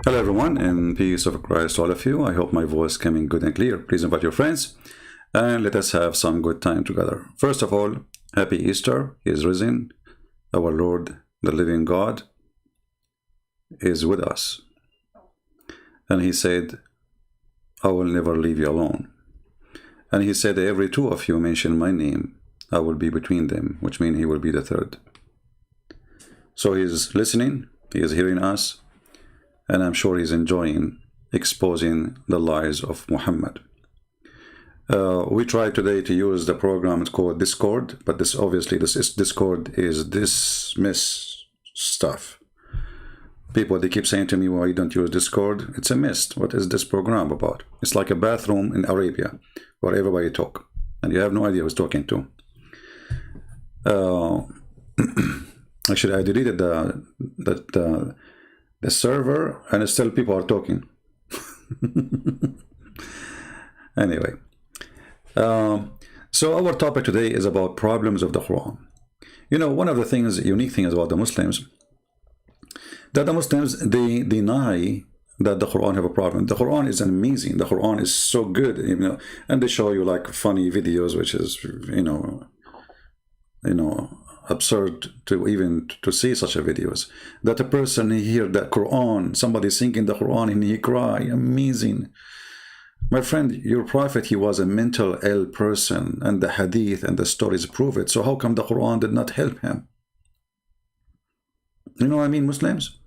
Hello everyone, and peace of Christ to all of you. I hope my voice coming good and clear. Please invite your friends and let us have some good time together. First of all, happy Easter. He is risen. Our Lord, the living God, is with us. And he said, I will never leave you alone. And he said, every two of you mention my name, I will be between them, which means he will be the third. So he is listening, he is hearing us, and I'm sure he's enjoying exposing the lies of Muhammad. We tried today to use the program called Discord, but this Discord is dismiss stuff. People, they keep saying to me, why you don't use Discord? It's a mist. What is this program about? It's like a bathroom in Arabia where everybody talk, and you have no idea who's talking to. Actually, I deleted the server, and still people are talking. Anyway, so our topic today is about problems of the Quran. You know, one of the unique things about the Muslims, that the Muslims, they deny that the Quran have a problem. The Quran is amazing. The Quran is so good, you know, and they show you like funny videos, which is, you know, absurd to even to see such a videos. That a person hear the Quran, somebody singing the Quran, and he cry, amazing. My friend, your prophet, he was a mental ill person, and the Hadith and the stories prove it. So how come the Quran did not help him? You know what I mean, Muslims?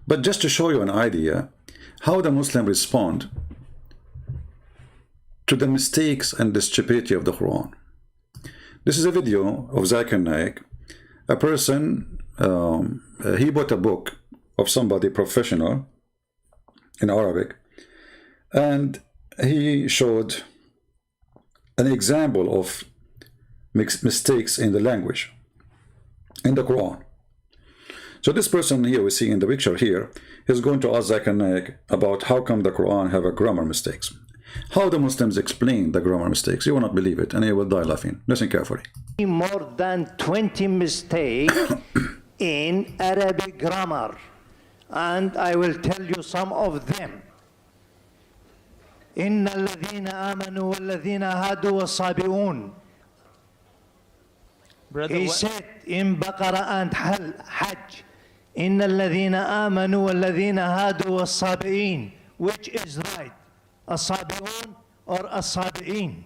But just to show you an idea how the Muslims respond to the mistakes and the stupidity of the Quran. This is a video of Zakir Naik. A person, he bought a book of somebody professional in Arabic, and he showed an example of mistakes in the language in the Quran. So this person here we see in the picture here is going to ask Zakir Naik about how come the Quran have a grammar mistakes. How the Muslims explain the grammar mistakes. You will not believe it, and you will die laughing. Listen carefully. More than 20 mistakes in Arabic grammar, and I will tell you some of them. إن الذين آمنوا والذين هادوا والصابئون. He said in Baqarah and Hajj, إن الذين آمنوا والذين هادوا والصابئين. Which is right? As-Sabi'un or As-Sabi'in?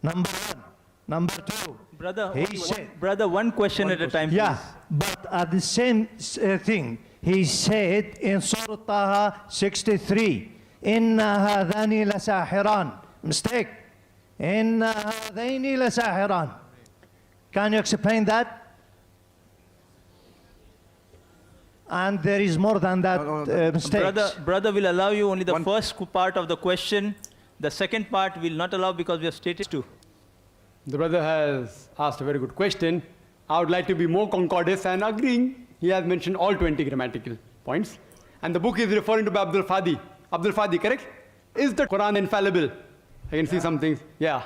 Number one. Number two. Brother, one question at a time, yeah, please. but at the same thing, he said in Surah Taha 63, Inna hadhani lasahiran. Mistake. Inna hadhaini lasahiran. Can you explain that? And there is more than that mistakes. Brother will allow you only the first part of the question. The second part will not allow because we have stated to. The brother has asked a very good question. I would like to be more concordant and agreeing. He has mentioned all 20 grammatical points. And the book is referring to Abdul Fadi. Abdul Fadi, correct? Is the Quran infallible? I can see some things. Yeah.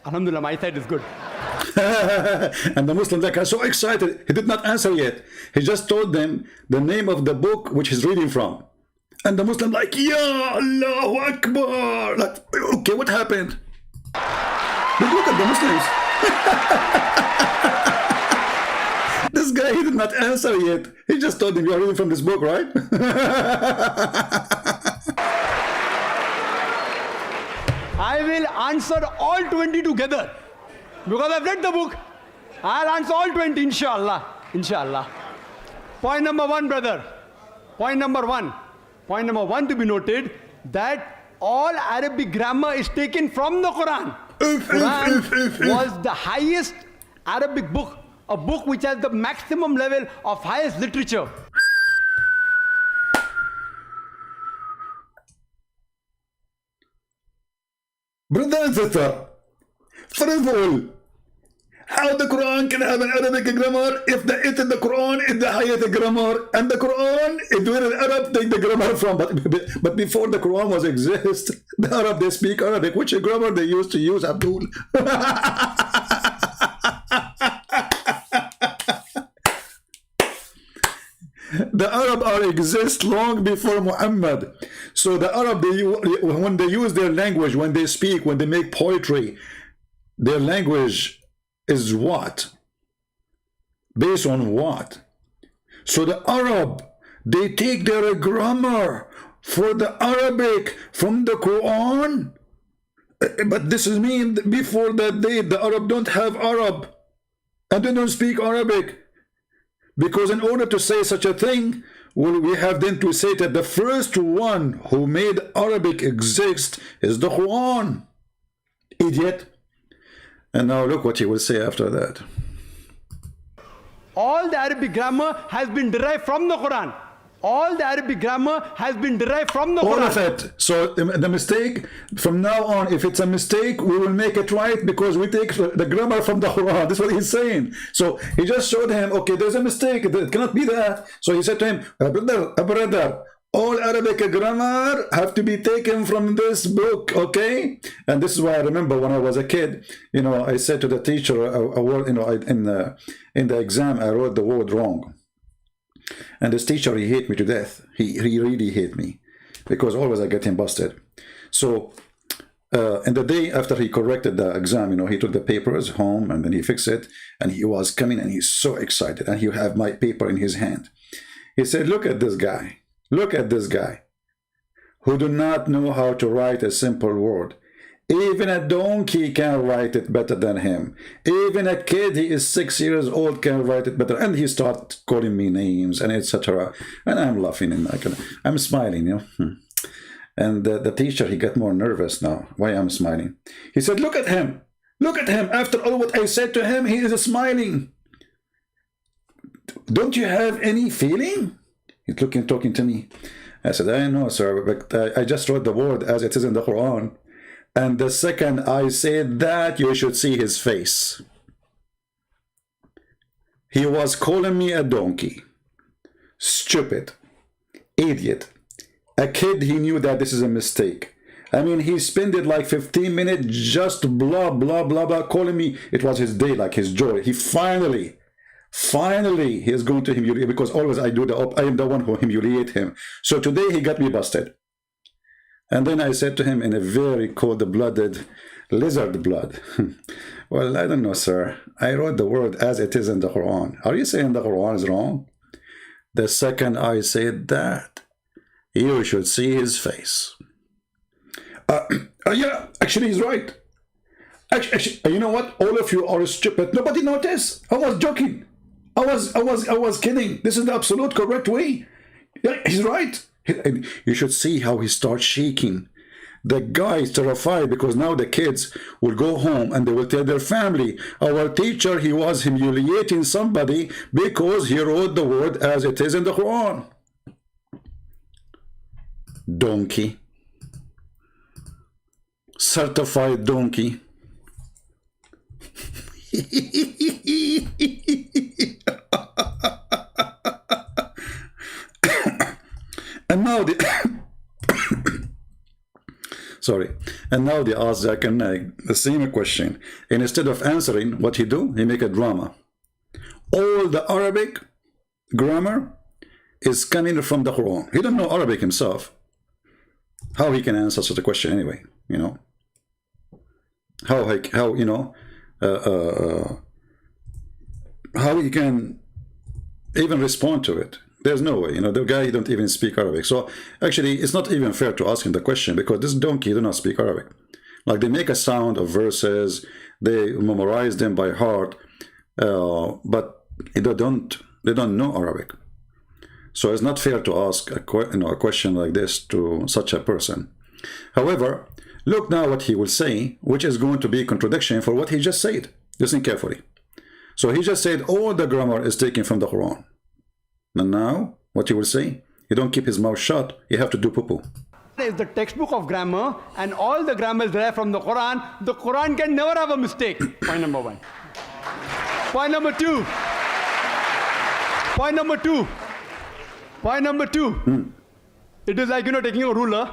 Alhamdulillah, my side is good. And the Muslims like are so excited. He did not answer yet. He just told them the name of the book which he's reading from. And the Muslim like, Ya Allahu Akbar. Like, okay, what happened? Look at the Muslims. This guy, he did not answer yet. He just told him, you are reading from this book, right? I will answer all 20 together. Because I've read the book. I'll answer all 20, inshallah. Inshallah. Point number one, brother. Point number one. Point number one to be noted that all Arabic grammar is taken from the Quran. Quran was the highest Arabic book. A book which has the maximum level of highest literature. Brother and sister, first of all, how the Quran can have an Arabic grammar if it in the Quran is the highest grammar, and the Quran is where the Arab take the grammar from. But before the Quran was exist, the Arab, they speak Arabic. Which grammar they used to use, Abdul? The Arab are exist long before Muhammad. So the Arab, when they use their language, when they speak, when they make poetry, their language is what? Based on what? So the Arab, they take their grammar for the Arabic from the Quran. But this is mean before that day, the Arab don't have Arab and they don't speak Arabic. Because in order to say such a thing, well, we have then to say that the first one who made Arabic exist is the Quran. Idiot. And now look what he will say after that. All the Arabic grammar has been derived from the Quran. All the Arabic grammar has been derived from the Quran. All of it. So the mistake, from now on, if it's a mistake, we will make it right because we take the grammar from the Quran. That's what he's saying. So he just showed him, okay, there's a mistake. It cannot be that. So he said to him, brother, all Arabic grammar have to be taken from this book, okay? And this is why I remember when I was a kid, you know, I said to the teacher a word, you know, in the exam, I wrote the word wrong. And this teacher, he hate me to death. He really hate me because always I get him busted. So and the day after he corrected the exam, you know, he took the papers home and then he fixed it, and he was coming and he's so excited and he have my paper in his hand. He said, look at this guy. Look at this guy who do not know how to write a simple word. Even a donkey can write it better than him. Even a kid, he is 6 years old, can write it better. And he started calling me names and etc. And I'm laughing and I'm smiling, you know. And the teacher, he got more nervous now. Why I'm smiling? He said, look at him. Look at him. After all what I said to him, he is smiling. Don't you have any feeling? He's talking to me. I said, I know, sir, but I just wrote the word as it is in the Quran. And the second I said that, you should see his face. He was calling me a donkey, stupid, idiot, a kid. He knew that this is a mistake. I mean, he spent it like 15 minutes just blah, blah, blah, blah, calling me. It was his day, like his joy. He finally, he is going to humiliate, because always I am the one who humiliate him. So today he got me busted. And then I said to him in a very cold-blooded, lizard blood, well, I don't know, sir. I wrote the word as it is in the Quran. Are you saying the Quran is wrong? The second I said that, you should see his face. Yeah, actually he's right. Actually, you know what? All of you are stupid. Nobody noticed. I was joking. I was kidding. This is the absolute correct way. Yeah, he's right. You should see how he starts shaking. The guy is terrified because now the kids will go home and they will tell their family, our teacher, he was humiliating somebody because he wrote the word as it is in the Quran. Donkey. Certified donkey. And now they ask Zakir Naik the same question, and instead of answering, what he do? He make a drama. All the Arabic grammar is coming from the Quran. He don't know Arabic himself. How he can answer such a question anyway? You know, how you know, how he can even respond to it? There's no way, you know, the guy don't even speak Arabic. So actually, it's not even fair to ask him the question, because this donkey do not speak Arabic. Like, they make a sound of verses, they memorize them by heart, but they don't know Arabic. So it's not fair to ask a question like this to such a person. However, look now what he will say, which is going to be a contradiction for what he just said. Listen carefully. So he just said all the grammar is taken from the Quran. And now, what he will say? He don't keep his mouth shut. You have to do poo-poo. Is the textbook of grammar, and all the grammar is derived from the Quran. The Quran can never have a mistake. Point number one. Point number two. Point number two. Point number two. It is like, you know, taking a ruler,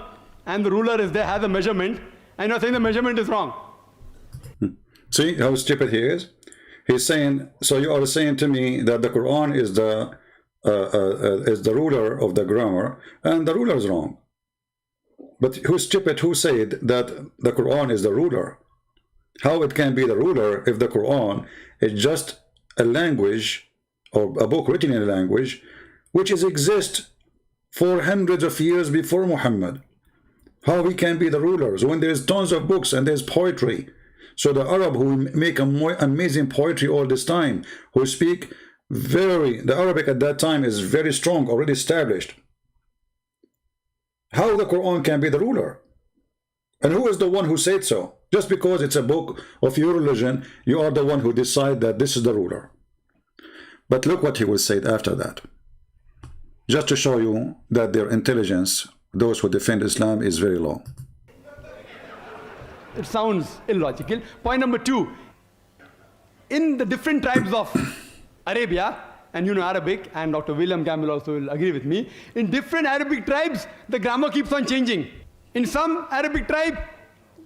and the ruler is there, has a measurement, and you're saying the measurement is wrong. See how stupid he is? He's saying, so you are saying to me that the Quran is the is the ruler of the grammar, and the ruler is wrong. But who's stupid who said that the Quran is the ruler? How it can be the ruler if the Quran is just a language or a book written in a language which exists for hundreds of years before Muhammad? How we can be the rulers when there's tons of books and there's poetry? So the Arab who make amazing poetry all this time, who speak the Arabic at that time is very strong, already established. How the Quran can be the ruler? And who is the one who said so? Just because it's a book of your religion, you are the one who decide that this is the ruler. But look what he will say after that. Just to show you that their intelligence, those who defend Islam, is very low. It sounds illogical. Point number 2. In the different tribes of Arabia, and you know Arabic, and Dr. William Campbell also will agree with me, in different Arabic tribes, the grammar keeps on changing. In some Arabic tribe,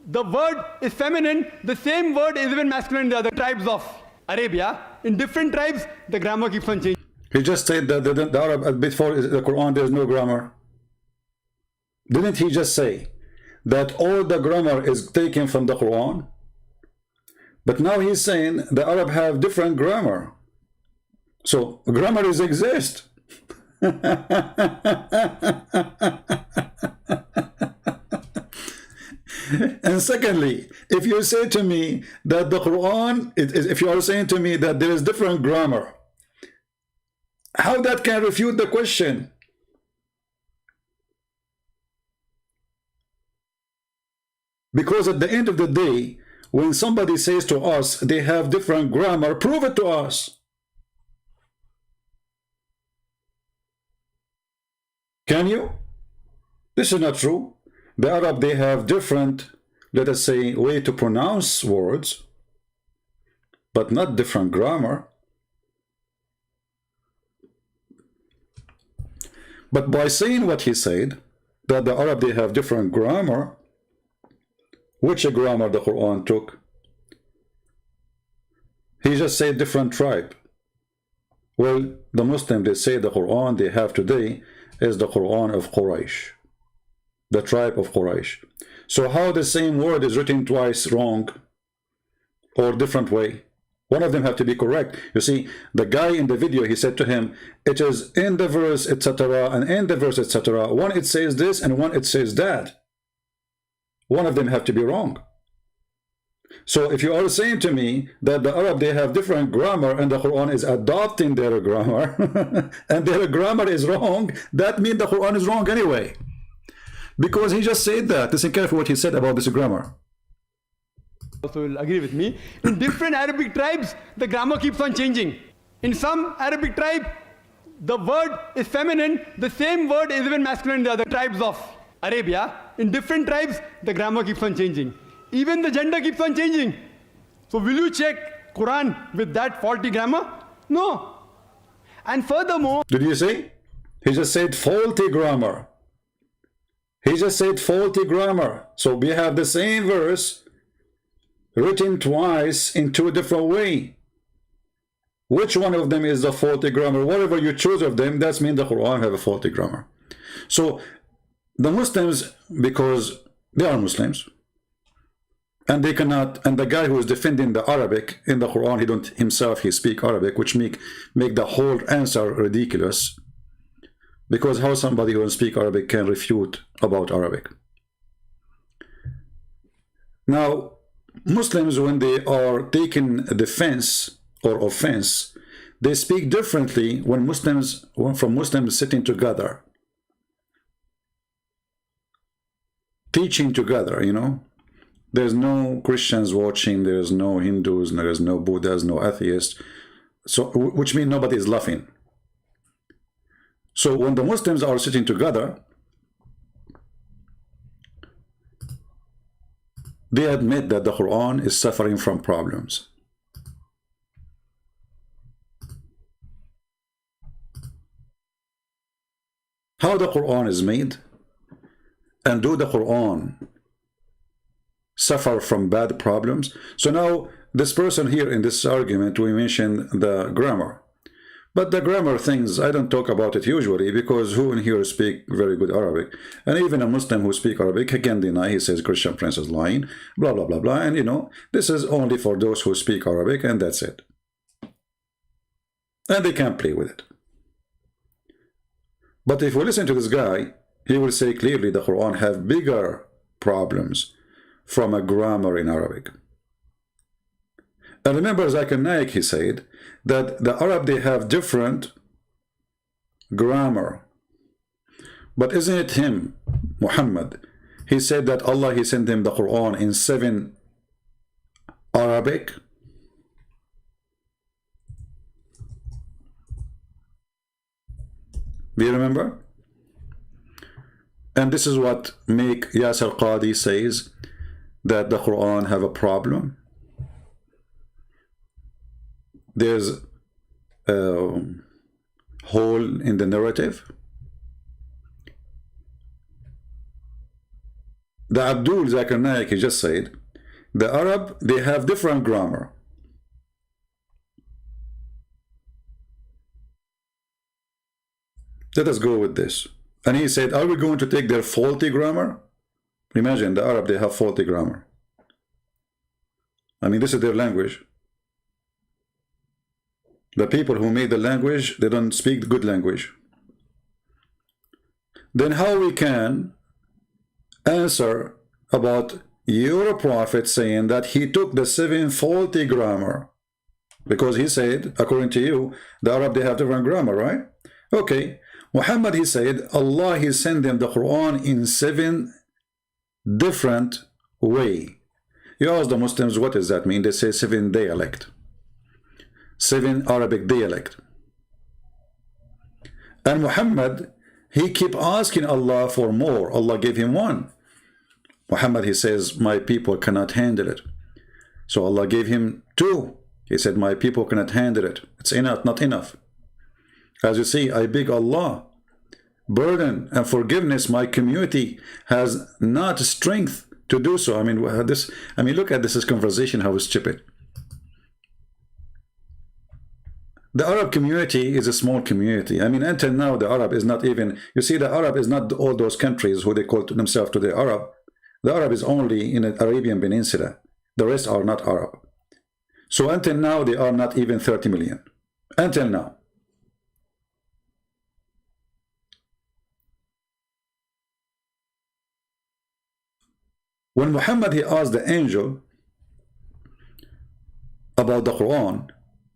the word is feminine, the same word is even masculine in the other tribes of Arabia. In different tribes, the grammar keeps on changing. He just said that the Arab, before the Quran, there's no grammar. Didn't he just say that all the grammar is taken from the Quran? But now he's saying the Arab have different grammar. So grammar exist. And secondly, if you say to me that the Quran, if you are saying to me that there is different grammar, how that can refute the question? Because at the end of the day, when somebody says to us they have different grammar, prove it to us. Can you? This is not true. The Arab, they have different, let us say, way to pronounce words, but not different grammar. But by saying what he said, that the Arab, they have different grammar, which grammar the Quran took? He just said different tribe. Well, the Muslim, they say the Quran they have today is the Quran of Quraysh, the tribe of Quraysh. So how the same word is written twice wrong or different way? One of them have to be correct. You see, the guy in the video, he said to him, it is in the verse, etc., and in the verse, etc. One it says this and one it says that. One of them have to be wrong. So if you are saying to me that the Arab, they have different grammar and the Quran is adopting their grammar and their grammar is wrong, that means the Quran is wrong anyway. Because he just said that. Listen carefully what he said about this grammar. Also will agree with me. In different Arabic tribes, the grammar keeps on changing. In some Arabic tribe, the word is feminine, the same word is even masculine in the other tribes of Arabia. In different tribes, the grammar keeps on changing. Even the gender keeps on changing. So will you check Quran with that faulty grammar? No. And furthermore, did you see? He just said faulty grammar. He just said faulty grammar. So we have the same verse written twice in two different ways. Which one of them is the faulty grammar? Whatever you choose of them, that means the Quran have a faulty grammar. So the Muslims, because they are Muslims, and they cannot, and the guy who is defending the Arabic in the Quran, he don't himself, he speak Arabic, which make the whole answer ridiculous. Because how somebody who speak Arabic can refute about Arabic? Now, Muslims, when they are taking defense or offense, they speak differently when from Muslims sitting together, teaching together, you know. There's no Christians watching, there's no Hindus, there's no Buddhas, no atheists, so which means nobody is laughing. So when the Muslims are sitting together, they admit that the Quran is suffering from problems. How the Quran is made, and do the Quran suffer from bad problems? So now this person here in this argument, we mentioned the grammar, But the grammar things, I don't talk about it usually, because who in here speak very good Arabic? And even a Muslim who speak Arabic, he can deny, he says Christian Prince is lying, blah, blah, blah, blah. And you know, this is only for those who speak Arabic, and that's it. And they can't play with it. But if we listen to this guy, he will say clearly the Quran have bigger problems from a grammar in Arabic. And remember, Zakir Naik, he said that the Arab, they have different grammar. But isn't it him, Muhammad? He said that Allah, he sent him the Quran in 7 Arabic. Do you remember? And this is what make Yasir Qadi says that the Quran have a problem. There's a hole in the narrative. The Abdul Zakir Naik, he just said, the Arab, they have different grammar. Let us go with this. And he said, are we going to take their faulty grammar? Imagine the Arab, they have faulty grammar. I mean, this is their language. The people who made the language, they don't speak good language. Then how we can answer about your prophet saying that he took the 7 faulty grammar? Because he said, according to you, the Arab, they have different grammar, right? Okay. Muhammad, he said, Allah, he sent them the Quran in 7 different way. You ask the Muslims, what does that mean? They say 7 dialect. 7 Arabic dialect. And Muhammad, he keep asking Allah for more. Allah gave him 1. Muhammad, he says, my people cannot handle it. So Allah gave him 2. He said, my people cannot handle it. It's enough, not enough. As you see, I beg Allah, burden and forgiveness, my community has not strength to do so. I mean, look at this conversation, how stupid. The Arab community is a small community. I mean, until now, the Arab is not even, you see, the Arab is not all those countries who they call themselves to the Arab. The Arab is only in the Arabian Peninsula. The rest are not Arab. So until now, they are not even 30 million. Until now. When Muhammad, he asked the angel about the Quran,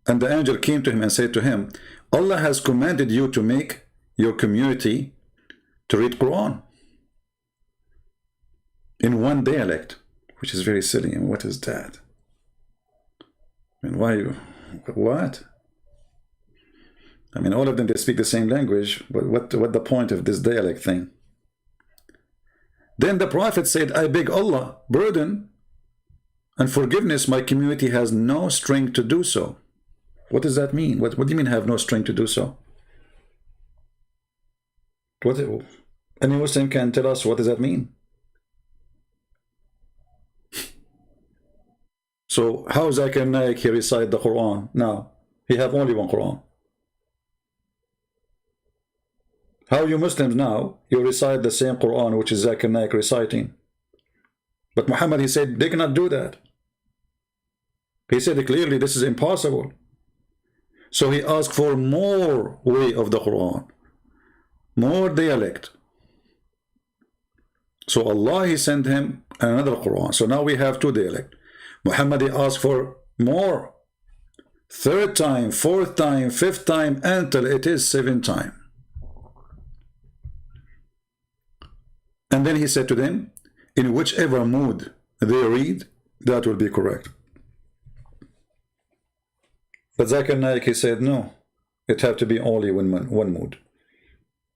and the angel came to him and said to him, Allah has commanded you to make your community to read Quran in 1 dialect, which is very silly. And what is that? I mean, why? What? I mean, all of them, they speak the same language, but what the point of this dialect thing? Then the Prophet said, I beg Allah, burden and forgiveness, my community has no strength to do so. What does that mean? What do you mean have no strength to do so? Any Muslim can tell us what does that mean? So how Zakir Naik, he recite the Quran? Now, he have only 1 Quran. How you Muslims now, you recite the same Quran which is Zakir Naik reciting. But Muhammad, he said, they cannot do that. He said clearly, this is impossible. So he asked for more way of the Quran, more dialect. So Allah, he sent him another Quran. So now we have 2 dialects. Muhammad, he asked for more. 3rd time, 4th time, 5th time, until it is 7th time. And then he said to them, in whichever mood they read, that will be correct. But Zakir Naik, he said, no, it have to be only one mood.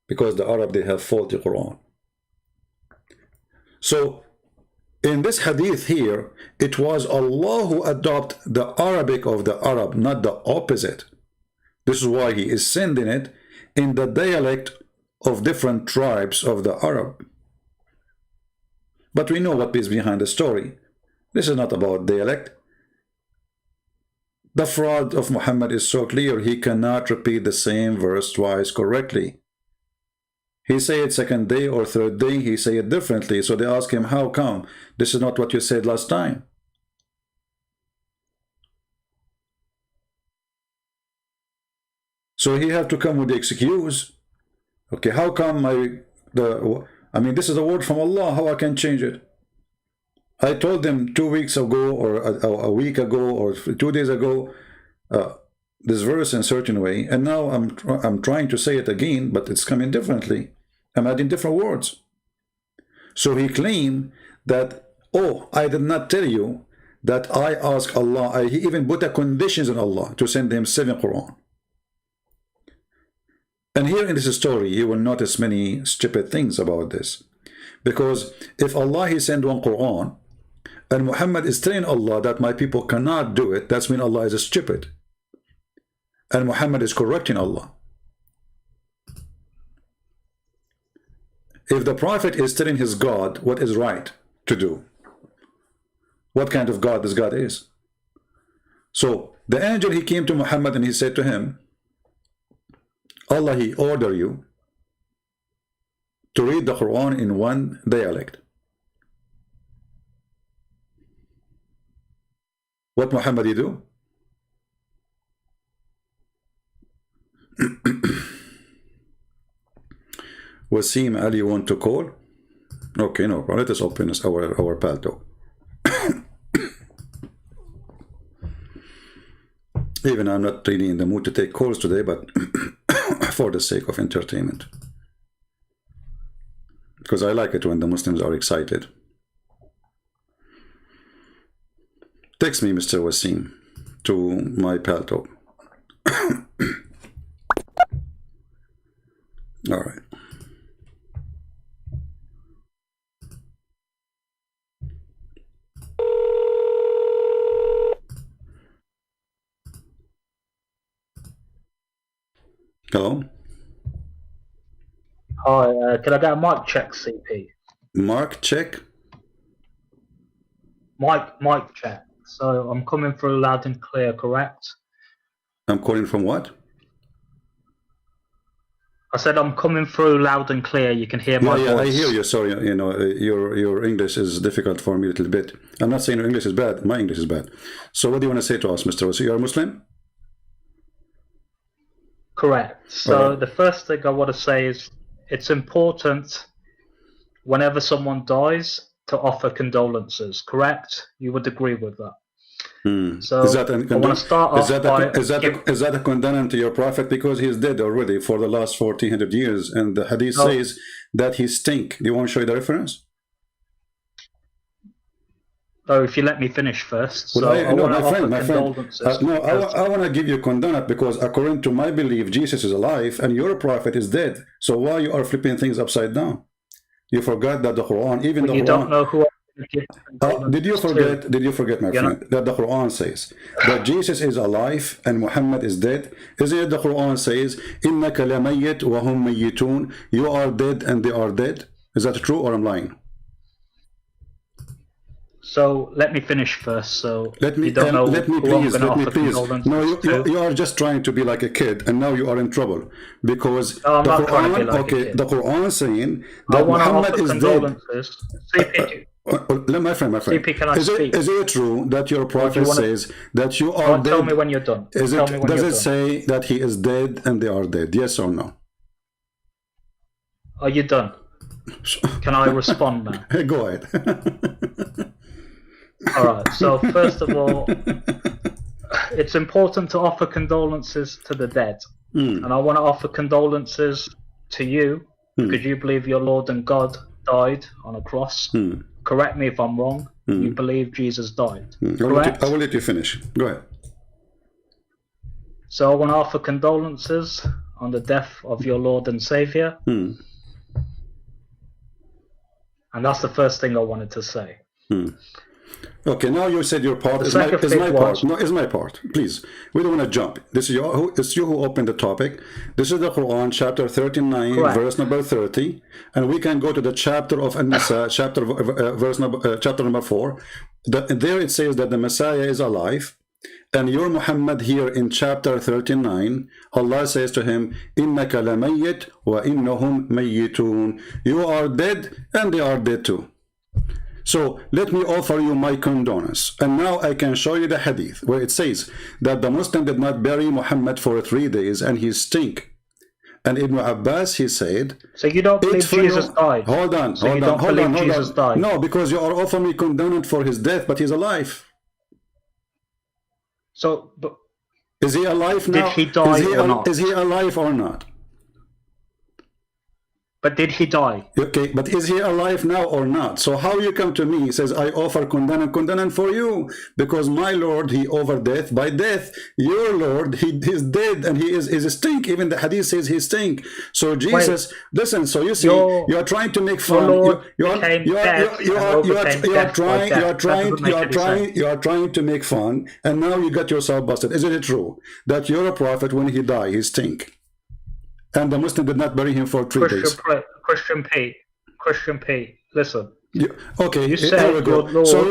Because the Arab, they have faulty Quran. So, in this hadith here, it was Allah who adopted the Arabic of the Arab, not the opposite. This is why he is sending it in the dialect of different tribes of the Arab. But we know what is behind the story. This is not about dialect. The fraud of Muhammad is so clear, he cannot repeat the same verse twice correctly. He say it second day or third day, he say it differently. So they ask him, how come? This is not what you said last time. So he have to come with the excuse. Okay, how come I mean, this is a word from Allah, how I can change it? I told them 2 weeks ago or a week ago or 2 days ago this verse in a certain way, and now I'm trying to say it again, but it's coming differently. I'm adding different words. So he claimed that, oh, I did not tell you that I asked Allah. He even put the conditions on Allah to send him 7 Quran. And here in this story, you will notice many stupid things about this. Because if Allah, he sent 1 Quran, and Muhammad is telling Allah that my people cannot do it, that's mean Allah is stupid. And Muhammad is correcting Allah. If the Prophet is telling his God what is right to do, what kind of God this God is? So the angel, he came to Muhammad and he said to him, Allah, he order you to read the Quran in 1 dialect. What Muhammad he do? Wasim Ali, you want to call? Okay, no problem. Let us open our palto. Even I'm not really in the mood to take calls today, but for the sake of entertainment. Because I like it when the Muslims are excited. Text me, Mr. Wasim, to my palto. All right. Hello? Hi, can I get a mic check, CP? Mark check? Mic check. So I'm coming through loud and clear, correct? I'm calling from what? I said I'm coming through loud and clear. You can hear my voice. I hear you. Sorry, you know, your English is difficult for me a little bit. I'm not saying your English is bad. My English is bad. So what do you want to say to us, Mr. Wasi? You're a Muslim? Correct. So the first thing I want to say is it's important whenever someone dies to offer condolences, correct? You would agree with that. So is that I want to start off is that a condemnation to your prophet, because he is dead already for the last 1400 years, and the hadith says that he stink. Do you want to show you the reference? Oh, if you let me finish first. Well, so my friend, I want to give you condemnation because according to my belief, Jesus is alive and your prophet is dead. So why you are flipping things upside down? You forgot that the Quran, even the Quran. You don't know who. Did you forget, my friend, that the Quran says that Jesus is alive and Muhammad is dead? Isn't it the Quran says, إِنَّكَ لَمَيِّتْ وَهُمْ مَيِّتُونَ, you are dead and they are dead? Is that true or I'm lying? So let me finish first. So let me please. No, you are just trying to be like a kid, and now you are in trouble because the Quran. The Quran saying that Muhammad is dead. My friend. CP, can I speak? Is it true that your prophet says that you are dead? Tell me when you're done. Does it say that he is dead and they are dead? Yes or no? Are you done? Can I respond now? Hey, go ahead. All right. So first of all, it's important to offer condolences to the dead, and I want to offer condolences to you because you believe your Lord and God died on a cross. Correct me if I'm wrong. You believe Jesus died. Correct? I will let you finish. Go ahead. So I want to offer condolences on the death of your Lord and Savior, and that's the first thing I wanted to say. Okay, now you said your part is my part. No, is my part. Please, we don't want to jump. This is it's you who opened the topic. This is the Quran, chapter 39, correct, verse number 30, and we can go to the chapter of An-Nisa, chapter number 4. There it says that the Messiah is alive, And your Muhammad here in chapter 39, Allah says to him, إِنَّكَ لَمَيِّتْ وَإِنَّهُمْ مَيِّتُونَ. You are dead and they are dead too. So let me offer you my condolence. And now I can show you the hadith where it says that the Muslim did not bury Muhammad for 3 days and he stink. And Ibn Abbas, he said, so you don't believe Jesus died? Hold on, so hold you on, don't hold believe on, hold Jesus on. died? No, because you are offering me condolence for his death, but he's alive. So, but is he alive now? Did he die or not? Is he alive or not? But did he die? Okay, but is he alive now or not? So how you come to me, he says, I offer condemnation for you, because my Lord, he over death by death. Your Lord, he is dead and he is a stink. Even the hadith says he stink. So Jesus, listen, so you see, you are trying to make fun. You are trying to make fun, and now you got yourself busted. Isn't it true that you're a prophet, when he died, he stink? And the Muslim did not bury him for 3 days. Christian P, listen. Okay, you said here we go. Lord So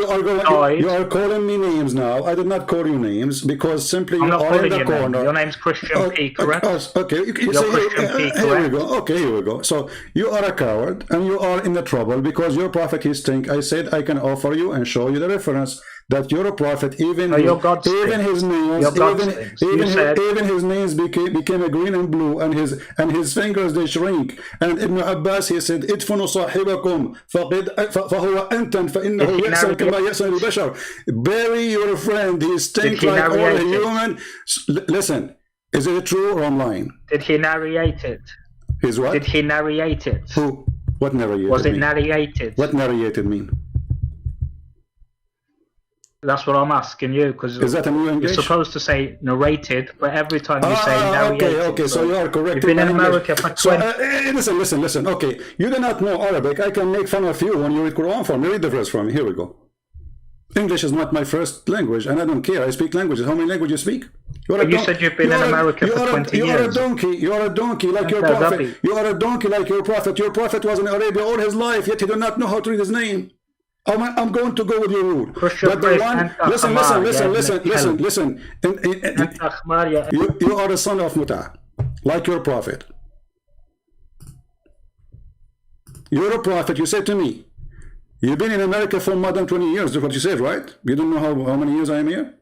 you are calling me names now. I did not call you names because simply you are in the corner. Your name's Christian P, correct? Okay, you say, here we go. Okay, here we go. So you are a coward and you are in the trouble because your prophet, he stink. I said I can offer you and show you the reference that you're a prophet, even his nails became a green and blue, and his fingers they shrink. And Ibn Abbas, he said, "Idfunu sahibakum fahuwa antan فإنه يحسن كما يحسن البشر." Bury your friend, he stinks like all a human. Listen, is it true or I'm lying? Did he narrate it? His what? Did he narrate it? Who? What narrated? Was it narrated? What narrated mean? That's what I'm asking you, because you're supposed to say narrated, but every time you say narrated. Okay, so you are correct. You've been in America for 20... listen, okay. You do not know Arabic. I can make fun of you when you read Quran for me. Read the verse for me. Here we go. English is not my first language, and I don't care. I speak languages. How many languages you speak? You said you've been in America for 20 years. You are a donkey like your prophet. You are a donkey like your prophet. Your prophet was in Arabia all his life, yet he did not know how to read his name. I'm going to go with your rule. But the one, listen. You are a son of Muta, like your prophet. You're a prophet. You said to me, you've been in America for more than 20 years. That's what you said, right? You don't know how many years I am here?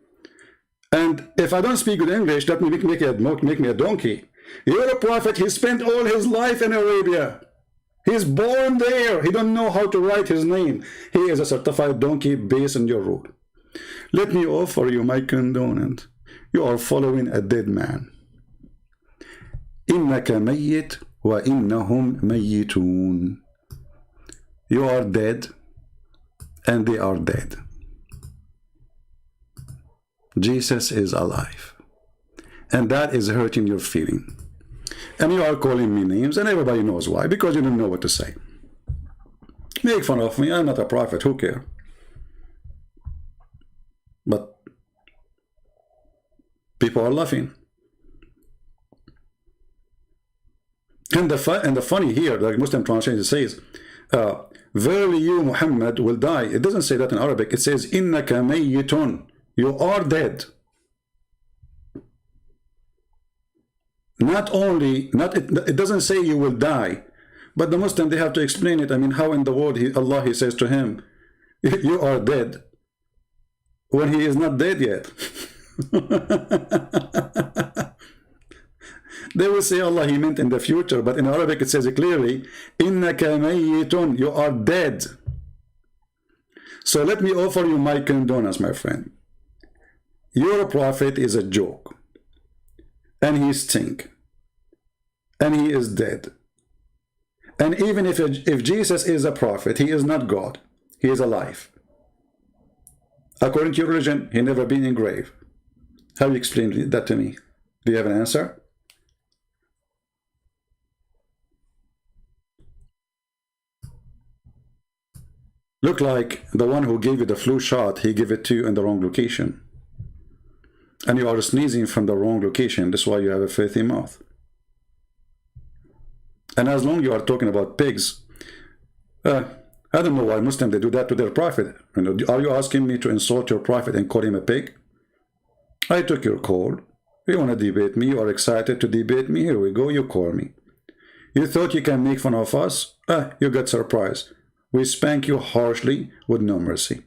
And if I don't speak good English, that make me a donkey. You're a prophet. He spent all his life in Arabia. He's born there. He don't know how to write his name. He is a certified donkey based on your rule. Let me offer you my condolence. You are following a dead man. إِنَّكَ مَيِّتْ وَإِنَّهُمْ مَيِّتُونَ. You are dead and they are dead. Jesus is alive. And that is hurting your feeling. And you are calling me names, and everybody knows why, because you don't know what to say. Make fun of me, I'm not a prophet, who cares? But people are laughing. And the funny here, the Muslim translation says, verily you, Muhammad, will die. It doesn't say that in Arabic, it says, إِنَّكَ مَيِّتٌ. You are dead. It doesn't say you will die, but the Muslim, they have to explain it. I mean, how in the world Allah says to him, you are dead, when he is not dead yet. They will say Allah, he meant in the future, but in Arabic it says it clearly, إِنَّكَ مَيِّتٌ. You are dead. So let me offer you my condolence, my friend. Your prophet is a joke, and he stink, and he is dead. And even if Jesus is a prophet, he is not God. He is alive. According to your religion, he never been in grave. How do you explain that to me? Do you have an answer? Look like the one who gave you the flu shot, he gave it to you in the wrong location. And you are sneezing from the wrong location. That's why you have a filthy mouth. And as long as you are talking about pigs, I don't know why Muslims, they do that to their prophet. Are you asking me to insult your prophet and call him a pig? I took your call. You want to debate me? You are excited to debate me? Here we go. You call me. You thought you can make fun of us? You got surprised. We spank you harshly with no mercy.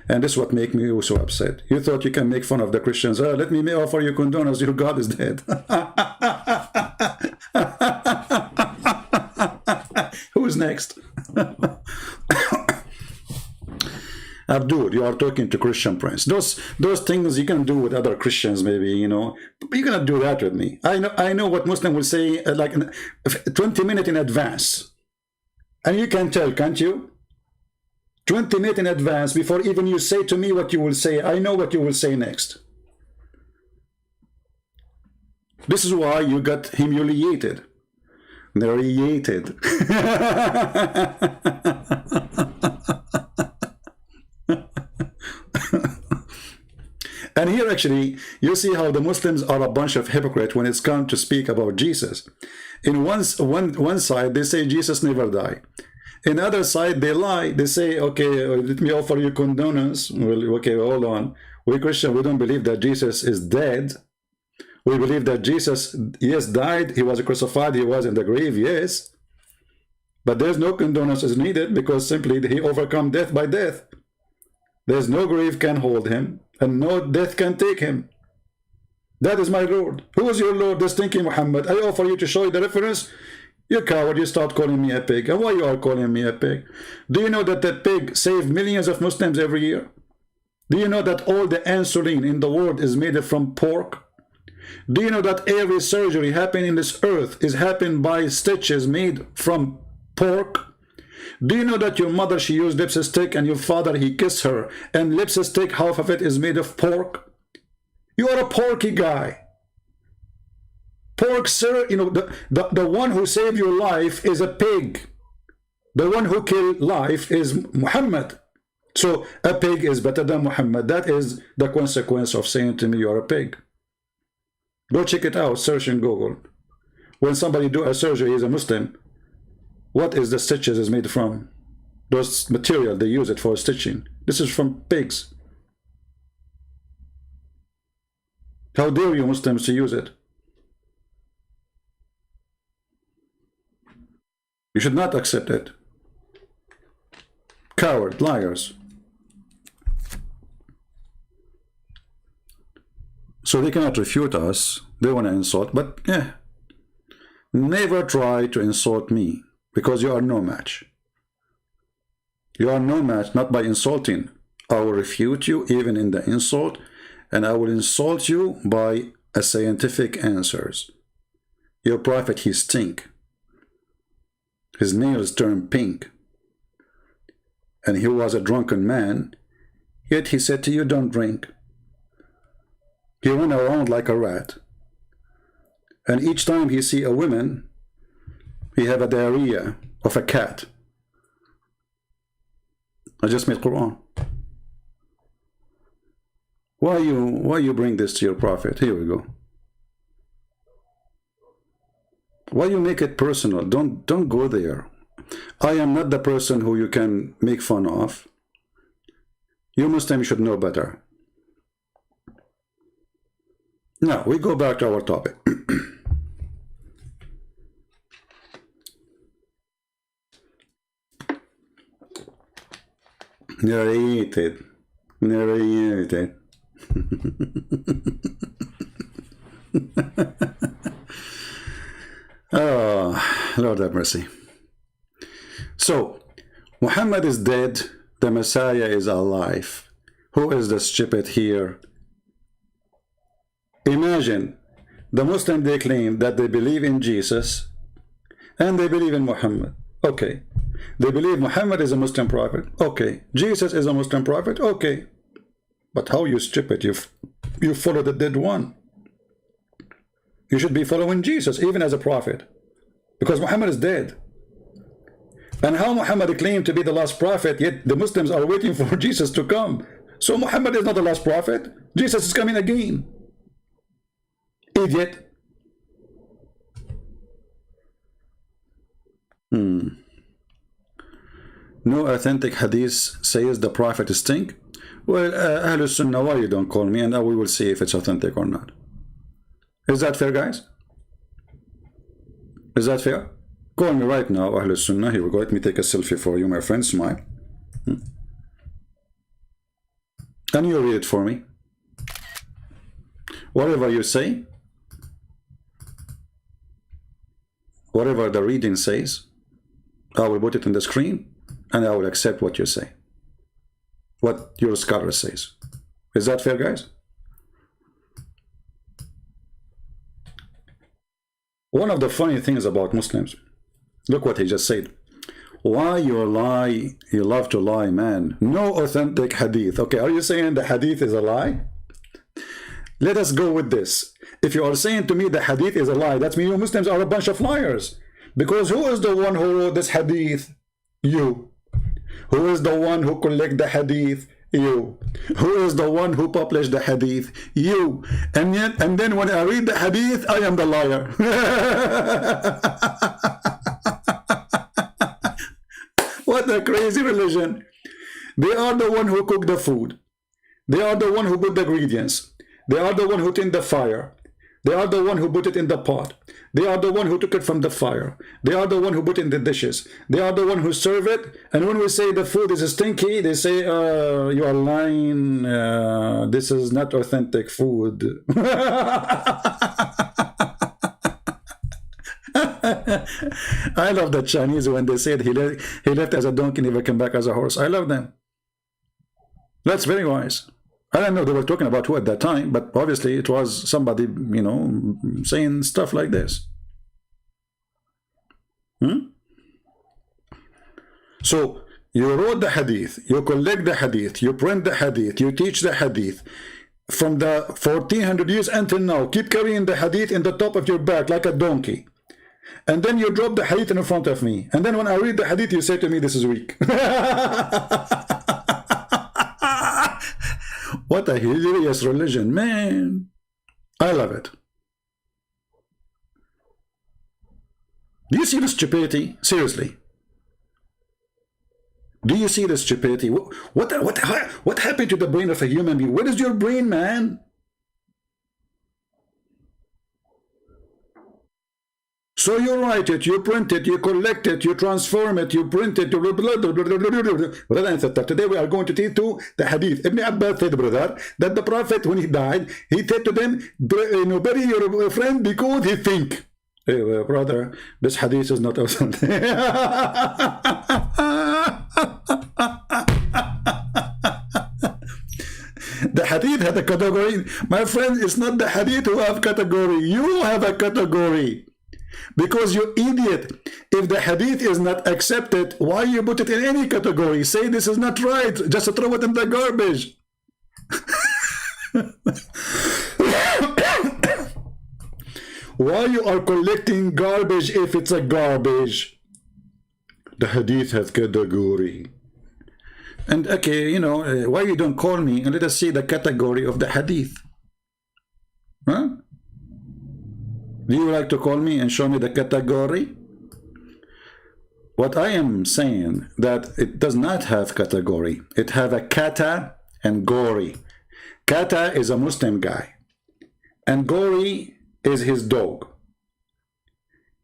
And this is what makes me so upset. You thought you can make fun of the Christians. Let me offer you condolence. Your God is dead. Who's next? Abdul, you are talking to Christian Prince. Those things you can do with other Christians, maybe, you know. But you cannot do that with me. I know what Muslim will say like 20 minutes in advance. And you can tell, can't you? 20 minutes in advance before even you say to me what you will say. I know what you will say next. This is why you got humiliated. Narrated. And here actually you see how the Muslims are a bunch of hypocrites when it's come to speak about Jesus. In one side they say Jesus never died. In the other side they lie. They say, okay, let me offer you condolence. Well, okay, hold on. We Christians, we don't believe that Jesus is dead. We believe that Jesus, yes, died. He was crucified. He was in the grave, yes. But there's no condolences needed because simply he overcome death by death. There's no grave can hold him and no death can take him. That is my Lord. Who is your Lord? This thinking Muhammad. I offer you to show you the reference. You coward, you start calling me a pig. And why you are calling me a pig? Do you know that that pig saved millions of Muslims every year? Do you know that all the insulin in the world is made from pork? Do you know that every surgery happening in this earth is happened by stitches made from pork? Do you know that your mother, she used lipstick, and your father, he kissed her, and lipstick, half of it is made of pork? You are a porky guy. Pork, sir, you know, the one who saved your life is a pig. The one who killed life is Muhammad. So a pig is better than Muhammad. That is the consequence of saying to me you are a pig. Go check it out, search in Google. When somebody do a surgery, he's a Muslim, what is the stitches is made from? Those material, they use it for stitching. This is from pigs. How dare you Muslims to use it? You should not accept it. Coward, liars. So they cannot refute us. They want to insult, but yeah. Never try to insult me, because you are no match. You are no match, not by insulting. I will refute you even in the insult, and I will insult you by a scientific answers. Your prophet, he stink. His nails turn pink. And he was a drunken man, yet he said to you, don't drink. He went around like a rat. And each time he see a woman, he have a diarrhea of a cat. I just made Quran. Why you bring this to your prophet? Here we go. Why you make it personal? Don't go there. I am not the person who you can make fun of. You Muslims should know better. Now we go back to our topic. Narrated. Oh, Lord have mercy. So, Muhammad is dead, the Messiah is alive. Who is the stupid here? Imagine, the Muslims, they claim that they believe in Jesus and they believe in Muhammad. Okay. They believe Muhammad is a Muslim prophet. Okay. Jesus is a Muslim prophet. Okay. But how you stupid? You follow the dead one. You should be following Jesus, even as a prophet, because Muhammad is dead. And how Muhammad claimed to be the last prophet, yet the Muslims are waiting for Jesus to come. So Muhammad is not the last prophet. Jesus is coming again. Idiot. No authentic hadith says the prophet stink. Well, Ahlul Sunnah, why you don't call me, and we will see if it's authentic or not. Is that fair, guys? Is that fair? Call me right now, Ahlul Sunnah. Here we go. Let me take a selfie for you, my friend. Smile. And you read it for me. Whatever you say, whatever the reading says, I will put it on the screen, and I will accept what you say. What your scholar says. Is that fair, guys? One of the funny things about Muslims, look what he just said. Why you lie? You love to lie, man. No authentic hadith. Okay, are you saying the hadith is a lie? Let us go with this. If you are saying to me the hadith is a lie, that means you Muslims are a bunch of liars. Because who is the one who wrote this hadith? You. Who is the one who collect the hadith? You. Who is the one who published the hadith? You. And then when I read the hadith, I am the liar. What a crazy religion. They are the one who cook the food. They are the one who put the ingredients. They are the one who tend the fire. They are the one who put it in the pot. They are the one who took it from the fire. They are the one who put it in the dishes. They are the one who serve it. And when we say the food is stinky, they say, you are lying. This is not authentic food. I love the Chinese when they said he left as a donkey, never came back as a horse. I love them. That's very wise. I don't know they were talking about who at that time, but obviously it was somebody, you know, saying stuff like this. So you wrote the hadith, you collect the hadith, you print the hadith, you teach the hadith. From the 1400 years until now, keep carrying the hadith in the top of your back like a donkey. And then you drop the hadith in front of me. And then when I read the hadith, you say to me, this is weak. What a hilarious religion, man. I love it. Do you see the stupidity? Seriously. Do you see the stupidity? What happened to the brain of a human being? What is your brain, man? So you write it, you print it, you collect it, you transform it, you print it. Today we are going to teach to the hadith. Ibn Abbas said, brother, that the Prophet, when he died, he said to them, bury your friend because he think. Hey, brother, this hadith is not authentic. The hadith had a category. My friend, it's not the hadith who have category. You have a category. Because you idiot, if the hadith is not accepted, why you put it in any category? Say this is not right, just throw it in the garbage. Why you are collecting garbage if it's a garbage? The hadith has category. And okay, you know, why you don't call me and let us see the category of the hadith? Huh? Do you like to call me and show me the category? What I am saying that it does not have category. It have a kata and gori. Kata is a Muslim guy. And gori is his dog.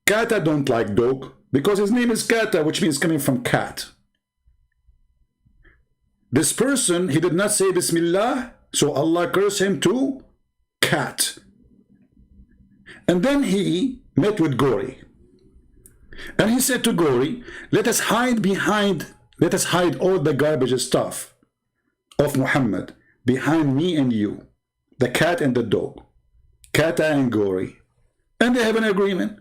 Kata don't like dog because his name is Kata, which means coming from cat. This person, he did not say Bismillah, so Allah cursed him to cat. And then he met with Gori. And he said to Gori, let us hide all the garbage stuff of Muhammad behind me and you, the cat and the dog, Kata and Gori. And they have an agreement.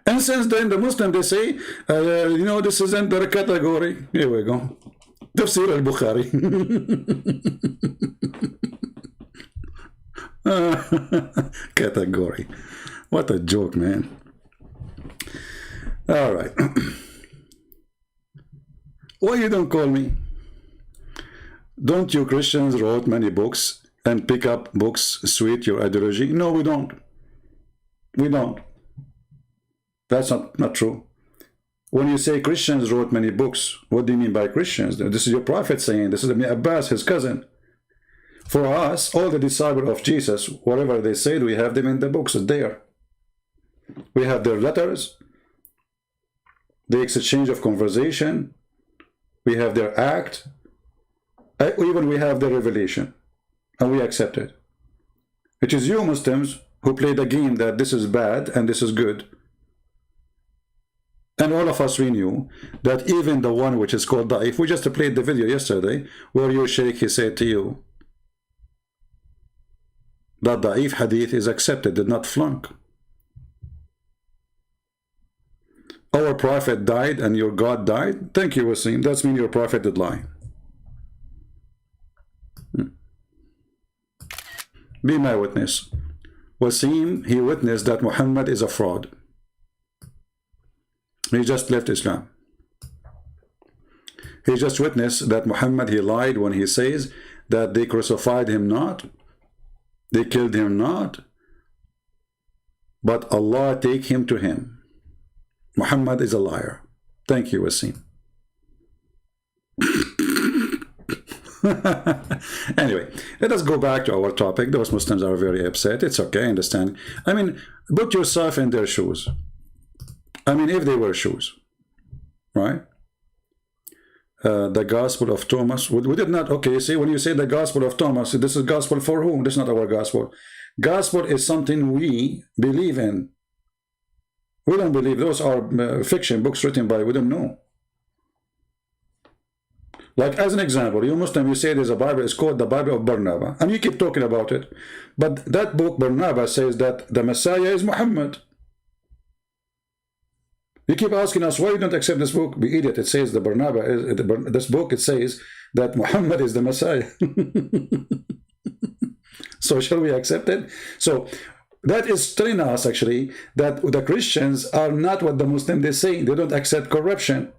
And since then, the Muslim, they say, you know, this isn't the category. Here we go. Tafsir al-Bukhari. Category. What a joke, man. All right. Why you don't call me? Don't you Christians wrote many books and pick up books suit your ideology? No, we don't. We don't. That's not true. When you say Christians wrote many books, what do you mean by Christians? This is your prophet saying, this is Ibn Abbas, his cousin. For us, all the disciples of Jesus, whatever they said, we have them in the books there. We have their letters, the exchange of conversation, we have their act, even we have their revelation, and we accept it. It is you Muslims who play the game that this is bad and this is good. And all of us, we knew that even the one which is called Da'if, we just played the video yesterday where your Shaykh, he said to you that Da'if hadith is accepted, did not flunk. Our prophet died and your God died. Thank you, Wasim. That's mean your prophet did lie. Be my witness. Wasim, he witnessed that Muhammad is a fraud. He just left Islam. He just witnessed that Muhammad, he lied when he says that they crucified him not, they killed him not, but Allah take him to him. Muhammad is a liar. Thank you, Wasim. Anyway, let us go back to our topic. Those Muslims are very upset. It's okay, I understand. I mean, put yourself in their shoes. I mean, if they wear shoes, right? The Gospel of Thomas, we did not, okay, see, when you say the Gospel of Thomas, this is gospel for whom? This is not our gospel. Gospel is something we believe in. We don't believe. Those are fiction books written by, we don't know. Like, as an example, you Muslim, you say there's a Bible, it's called the Bible of Barnabas, and you keep talking about it. But that book, Barnabas, says that the Messiah is Muhammad. You keep asking us, why you don't accept this book? We idiot. It says the Barnabas, this book, it says that Muhammad is the Messiah. So shall we accept it? So that is telling us, actually, that the Christians are not what the Muslims they say. They don't accept corruption.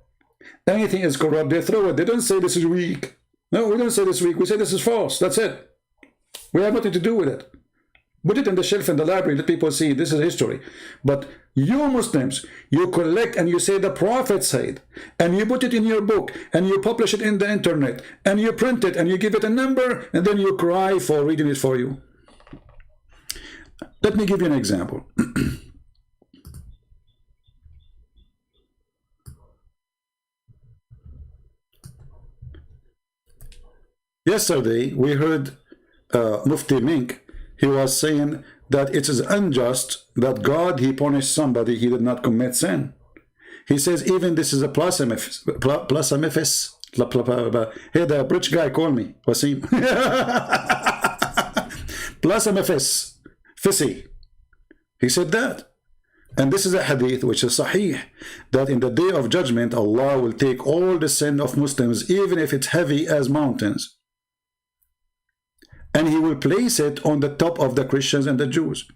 Anything is corrupt, they throw it. They don't say this is weak. No, we don't say this is weak. We say this is false. That's it. We have nothing to do with it. Put it in the shelf in the library. Let people see this is history. But you Muslims, you collect and you say the Prophet said, and you put it in your book, and you publish it in the internet, and you print it, and you give it a number, and then you cry for reading it for you. Let me give you an example. Yesterday, we heard Mufti Mink. He was saying that it is unjust that God, he punished somebody, he did not commit sin. He says even this is a blasphemous. Hey, the rich guy called me, Wasim. Blasphemous. Fissy. He said that. And this is a hadith which is sahih, that in the day of judgment, Allah will take all the sin of Muslims, even if it's heavy as mountains, and he will place it on the top of the Christians and the Jews.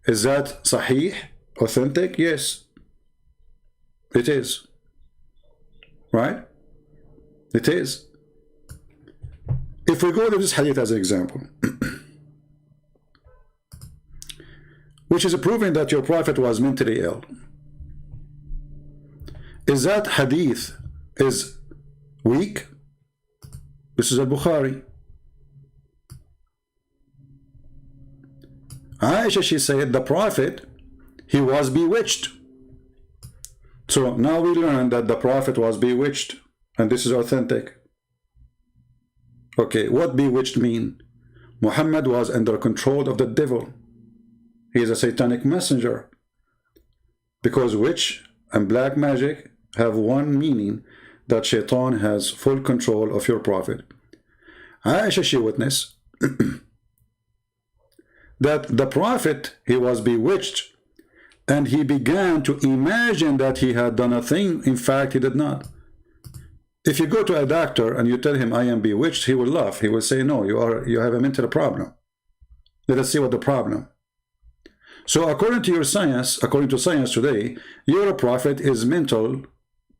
Is that sahih? Authentic? Yes. It is. Right? It is. If we go to this hadith as an example, which is proving that your prophet was mentally ill, is that hadith is weak? This is al-Bukhari. Aisha, she said the prophet, he was bewitched. So now we learn that the prophet was bewitched, and this is authentic. Okay, what bewitched mean? Muhammad was under control of the devil. He is a satanic messenger. Because witch and black magic have one meaning, that shaitan has full control of your prophet. Aisha, she witnessed that the prophet, he was bewitched, and he began to imagine that he had done a thing. In fact, he did not. If you go to a doctor and you tell him, I am bewitched, he will laugh. He will say, no, you have a mental problem. Let us see what the problem. So according to your science, according to science today, your prophet is mental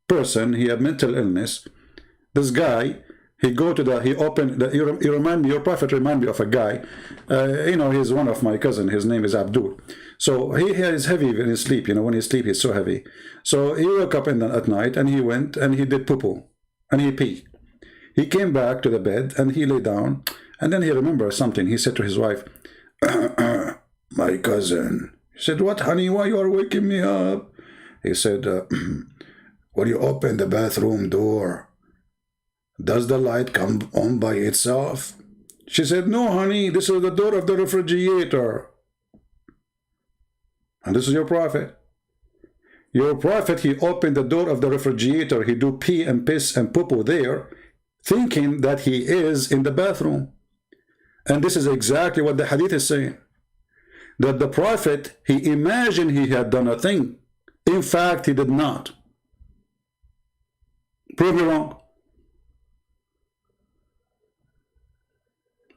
person. He had mental illness. This guy, He go to the, he opened the, you remind me, your prophet remind me of a guy, you know, he's one of my cousin, his name is Abdul. So he is heavy when he sleep, you know, when he sleep, he's so heavy. So he woke up at night and he went and he did poo-poo and he pee. He came back to the bed and he lay down and then he remembered something. He said to his wife, my cousin. He said, what, honey, why you are waking me up? He said, when you open the bathroom door, does the light come on by itself? She said, no, honey, this is the door of the refrigerator. And this is your prophet. Your prophet, he opened the door of the refrigerator. He do pee and piss and poo-poo there, thinking that he is in the bathroom. And this is exactly what the hadith is saying. That the prophet, he imagined he had done a thing. In fact, he did not. Prove me wrong.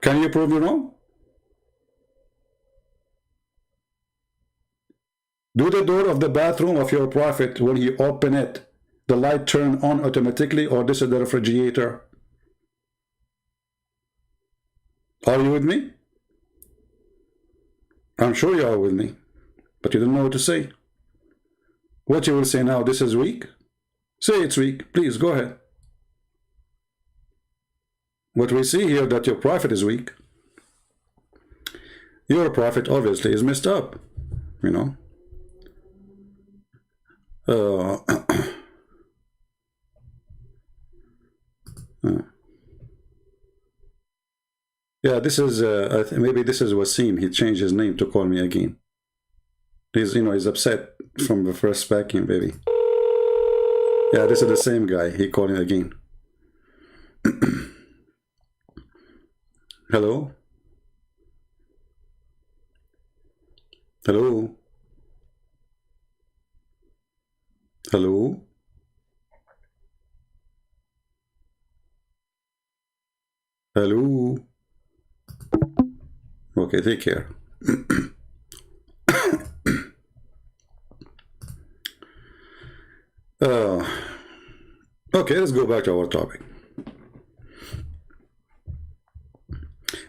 Can you prove me wrong? Do the door of the bathroom of your prophet, when he open it, the light turn on automatically, or this is the refrigerator? Are you with me? I'm sure you are with me, but you don't know what to say. What you will say now, this is weak? Say it's weak. Please, go ahead. What we see here, that your prophet is weak. Your prophet obviously is messed up, you know. Yeah, this is maybe this is Wasim. He changed his name to call me again. He's, you know, he's upset from the first vacuum, baby. Yeah, this is the same guy. He called me again. Hello? Hello? Hello? Hello? Okay, take care. Okay, let's go back to our topic.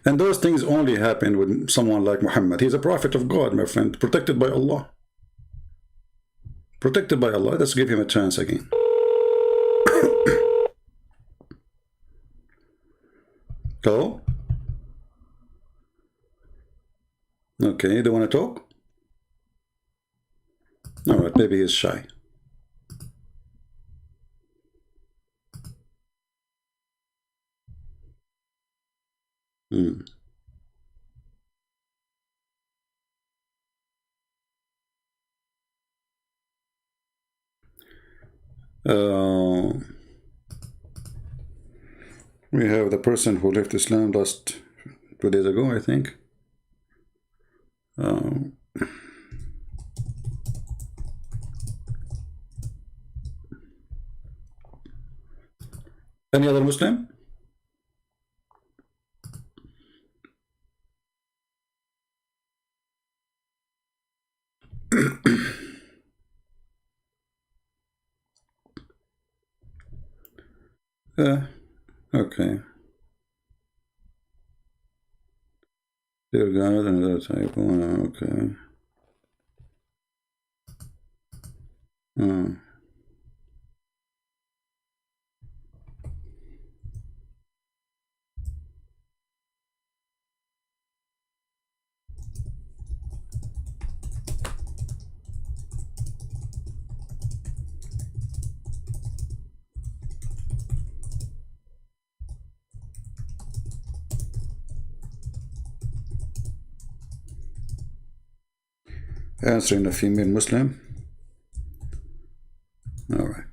And those things only happen with someone like Muhammad. He's a prophet of God, my friend, protected by Allah. Protected by Allah. Let's give him a chance again. Hello? Okay, do you want to talk? All right, maybe he's shy. We have the person who left Islam last 2 days ago, I think. Any other Muslim? Okay. Dear God, another type. Okay. Answering a female Muslim. All right.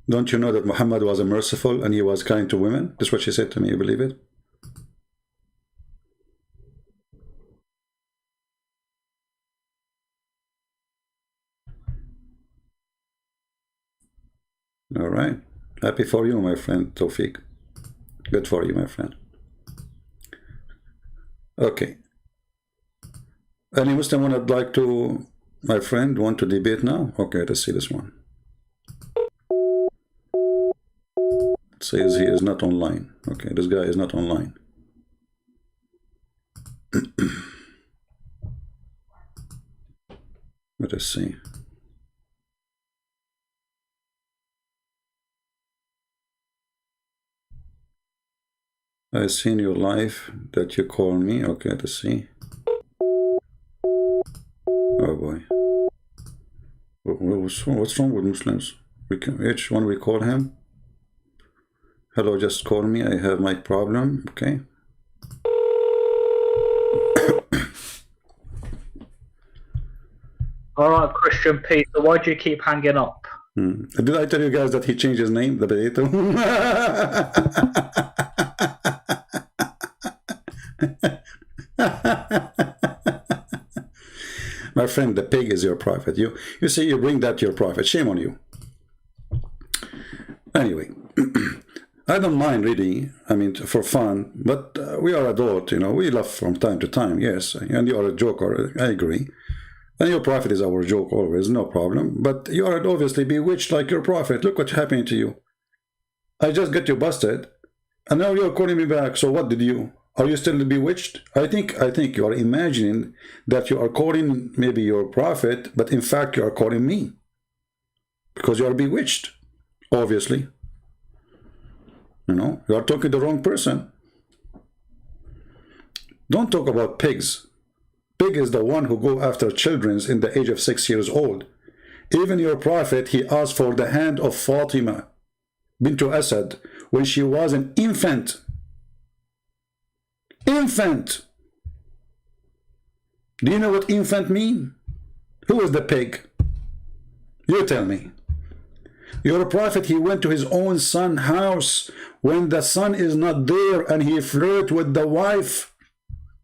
Don't you know that Muhammad was a merciful and he was kind to women? That's what she said to me. You believe it? All right. Happy for you, my friend Tawfiq. Good for you, my friend. Okay. Any Muslim would like to, my friend, want to debate now? Okay, let's see this one. says he is not online. Okay, this guy is not online. Let us see. I seen your life that you call me. Okay, let's see. Oh boy. What's wrong with Muslims? Each one we call him. Hello, just call me. I have my problem. Okay. All right, Christian Peter, why do you keep hanging up? Did I tell you guys that he changed his name, the potato? My friend, the pig is your prophet. You see, you bring that to your prophet. Shame on you. Anyway, I don't mind really, I mean, for fun, but we are adult, you know, we laugh from time to time, yes, and you are a joker, I agree. And your prophet is our joke always, no problem. But you are obviously bewitched like your prophet. Look what's happening to you. I just got you busted, and now you're calling me back. So what did you? Are you still bewitched? I think you are imagining that you are calling maybe your prophet, but in fact you are calling me. Because you are bewitched, obviously. You know, you are talking to the wrong person. Don't talk about pigs. Pig is the one who go after children in the age of 6 years old. Even your prophet, he asked for the hand of Fatima bint Asad when she was an infant. Infant! Do you know what infant mean? Who is the pig? You tell me. Your prophet, he went to his own son's house when the son is not there and he flirted with the wife.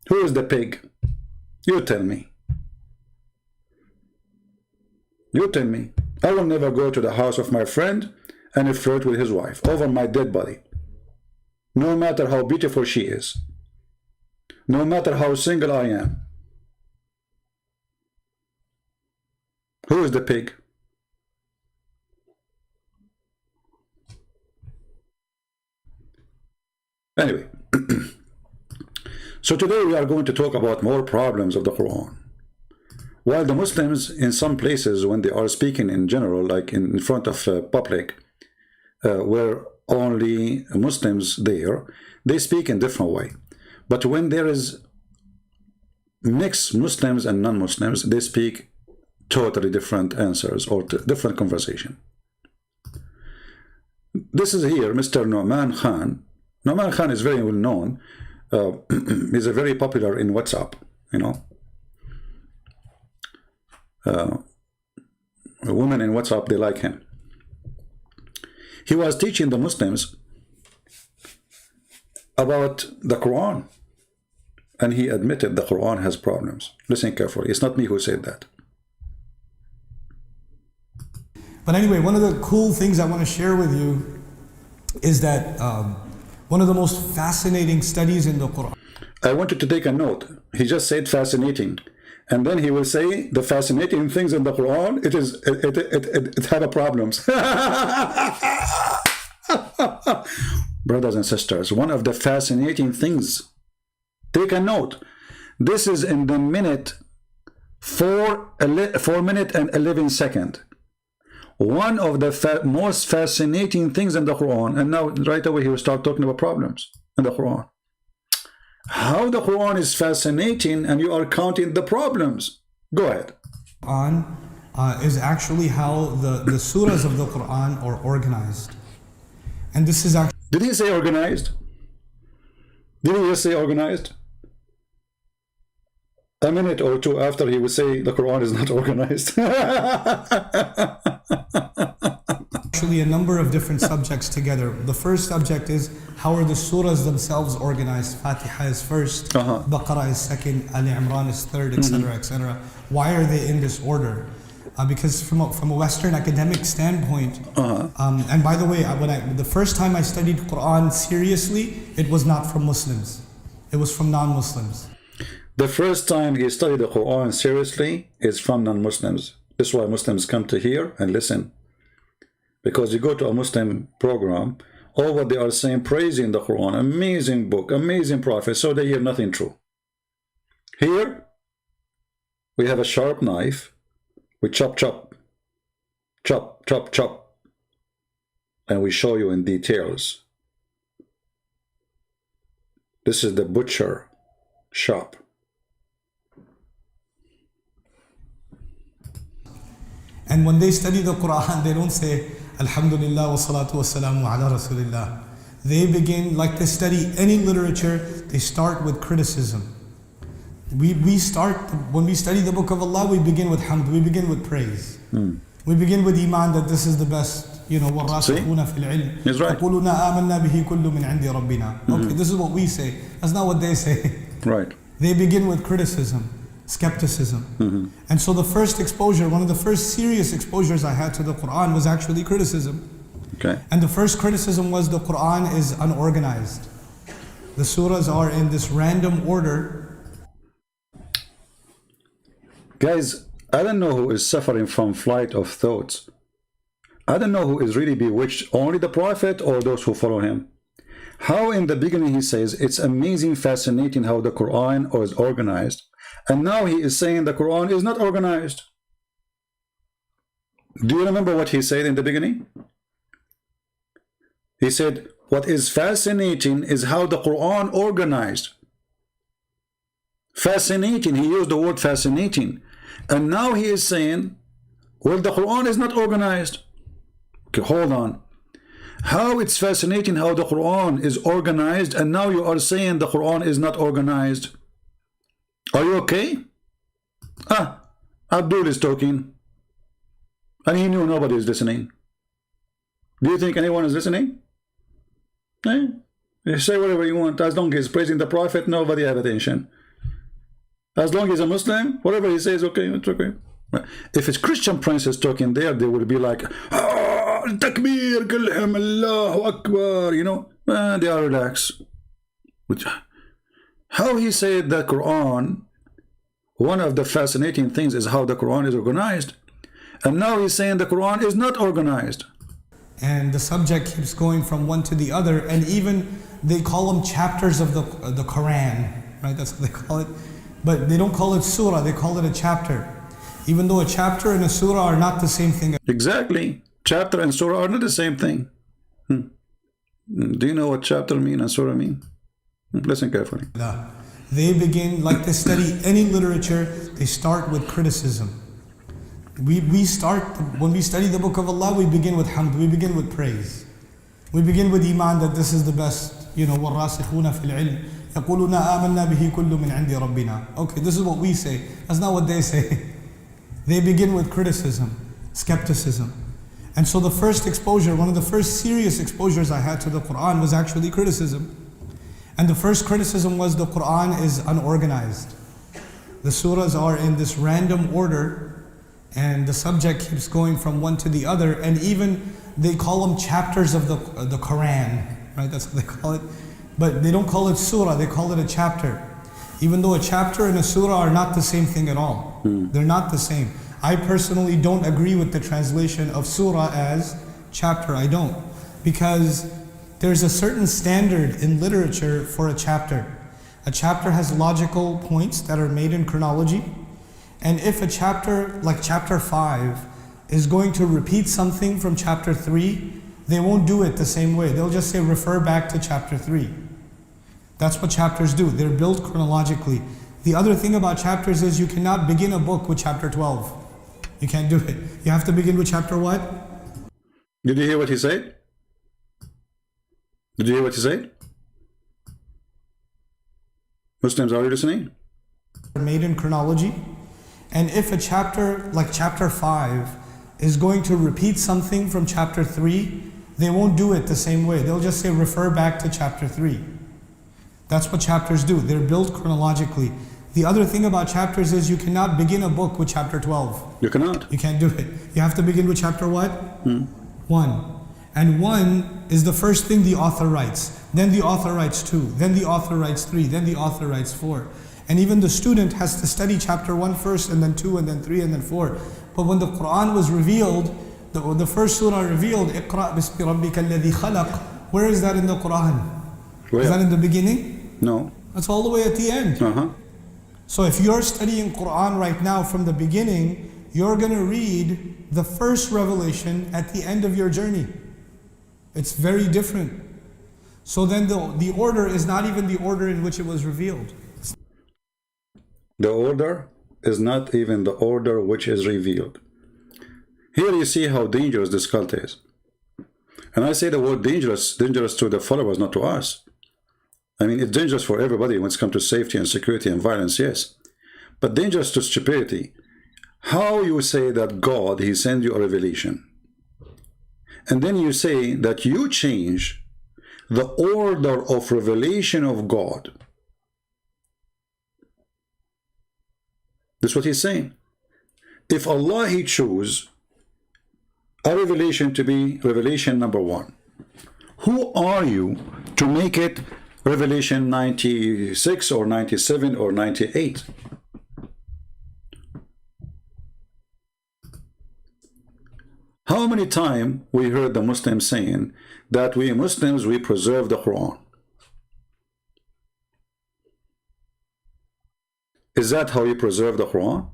Who is the pig? You tell me. You tell me. I will never go to the house of my friend and flirt with his wife over my dead body. No matter how beautiful she is. No matter how single I am. Who is the pig? Anyway. So today we are going to talk about more problems of the Quran. While the Muslims in some places, when they are speaking in general, like in front of public, where only Muslims there, they speak in different way. But when there is mixed Muslims and non-Muslims, they speak totally different answers or different conversation. This is here Mr. Nouman Khan. Nouman Khan is very well known. He's a very popular in WhatsApp, you know. Women in WhatsApp, they like him. He was teaching the Muslims about the Quran, and he admitted the Quran has problems. Listen carefully. It's not me who said that. But anyway, one of the cool things I want to share with you is that one of the most fascinating studies in the Quran. I want you to take a note. He just said fascinating. And then he will say the fascinating things in the Quran, it had a problems. Brothers and sisters, one of the fascinating things, take a note. This is in the minute 4 minutes and 11 seconds. One of the most fascinating things in the Quran, and now right away he will start talking about problems in the Quran. How the Quran is fascinating and you are counting the problems. Go ahead. Quran is actually how the surahs of the Quran are organized. And this is actually... Did he say organized? Did he just say organized? A minute or two after he would say the Quran is not organized. Actually a number of different subjects together. The first subject is how are the surahs themselves organized? Fatiha is first, Baqarah is second, Ali Imran is third, etc., etc. Why are they in this order? Because from a Western academic standpoint, and by the way, the first time I studied Quran seriously, it was not from Muslims. It was from non-Muslims. The first time he studied the Quran seriously is from non-Muslims. This is why Muslims come to hear and listen. Because you go to a Muslim program all what they are saying, praising the Quran, amazing book, amazing prophet, so they hear nothing true. Here, we have a sharp knife, we chop, chop, chop, chop, chop, and we show you in details. This is the butcher shop. And when they study the Quran, they don't say, Alhamdulillah wa salatu wa salamu ala Rasulillah. They begin, like they study any literature, they start with criticism. We start, when we study the book of Allah, we begin with hamd, we begin with praise. We begin with iman, that this is the best, وَالرَّاسِخُونَ فِي الْعِلْمِ يَقُولُونَ آمَنَّا بِهِ كُلٌّ مِّنْ عِنْدِ رَبِّنَا. Okay, this is what we say. That's not what they say. Right. They begin with criticism, skepticism. And so the first exposure, one of the first serious exposures I had to the Quran was actually criticism. Okay. And the first criticism was the Quran is unorganized. The surahs are in this random order. Guys, I don't know who is suffering from flight of thoughts. I don't know who is really bewitched, only the Prophet or those who follow him. How in the beginning he says, it's amazing, fascinating how the Quran is organized. And now he is saying the Quran is not organized. Do you remember what he said in the beginning? He said, what is fascinating is how the Quran organized. Fascinating, he used the word fascinating. And now he is saying, well, the Quran is not organized. Okay, hold on. How it's fascinating how the Quran is organized, and now you are saying the Quran is not organized. Are you okay? Abdul is talking. And he knew nobody is listening. Do you think anyone is listening? You say whatever you want. As long as he's praising the Prophet, nobody have attention. As long as he's a Muslim, whatever he says, okay, it's okay. If it's Christian princes talking there, they would be like, Takbir, Kulham, Allahu Akbar, they are relaxed. How he said the Quran, one of the fascinating things is how the Quran is organized. And now he's saying the Quran is not organized. And the subject keeps going from one to the other, and even they call them chapters of the Quran, right? That's what they call it. But they don't call it surah, they call it a chapter. Even though a chapter and a surah are not the same thing. Exactly. Chapter and surah are not the same thing. Do you know what chapter mean and surah mean? Listen carefully. They begin, like they study any literature, they start with criticism. We start, when we study the book of Allah, we begin with hamd, we begin with praise. We begin with iman, that this is the best, وَالرَّاسِخُونَ فِي الْعِلْمِ يَقُولُونَ آمَنَّا بِهِ كُلٌّ مِّنْ عِنْدِ رَبِّنَا. Okay, this is what we say. That's not what they say. They begin with criticism, skepticism. And so the first exposure, one of the first serious exposures I had to the Quran was actually criticism. And the first criticism was the Quran is unorganized. The surahs are in this random order, and the subject keeps going from one to the other, and even they call them chapters of the Quran, right? That's what they call it. But they don't call it surah, they call it a chapter. Even though a chapter and a surah are not the same thing at all. They're not the same. I personally don't agree with the translation of surah as chapter. I don't. Because there's a certain standard in literature for a chapter. A chapter has logical points that are made in chronology. And if a chapter, like chapter 5, is going to repeat something from chapter 3, they won't do it the same way. They'll just say refer back to chapter 3. That's what chapters do. They're built chronologically. The other thing about chapters is you cannot begin a book with chapter 12. You can't do it. You have to begin with chapter what? Did you hear what he said? Did you hear what he said? Muslims, are you listening? Made in chronology. And if a chapter, like chapter 5, is going to repeat something from chapter 3, they won't do it the same way. They'll just say refer back to chapter 3. That's what chapters do. They're built chronologically. The other thing about chapters is you cannot begin a book with chapter 12. You cannot. You can't do it. You have to begin with chapter what? 1. And 1 is the first thing the author writes. Then the author writes 2. Then the author writes 3. Then the author writes 4. And even the student has to study chapter 1 first, and then 2, and then 3, and then 4. But when the Quran was revealed, the first surah revealed, اقرأ باسم ربك الذي خلق Where is that in the Quran? Where? Is that in the beginning? No. That's all the way at the end. So if you're studying Quran right now from the beginning, you're going to read the first revelation at the end of your journey. It's very different. So then the order is not even the order in which it was revealed. The order is not even the order which is revealed. Here you see how dangerous this cult is. And I say the word dangerous to the followers, not to us. I mean, it's dangerous for everybody when it comes to safety and security and violence, yes. But dangerous to stupidity. How you say that God, He sent you a revelation, and then you say that you change the order of revelation of God. That's what He's saying. If Allah, He chose a revelation to be revelation number 1, who are you to make it revelation 96 or 97 or 98? How many times we heard the Muslims saying that we Muslims, we preserve the Quran? Is that how you preserve the Quran?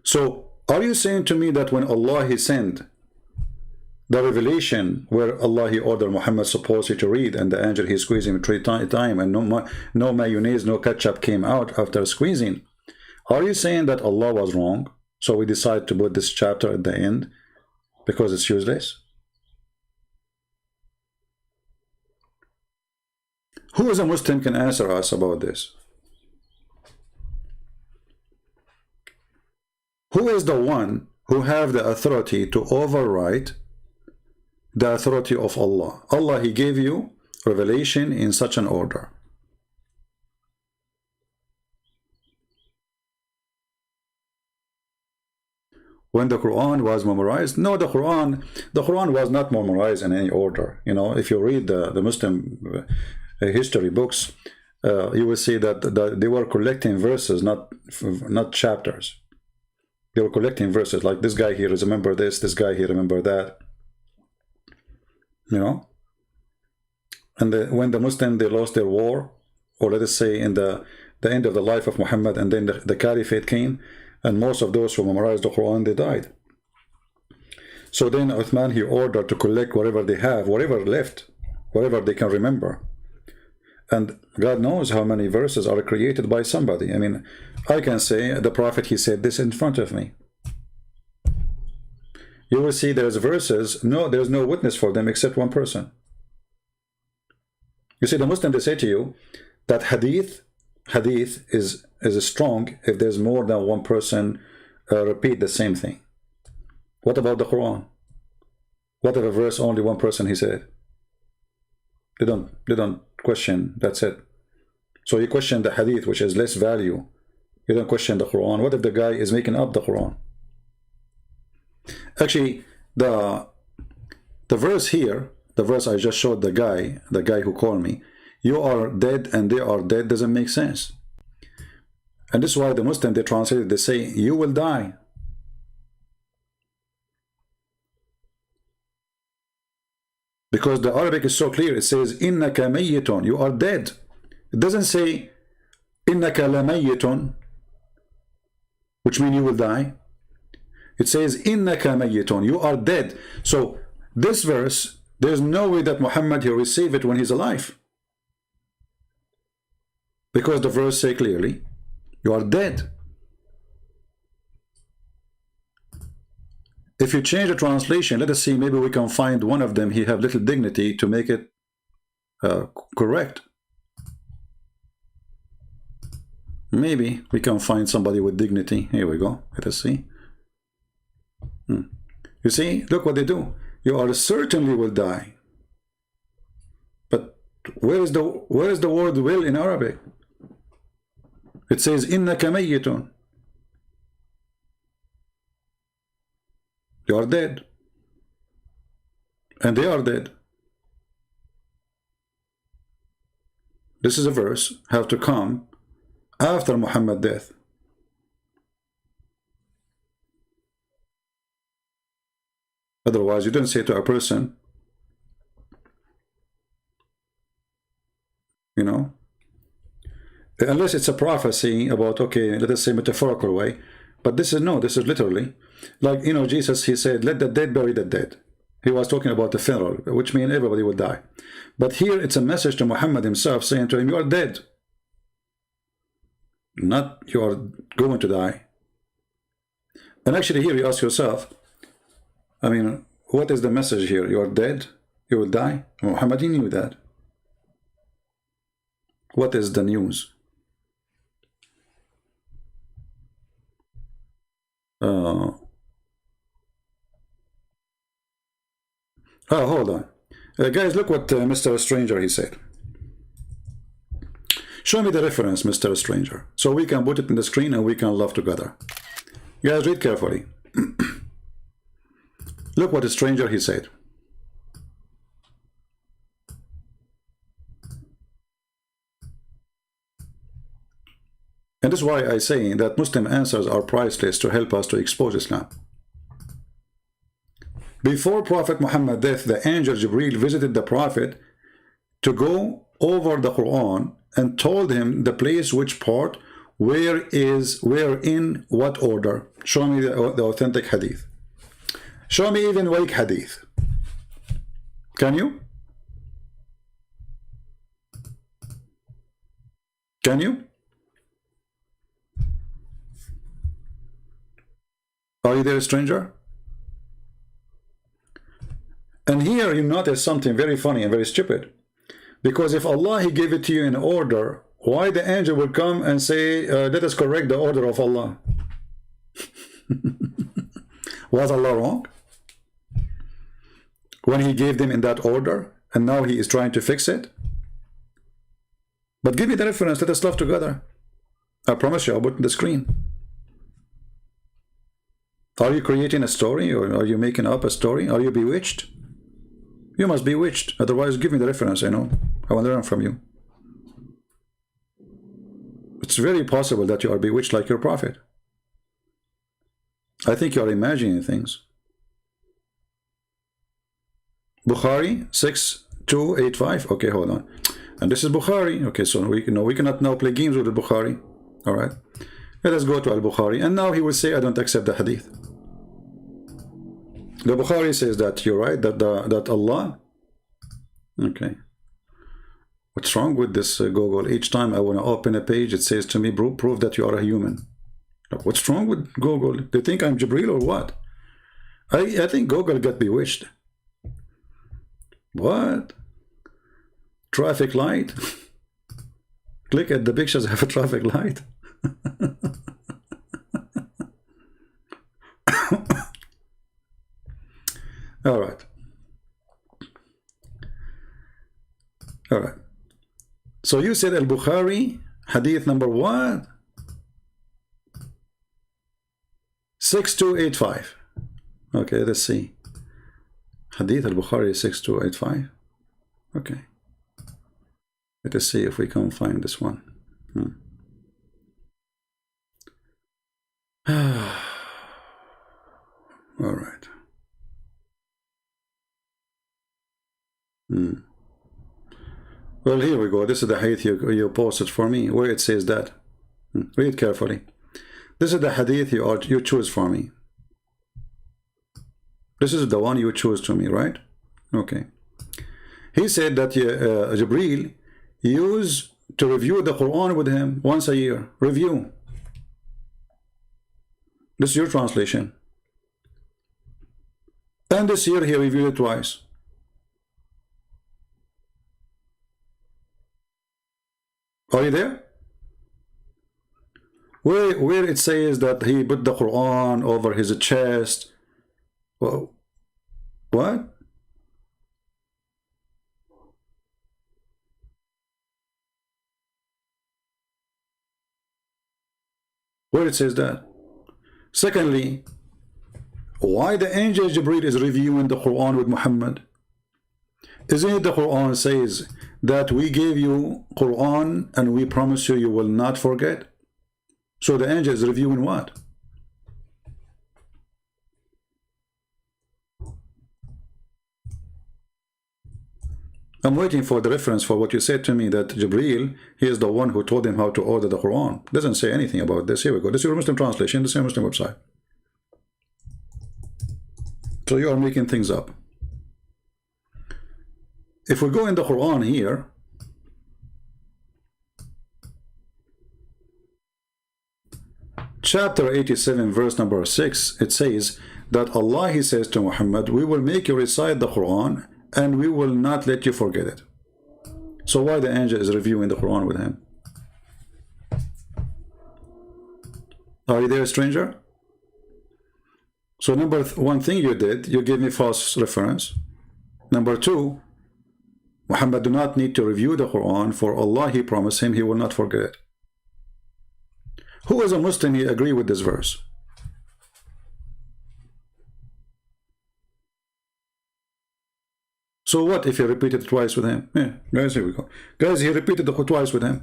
So, are you saying to me that when Allah, He sent the revelation where Allah, He ordered Muhammad supposedly to read, and the angel, He squeezed him 3 times, and no mayonnaise, no ketchup came out after squeezing, are you saying that Allah was wrong? So we decide to put this chapter at the end because it's useless? Who is a Muslim can answer us about this? Who is the one who have the authority to override the authority of Allah? Allah, He gave you revelation in such an order. When the Quran was memorized, no, the Quran was not memorized in any order. You know, if you read the Muslim history books, you will see that they were collecting verses, not chapters. They were collecting verses, like this guy here remember this guy here remember that. You know? And when the Muslims, they lost their war, or let us say in the end of the life of Muhammad, and then the Caliphate came, and most of those who memorized the Quran, they died. So then Uthman, he ordered to collect whatever they have, whatever left, whatever they can remember. And God knows how many verses are created by somebody. I mean, I can say the Prophet, he said this in front of me. You will see there's verses, there's no witness for them except one person. You see, the Muslim, they say to you that hadith is strong if there's more than one person repeat the same thing. What about the Quran? What if a verse only one person he said? They don't question, that's it. So you question the hadith, which is less value. You don't question the Quran. What if the guy is making up the Quran? Actually, the verse here, the verse I just showed the guy who called me, you are dead and they are dead, doesn't make sense. And this is why the Muslim, they translate it, they say, you will die. Because the Arabic is so clear, it says, innaka mayyitun, you are dead. It doesn't say, innaka lamayyitun, which means you will die. It says, innaka mayyitun, you are dead. So, this verse, there's no way that Muhammad, he'll receive it when he's alive. Because the verse say clearly, you are dead. If you change the translation, let us see, maybe we can find one of them, he have little dignity to make it correct. Maybe we can find somebody with dignity. Here we go. Let us see. You see, look what they do. You are certainly will die. But where is the word will in Arabic? It says innaka mayyitun. You are dead. And they are dead. This is a verse have to come after Muhammad's death. Otherwise, you don't say to a person, you know, unless it's a prophecy about, okay, let us say metaphorical way, but this is no, this is literally, like, you know, Jesus, he said, let the dead bury the dead. He was talking about the funeral, which means everybody will die. But here it's a message to Muhammad himself saying to him, you are dead. Not you are going to die. And actually here you ask yourself, I mean, what is the message here? You are dead, you will die. Muhammad, he knew that. What is the news? Oh, hold on. Guys, look what Mr. Stranger, he said. Show me the reference, Mr. Stranger, so we can put it in the screen and we can laugh together. Guys, read carefully. Look what the stranger, he said. And this is why I say that Muslim answers are priceless to help us to expose Islam. Before Prophet Muhammad's death, the angel Jibreel visited the Prophet to go over the Quran and told him the place, which part, where in what order. Show me the authentic hadith. Show me even weak hadith. Can you? Can you? Are you there, stranger? And here you notice something very funny and very stupid. Because if Allah, he gave it to you in order, why the angel will come and say, let us correct the order of Allah? Was Allah wrong when he gave them in that order, and now he is trying to fix it? But give me the reference, let us laugh together. I promise you, I'll put it on the screen. Are you creating a story, or are you making up a story? Are you bewitched? You must be bewitched. Otherwise, give me the reference, I know. I want to learn from you. It's very possible that you are bewitched like your prophet. I think you are imagining things. Bukhari 6285. Okay, hold on. And this is Bukhari. Okay, so we cannot now play games with the Bukhari. All right. Let us go to Al-Bukhari. And now he will say, I don't accept the hadith. The Bukhari says that you're right, that Allah. Okay. What's wrong with this Google? Each time I want to open a page, it says to me, prove that you are a human. What's wrong with Google? Do you think I'm Jibreel or what? I think Google got bewitched. What? Traffic light? Click at the pictures of a traffic light. All right. All right. So you said Al-Bukhari, hadith number what? 6285. Okay, let's see. Hadith Al-Bukhari 6285. Okay. Let us see if we can find this one. All right. Well, here we go. This is the hadith you posted for me, where it says that. Read carefully. This is the hadith you choose for me. This is the one you choose to me, right? Okay. He said that Jibreel used to review the Quran with him once a year. Review. This is your translation. And this year he reviewed it twice. Are you there? Where it says that he put the Quran over his chest. Well, what? Where it says that? Secondly, why the angel Jibreel is reviewing the Quran with Muhammad? Isn't it the Quran says that we gave you Quran and we promise you will not forget? So the angel is reviewing what? I'm waiting for the reference for what you said to me, that Jibreel, he is the one who told him how to order the Quran. Doesn't say anything about this. Here we go. This is your Muslim translation, the same Muslim website. So you are making things up. If we go in the Quran here, chapter 87, verse number 6, it says that Allah, he says to Muhammad, we will make you recite the Quran and we will not let you forget it. So why the angel is reviewing the Quran with him? Are you there, stranger? So number one thing you did, you gave me false reference. Number two, Muhammad do not need to review the Quran, for Allah, he promised him he will not forget it. Who is a Muslim, he agree with this verse? So what if he repeated it twice with him? Yeah, guys, here we go. Guys, he repeated it twice with him.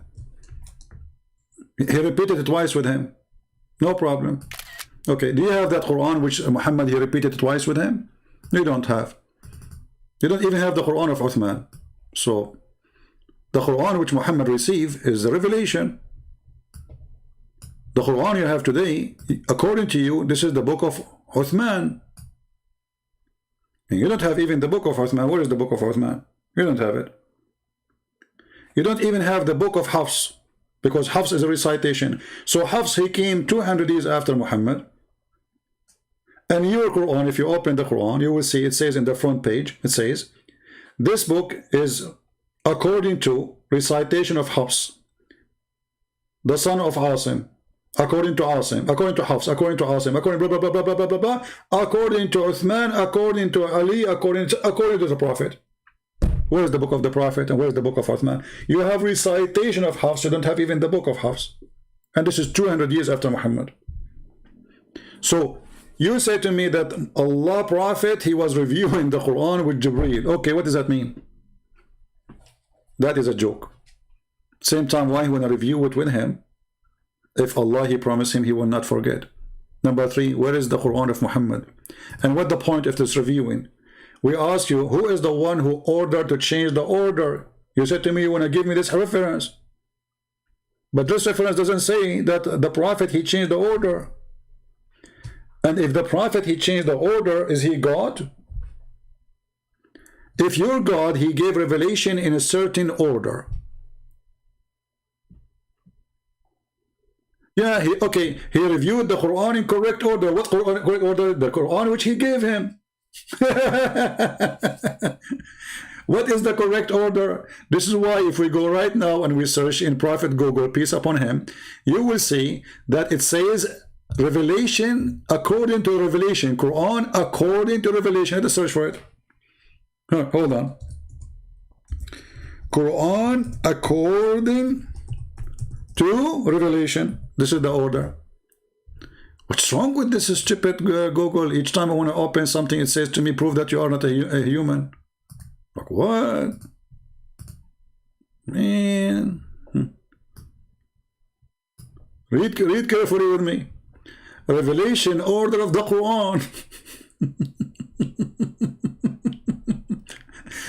He repeated it twice with him. No problem. Okay, do you have that Quran which Muhammad, he repeated it twice with him? You don't have. You don't even have the Quran of Uthman. So, the Quran which Muhammad received is the revelation. The Quran you have today, according to you, this is the book of Uthman. And you don't have even the book of Uthman. Where is the book of Uthman? You don't have it. You don't even have the book of Hafs, because Hafs is a recitation. So Hafs, he came 200 years after Muhammad. And your Quran, if you open the Quran, you will see it says in the front page, it says, this book is according to recitation of Hafs, the son of Asim. According to Asim, according to Hafs, according to Asim, according blah, blah, blah, blah, blah, blah, blah, blah, according to Uthman, according to Ali, according to the Prophet. Where is the book of the Prophet and where is the book of Uthman? You have recitation of Hafs, you don't have even the book of Hafs. And this is 200 years after Muhammad. So, you say to me that Allah Prophet, he was reviewing the Quran with Jibreel. Okay, what does that mean? That is a joke. Same time, why he want to review it with him? If Allah, he promised him he will not forget. Number three, where is the Quran of Muhammad? And what the point of this reviewing? We ask you, who is the one who ordered to change the order? You said to me, you want to give me this reference. But this reference doesn't say that the Prophet, he changed the order. And if the Prophet, he changed the order, is he God? If you're God, he gave revelation in a certain order. Yeah, he reviewed the Quran in correct order. What Quran, correct order? The Quran which he gave him. What is the correct order? This is why if we go right now and we search in Prophet Google, peace upon him, you will see that it says revelation according to revelation. Quran according to revelation. Let's search for it. Hold on. Quran according to revelation. This is the order. What's wrong with this stupid Google? Each time I want to open something, it says to me, prove that you are not a human. Like, what? Man. Read carefully with me. Revelation order of the Quran.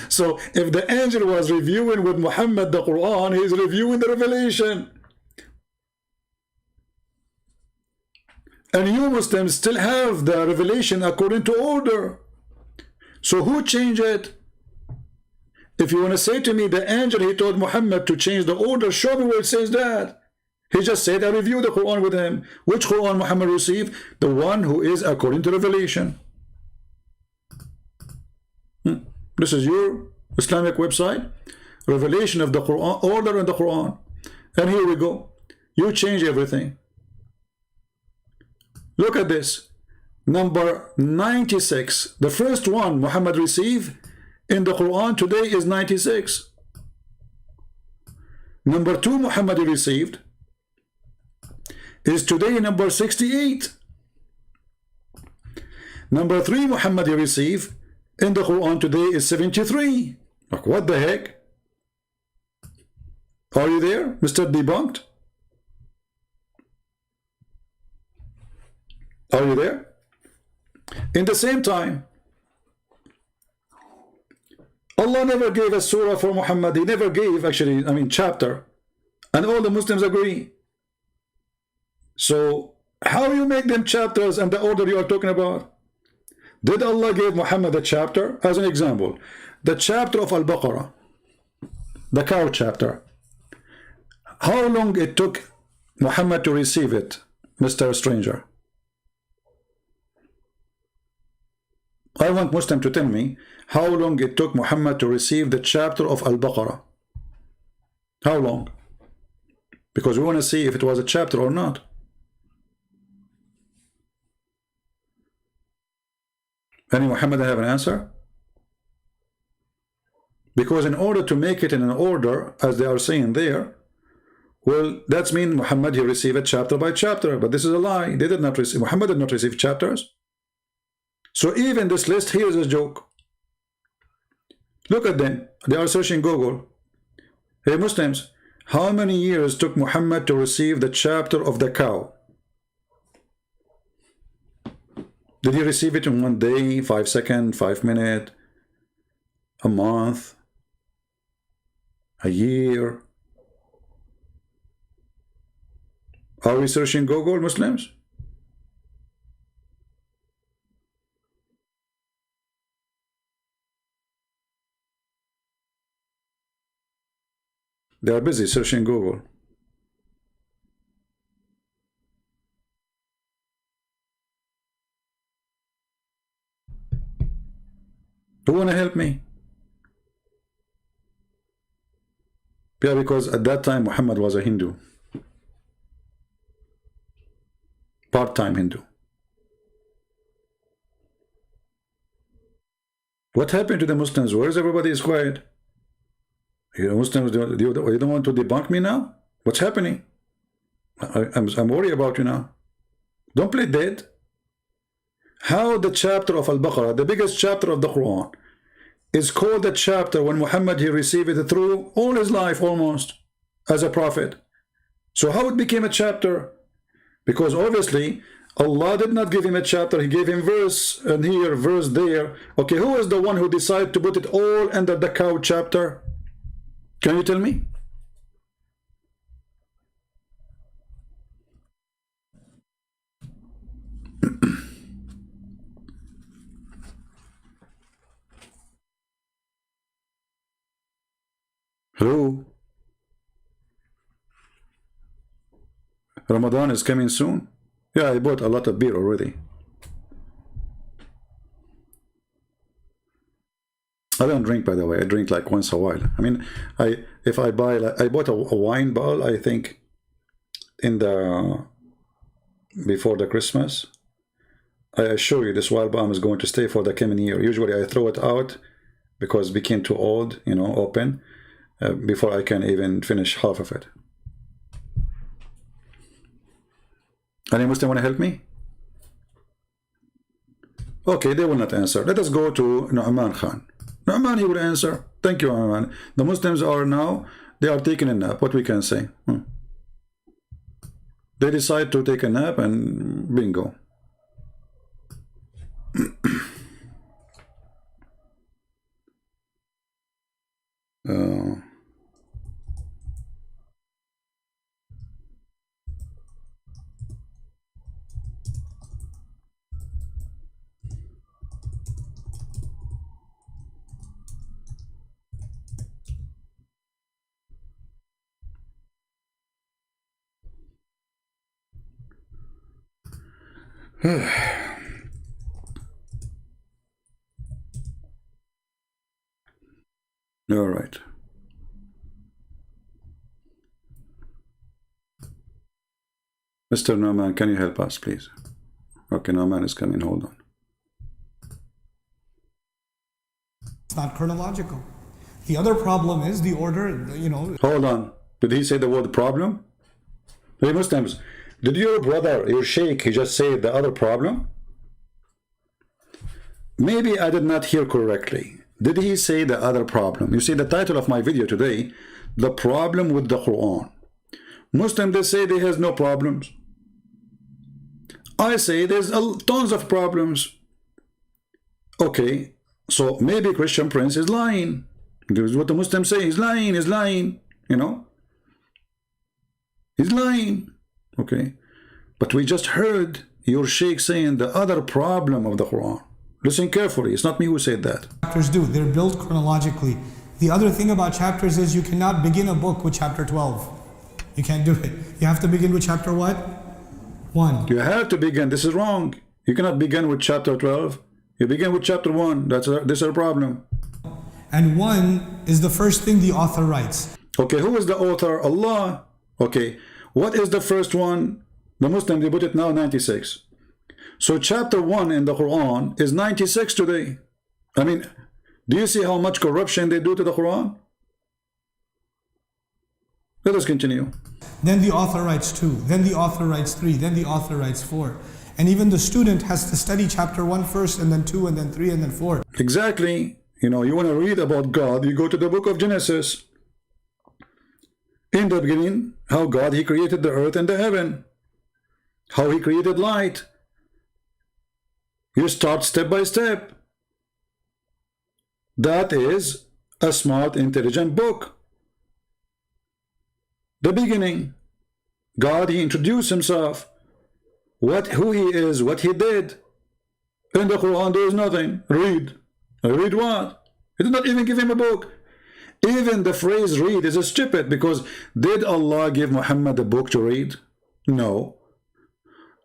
So, if the angel was reviewing with Muhammad the Quran, he is reviewing the revelation. And you Muslims still have the revelation according to order. So who changed it? If you want to say to me the angel, he told Muhammad to change the order, show me where it says that. He just said, I reviewed the Quran with him. Which Quran Muhammad received? The one who is according to revelation. This is your Islamic website. Revelation of the Quran, order in the Quran. And here we go. You change everything. Look at this. Number 96. The first one Muhammad received in the Quran today is 96. Number 2 Muhammad received is today number 68. Number 3 Muhammad received in the Quran today is 73. Like, what the heck? Are you there, Mr. Debunked? Are you there? In the same time, Allah never gave a surah for Muhammad. He never gave, actually, I mean, chapter. And all the Muslims agree. So, how you make them chapters and the order you are talking about? Did Allah give Muhammad a chapter? As an example, the chapter of Al-Baqarah, the cow chapter. How long it took Muhammad to receive it, Mr. Stranger? I want Muslim to tell me how long it took Muhammad to receive the chapter of Al-Baqarah. How long? Because we want to see if it was a chapter or not. Any Muhammad have an answer? Because in order to make it in an order, as they are saying there, well, that's mean Muhammad, he received it chapter by chapter, but this is a lie. They did not receive, Muhammad did not receive chapters. So even this list here is a joke. Look at them. They are searching Google. Hey Muslims, how many years took Muhammad to receive the chapter of the cow? Did he receive it in 1 day, 5 seconds, 5 minutes, a month, a year? Are we searching Google, Muslims? They are busy searching Google. Who want to help me? Yeah, because at that time Muhammad was a Hindu. Part-time Hindu. What happened to the Muslims? Where is everybody is quiet? You Muslims, you don't want to debunk me now? What's happening? I'm worried about you now. Don't play dead. How the chapter of Al-Baqarah, the biggest chapter of the Quran, is called the chapter when Muhammad, he received it through all his life almost as a prophet. So how it became a chapter? Because obviously Allah did not give him a chapter, he gave him verse and here, verse there. Okay, who is the one who decided to put it all under the cow chapter? Can you tell me? Hello? Ramadan is coming soon? Yeah, I bought a lot of beer already. I don't drink, by the way. I drink like once a while. I mean, if I buy, like, I bought a wine bottle, I think, in the before the Christmas. I assure you, this wild bomb is going to stay for the coming year. Usually, I throw it out because it became too old, you know, open, before I can even finish half of it. Any Muslim want to help me? Okay, they will not answer. Let us go to Nouman Khan. Nouman, he will answer. Thank you, Nouman. The Muslims are now, they are taking a nap. What we can say? They decide to take a nap and bingo. All right. Mr. Nouman, can you help us, please? Okay, Nouman is coming. Hold on. It's not chronological. The other problem is the order, you know. Hold on. Did he say the word problem? Hey, Muslims, did your brother, your sheikh, he just say the other problem? Maybe I did not hear correctly. Did he say the other problem? You see the title of my video today, the problem with the Quran. Muslim, they say there has no problems. I say there's tons of problems. Okay, So maybe Christian Prince is lying. Because what the Muslims say, he's lying, you know. He's lying. Okay. But we just heard your sheikh saying the other problem of the Quran. Listen carefully. It's not me who said that. Chapters do. They're built chronologically. The other thing about chapters is you cannot begin a book with chapter 12. You can't do it. You have to begin with chapter what? 1. You have to begin. This is wrong. You cannot begin with chapter 12. You begin with chapter 1. This is a problem. And 1 is the first thing the author writes. Okay, who is the author? Allah. Okay, what is the first one? The Muslim, they put it now 96. So chapter 1 in the Quran is 96 today. I mean, do you see how much corruption they do to the Quran? Let us continue. Then the author writes 2. Then the author writes 3. Then the author writes 4. And even the student has to study chapter 1 first, and then 2, and then 3, and then 4. Exactly. You know, you want to read about God, you go to the book of Genesis. In the beginning, how God, He created the earth and the heaven. How He created light. You start step by step. That is a smart, intelligent book. The beginning. God, He introduced Himself. Who He is, what He did. In the Quran, there is nothing. Read. Read what? He did not even give him a book. Even the phrase read is stupid, because did Allah give Muhammad a book to read? No.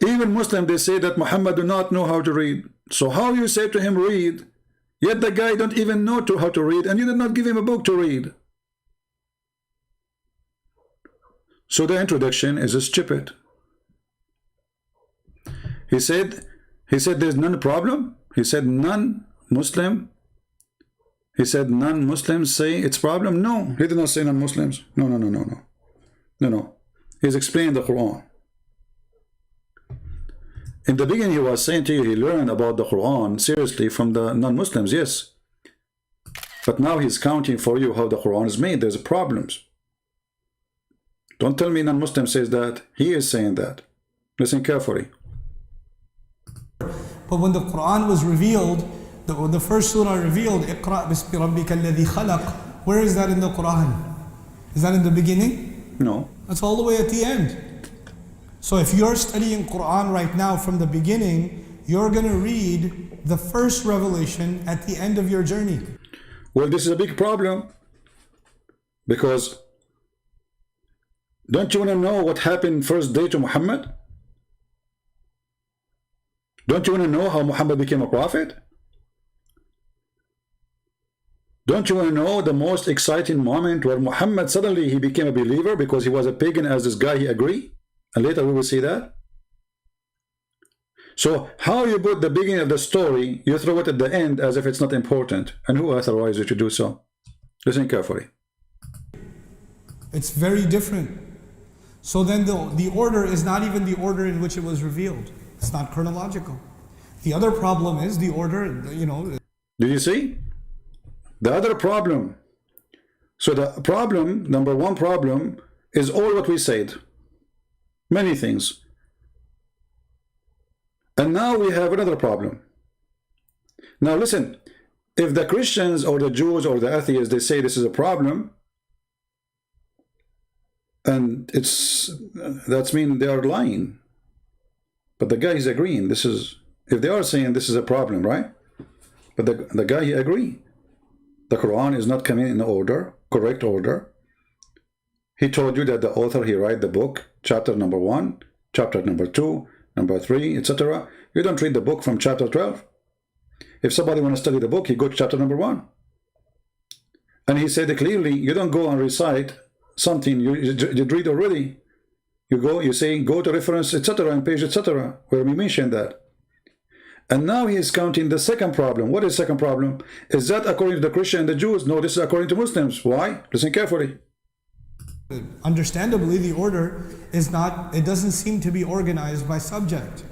Even Muslims, they say that Muhammad do not know how to read. So how you say to him read, yet the guy don't even know how to read, and you did not give him a book to read. So the introduction is stupid. He said there's none problem. He said non-Muslim. He said non-Muslims say it's problem. No, he did not say non-Muslims. No. He's explained the Quran. In the beginning, he was saying to you, he learned about the Quran seriously from the non-Muslims, yes. But now he's counting for you how the Quran is made. There's problems. Don't tell me non-Muslim says that. He is saying that. Listen carefully. But when the Quran was revealed, the first surah revealed, Iqra bismi rabbika alladhi khalaq. Where is that in the Quran? Is that in the beginning? No. That's all the way at the end. So if you're studying Quran right now from the beginning, you're going to read the first revelation at the end of your journey. Well, this is a big problem, because don't you want to know what happened first day to Muhammad? Don't you want to know how Muhammad became a prophet? Don't you want to know the most exciting moment where Muhammad suddenly he became a believer because he was a pagan as this guy, he agreed? And later we will see that. So how you put the beginning of the story, you throw it at the end as if it's not important. And who authorized you to do so? Listen carefully. It's very different. So then the order is not even the order in which it was revealed. It's not chronological. The other problem is the order, you know. Do you see? The other problem. So the problem, number one problem, is all what we said. Many things. And now we have another problem. Now listen, if the Christians or the Jews or the atheists, they say this is a problem, and that's mean they are lying. But the guy is agreeing. This is, if they are saying this is a problem, right? But the guy, he agree. The Quran is not coming in order, correct order. He told you that the author, he write the book, chapter number 1, chapter number 2, number 3, etc. You don't read the book from chapter 12. If somebody want to study the book, he go to chapter number 1. And he said clearly, you don't go and recite something you read already. You go, you say, go to reference, etc., and page, etc., where we mentioned that. And now he is counting the second problem. What is the second problem? Is that according to the Christian and the Jews? No, this is according to Muslims. Why? Listen carefully. Understandably, the order is not, it doesn't seem to be organized by subject.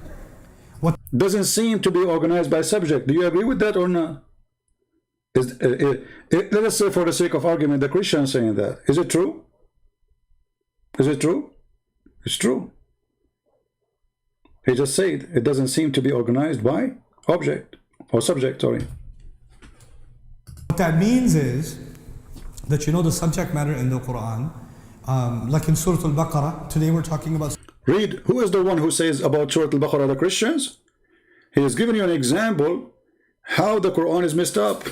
What doesn't seem to be organized by subject. Do you agree with that or not? Let us say, for the sake of argument, the Christian saying that. Is it true? Is it true? It's true. He just said it doesn't seem to be organized by object or subject, sorry. What that means is that you know the subject matter in the Quran, like in Surah Al-Baqarah. Today we're talking about. Read, who is the one who says about Surah Al-Baqarah, the Christians? He has given you an example how the Quran is messed up.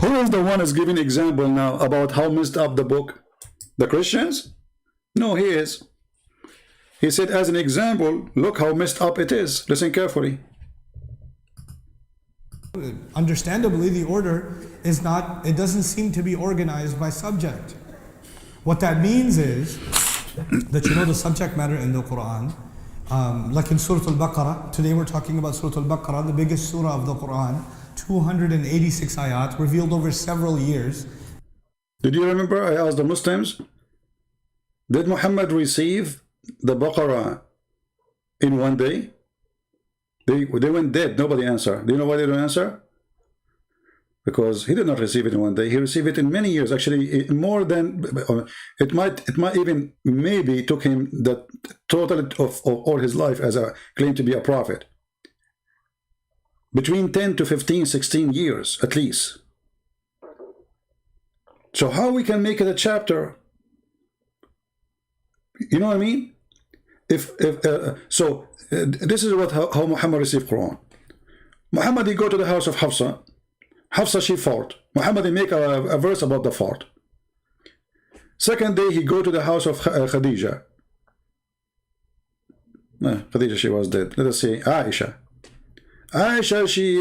Who is the one who's giving example now about how messed up the book? The Christians? No, he is. He said as an example, look how messed up it is. Listen carefully. Understandably, the order is not, it doesn't seem to be organized by subject. What that means is that you know the subject matter in the Quran, like in Surah Al-Baqarah. Today we're talking about Surah Al-Baqarah, the biggest surah of the Quran, 286 ayat, revealed over several years. Did you remember I asked the Muslims, did Muhammad receive the Baqarah in one day? They went dead. Nobody answered. Do you know why they don't answer? Because he did not receive it in one day. He received it in many years. Actually, more than it might even maybe took him the total of all his life as a claim to be a prophet. Between 10 to 15, 16 years at least. So how we can make it a chapter? You know what I mean? This is what how Muhammad received Quran. Muhammad, he go to the house of Hafsa. Hafsa, she fought. Muhammad, he make a verse about the fort. Second day, he go to the house of Khadija. Khadija, she was dead. Let us say Aisha. Aisha, she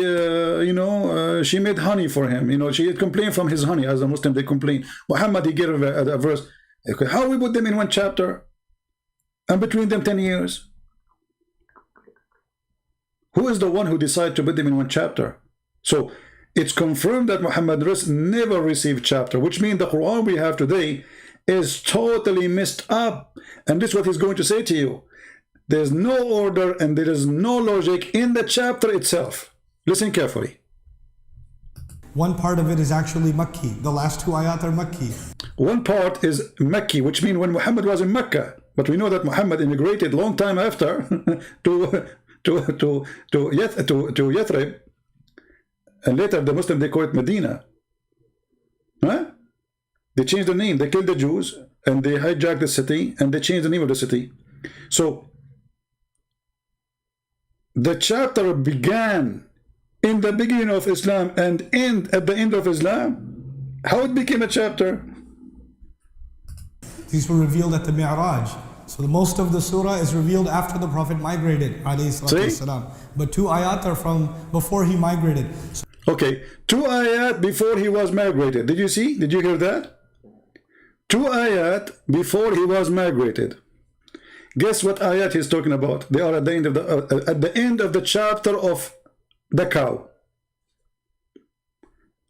she made honey for him. She had complained from his honey, as the Muslim they complain. Muhammad, he gave a verse. Okay, how we put them in one chapter? And between them 10 years. Who is the one who decided to put them in one chapter? So it's confirmed that Muhammad never received chapter, which means the Quran we have today is totally messed up. And this is what he's going to say to you. There's no order and there is no logic in the chapter itself. Listen carefully. One part of it is actually Makki. The last two ayat are Makki. One part is Makki, which means when Muhammad was in Mecca. But we know that Muhammad immigrated long time after to Yathrib, and later the Muslim they call it Medina. Huh? They changed the name. They killed the Jews and they hijacked the city and they changed the name of the city. So the chapter began in the beginning of Islam and end at the end of Islam. How it became a chapter? These were revealed at the Mi'raj. So the most of the surah is revealed after the Prophet migrated, but 2 ayat are from before he migrated. Okay, 2 ayat before he was migrated. Did you see? Did you hear that? 2 ayat before he was migrated. Guess what ayat he's talking about? They are at the end of the chapter of the cow.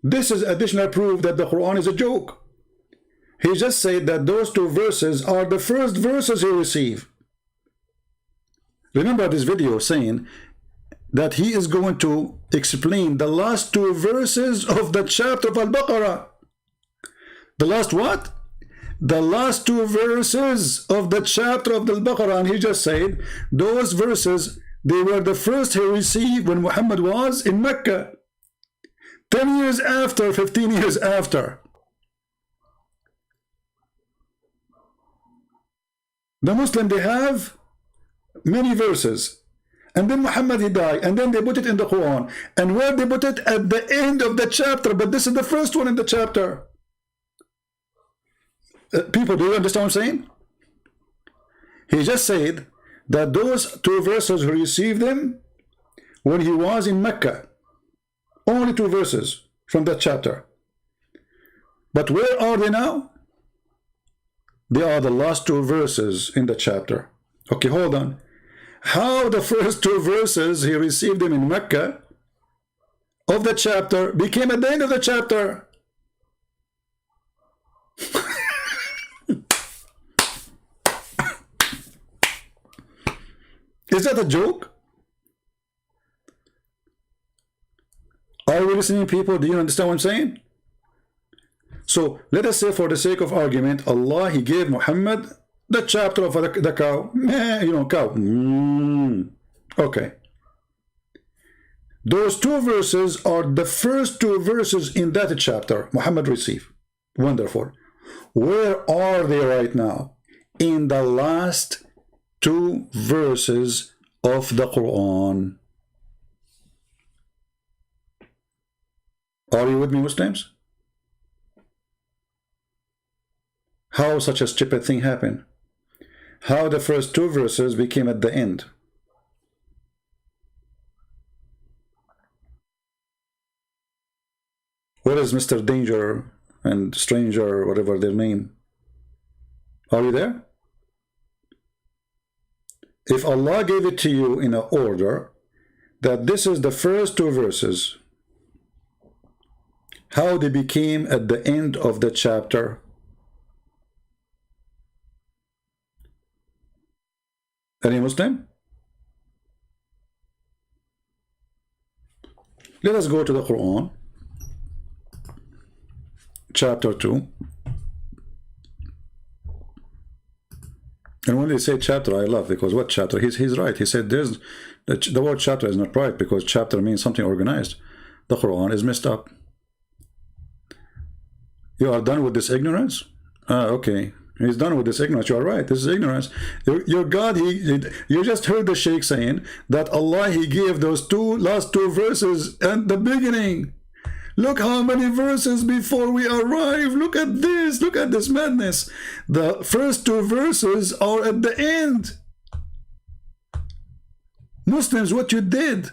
This is additional proof that the Quran is a joke. He just said that those 2 verses are the first verses he received. Remember this video saying that he is going to explain the last 2 verses of the chapter of Al-Baqarah. The last what? The last 2 verses of the chapter of Al-Baqarah. And he just said those verses, they were the first he received when Muhammad was in Mecca. 10 years after, 15 years after. The Muslim, they have many verses. And then Muhammad, he died. And then they put it in the Quran. And where they put it? At the end of the chapter. But this is the first one in the chapter. People, do you understand what I'm saying? He just said that those 2 verses, he received them when he was in Mecca. Only 2 verses from that chapter. But where are they now? They are the last 2 verses in the chapter. Okay, hold on. How the first 2 verses he received them in Mecca of the chapter became at the end of the chapter? Is that a joke? Are we listening, people? Do you understand what I'm saying? So let us say, for the sake of argument, Allah, he gave Muhammad The chapter of the cow. You know, cow. Okay. Those two verses are the first two verses in that chapter Muhammad received. Wonderful. Where are they right now? In the last two verses of the Quran. Are you with me, Muslims? How such a stupid thing happened? How the first two verses became at the end? Where is Mr. Danger and Stranger, whatever their name? Are you there? If Allah gave it to you in an order that this is the first two verses, how they became at the end of the chapter? Any Muslim? Let us go to the Quran, chapter 2. And when they say chapter, I love, because what chapter? He's right. He said there's the word chapter is not right, because chapter means something organized. The Quran is messed up. You are done with this ignorance? Okay. He's done with this ignorance. You are right. This is ignorance. Your God, you just heard the Sheikh saying that Allah, He gave those last two verses at the beginning. Look how many verses before we arrive. Look at this. Look at this madness. The first two verses are at the end. Muslims, what you did.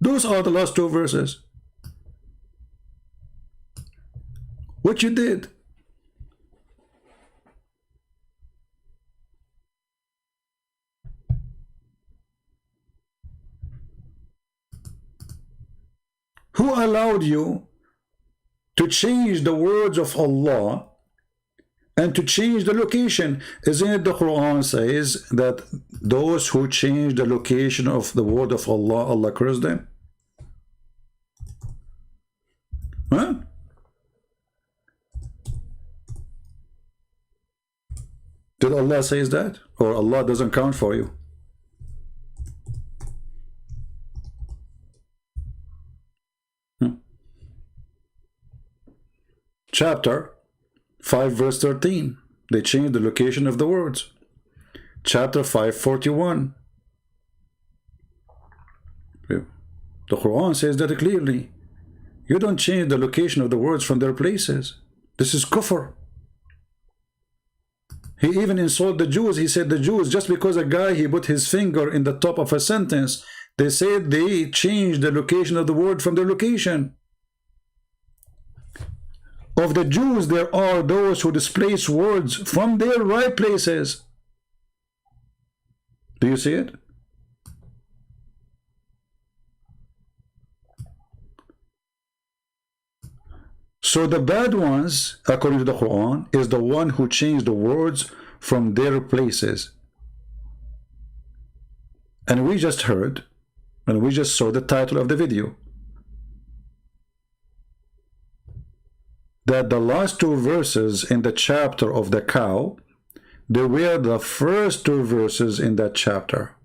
Those are the last two verses. What you did. Who allowed you to change the words of Allah and to change the location? Isn't it the Quran says that those who change the location of the word of Allah, Allah curses them? Huh? Did Allah says that? Or Allah doesn't count for you? Chapter 5 verse 13. They changed the location of the words. Chapter 5:41. The Quran says that clearly. You don't change the location of the words from their places. This is kufr. He even insulted the Jews. He said the Jews, just because a guy, he put his finger in the top of a sentence, they said they changed the location of the word from their location. Of the Jews, there are those who displace words from their right places. Do you see it? So the bad ones, according to the Quran, is the one who changed the words from their places. And we just heard, and we just saw the title of the video, that the last two verses in the chapter of the cow, they were the first two verses in that chapter.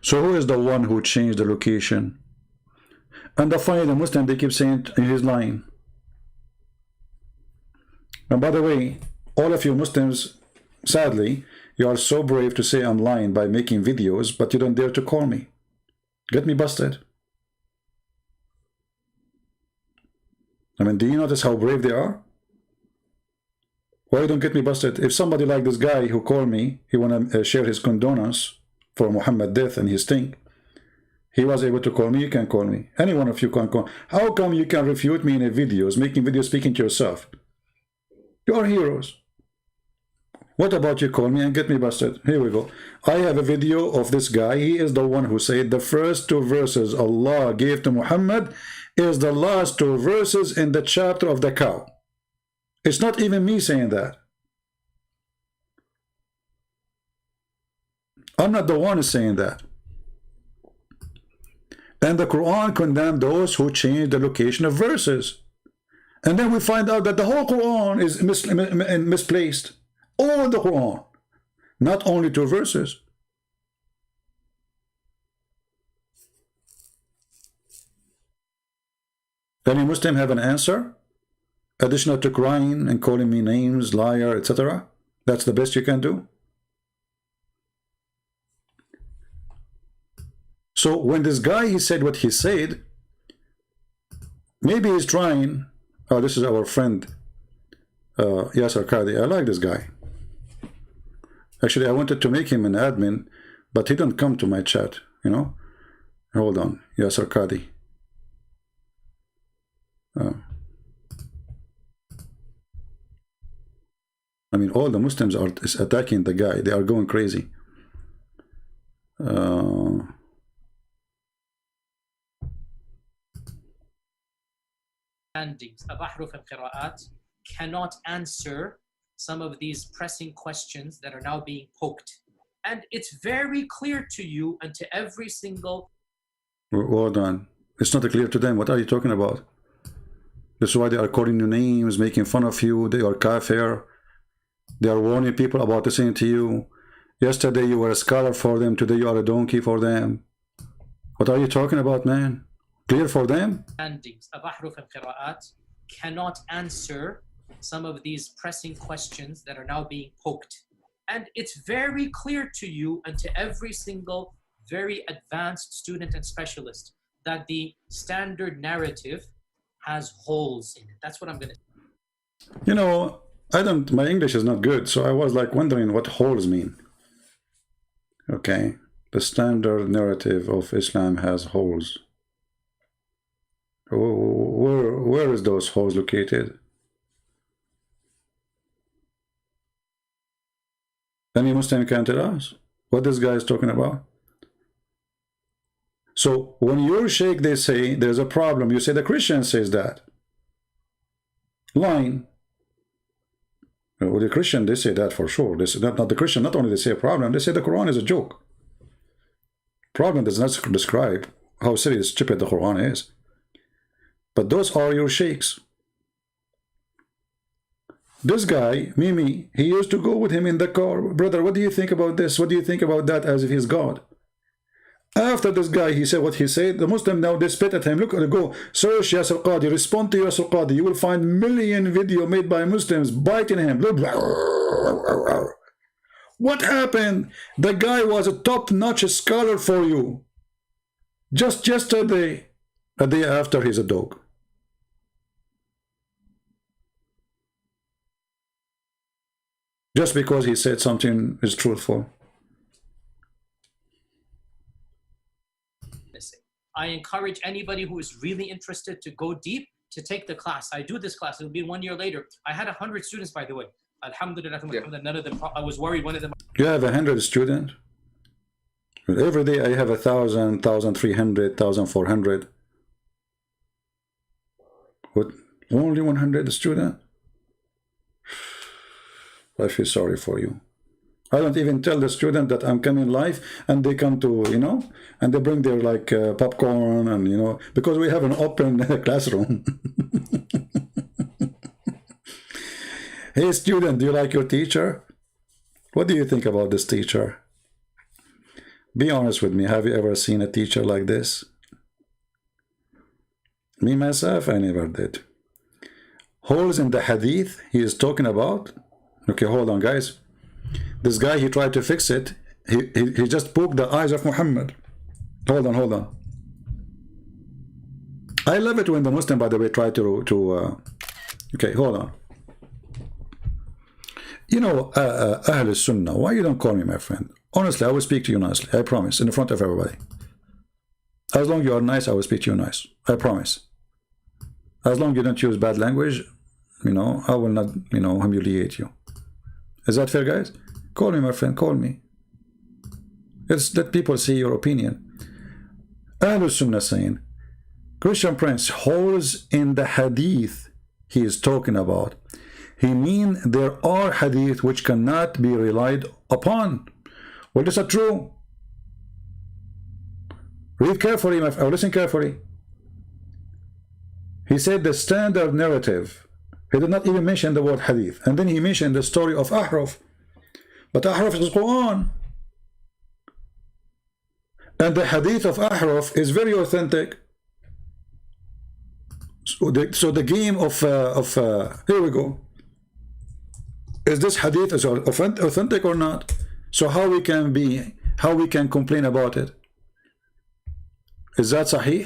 So who is the one who changed the location? And the funny, the Muslim, they keep saying he's lying. And by the way, all of you Muslims, sadly, you are so brave to say I'm lying by making videos, but you don't dare to call me. Get me busted. I mean, do you notice how brave they are? Why you don't get me busted? If somebody like this guy who called me, he want to share his condolence for Muhammad's death and his thing, he was able to call me, you can call me. Any one of you can call. How come you can refute me in a videos, making videos, speaking to yourself? You are heroes. What about you call me and get me busted? Here we go. I have a video of this guy. He is the one who said the first two verses Allah gave to Muhammad is the last two verses in the chapter of the cow. It's not even me saying that. I'm not the one saying that. And the Quran condemned those who change the location of verses. And then we find out that the whole Quran is misplaced. All the Quran, not only 2 verses. Any Muslim have an answer? Additional to crying and calling me names, liar, etc.? That's the best you can do? So when this guy, he said what he said, maybe he's trying. Oh, this is our friend Yasser Qadi. I like this guy. Actually, I wanted to make him an admin, but he didn't come to my chat, you know. Hold on, Yasser Qadi. I mean, all the Muslims are attacking the guy. They are going crazy. أحرف القراءات cannot answer some of these pressing questions that are now being poked. And it's very clear to you and to every single... Hold on. It's not clear to them. What are you talking about? That's why they are calling you names, making fun of you. They are kafir. They are warning people about listening to you. Yesterday you were a scholar for them. Today you are a donkey for them. What are you talking about, man? Clear for them? أحرف القراءات cannot answer some of these pressing questions that are now being poked. And it's very clear to you and to every single very advanced student and specialist that the standard narrative has holes in it. That's what I'm going to... You know, my English is not good, so I was like wondering what holes mean. Okay, the standard narrative of Islam has holes. Where is those holes located? Any Muslim can tell us what this guy is talking about? So when your sheikh, they say there's a problem, you say the Christian says that. Lying. Well, the Christian, they say that for sure. They say that, not the Christian, not only they say a problem, they say the Quran is a joke. Problem does not describe how silly and stupid the Quran is. But those are your sheikhs. This guy, Mimi, he used to go with him in the car. Brother, what do you think about this? What do you think about that? As if he's God. After this guy, he said what he said, the Muslim now, they spit at him. Look, go, search Yasser Qadi, respond to Yasser Qadi. You will find million video made by Muslims biting him. What happened? The guy was a top-notch scholar for you. Just yesterday, a day after, he's a dog. Just because he said something is truthful. I encourage anybody who is really interested to go deep to take the class. I do this class. It'll be 1 year later. I had 100 students, by the way. Alhamdulillah, none of them. I was worried one of them. You have 100 students? Every day I have 1,000, 1,300, 1,400. What? Only 100 students? I feel sorry for you. I don't even tell the student that I'm coming live, and they come to, you know, and they bring their like popcorn, and you know, because we have an open classroom. Hey student, do you like your teacher? What do you think about this teacher? Be honest with me. Have you ever seen a teacher like this? Me myself, I never did. Holes in the hadith he is talking about. Okay, hold on, guys. This guy, he tried to fix it. He just poked the eyes of Muhammad. Hold on. I love it when the Muslim, by the way, try to okay, hold on. You know, Ahl Sunnah, why you don't call me my friend? Honestly, I will speak to you nicely. I promise, in front of everybody. As long as you are nice, I will speak to you nice. I promise. As long as you don't use bad language, you know, I will not, you know, humiliate you. Is that fair, guys? Call me, my friend, call me. Let's let people see your opinion. Ahl Sunnah saying, Christian Prince, holes in the hadith he is talking about. He mean there are hadith which cannot be relied upon. Well, is that true? Read carefully, my friend, listen carefully. He said the standard narrative. He did not even mention the word hadith. And then he mentioned the story of Ahraf. But Ahraf is Quran. And the hadith of Ahraf is very authentic. So the game of here we go. Is this hadith is authentic or not? So how we can complain about it? Is that Sahih?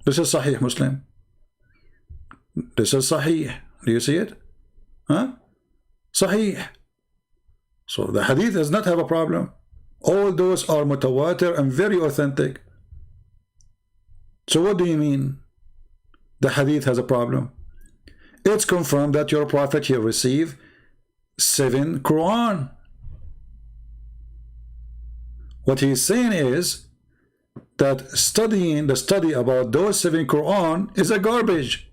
This is Sahih Muslim. This is Sahih. Do you see it? Huh? Sahih. So the hadith does not have a problem. All those are mutawatir and very authentic. So what do you mean the hadith has a problem? It's confirmed that your prophet here received 7 Quran. What he's saying is that studying the study about those 7 Quran is a garbage.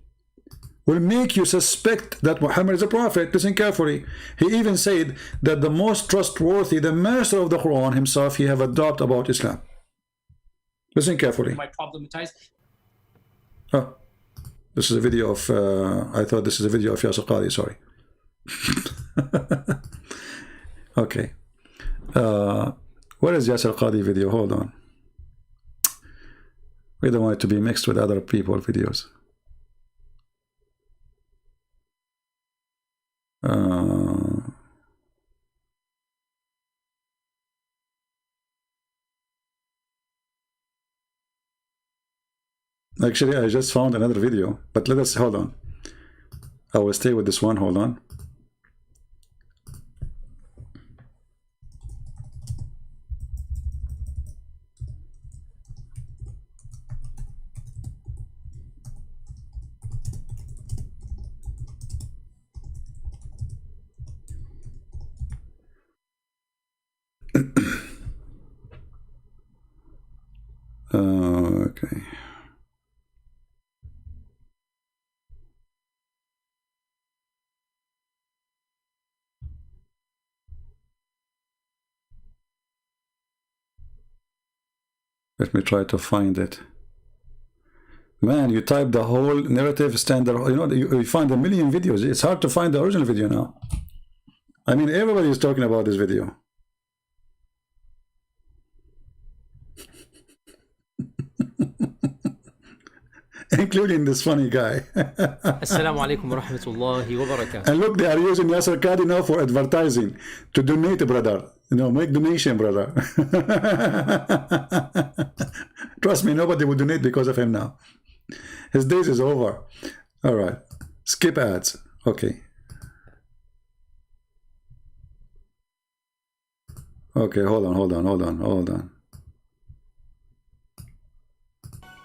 Will make you suspect that Muhammad is a prophet. Listen carefully. He even said that the most trustworthy, the master of the Quran himself, he have a doubt about Islam. Listen carefully. Might problematize. Oh, this is a video of I thought this is a video of Yasir Qadhi, sorry. Okay. Where is Yasir Qadhi video? Hold on. We don't want it to be mixed with other people videos. Actually, I just found another video, but let us hold on. I will stay with this one. Hold on. Okay. Let me try to find it. Man, you type the whole narrative standard, you know, you find a million videos. It's hard to find the original video now. I mean, everybody is talking about this video. Including this funny guy. Assalamu alaikum wa rahmatullahi wa barakatuh. And look, they are using Yasir Qadhi now for advertising. To donate, brother. You know, make donation, brother. Trust me, nobody will donate because of him now. His days is over. All right. Skip ads. Okay. Okay, hold on.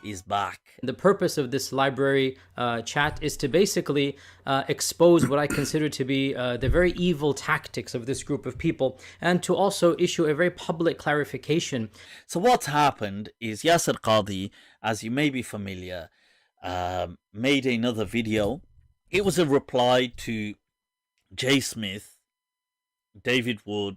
Is back. The purpose of this library chat is to basically expose what I consider to be the very evil tactics of this group of people, and to also issue a very public clarification. So what's happened is Yasir Qadhi, as you may be familiar, made another video. It was a reply to Jay Smith, David Wood,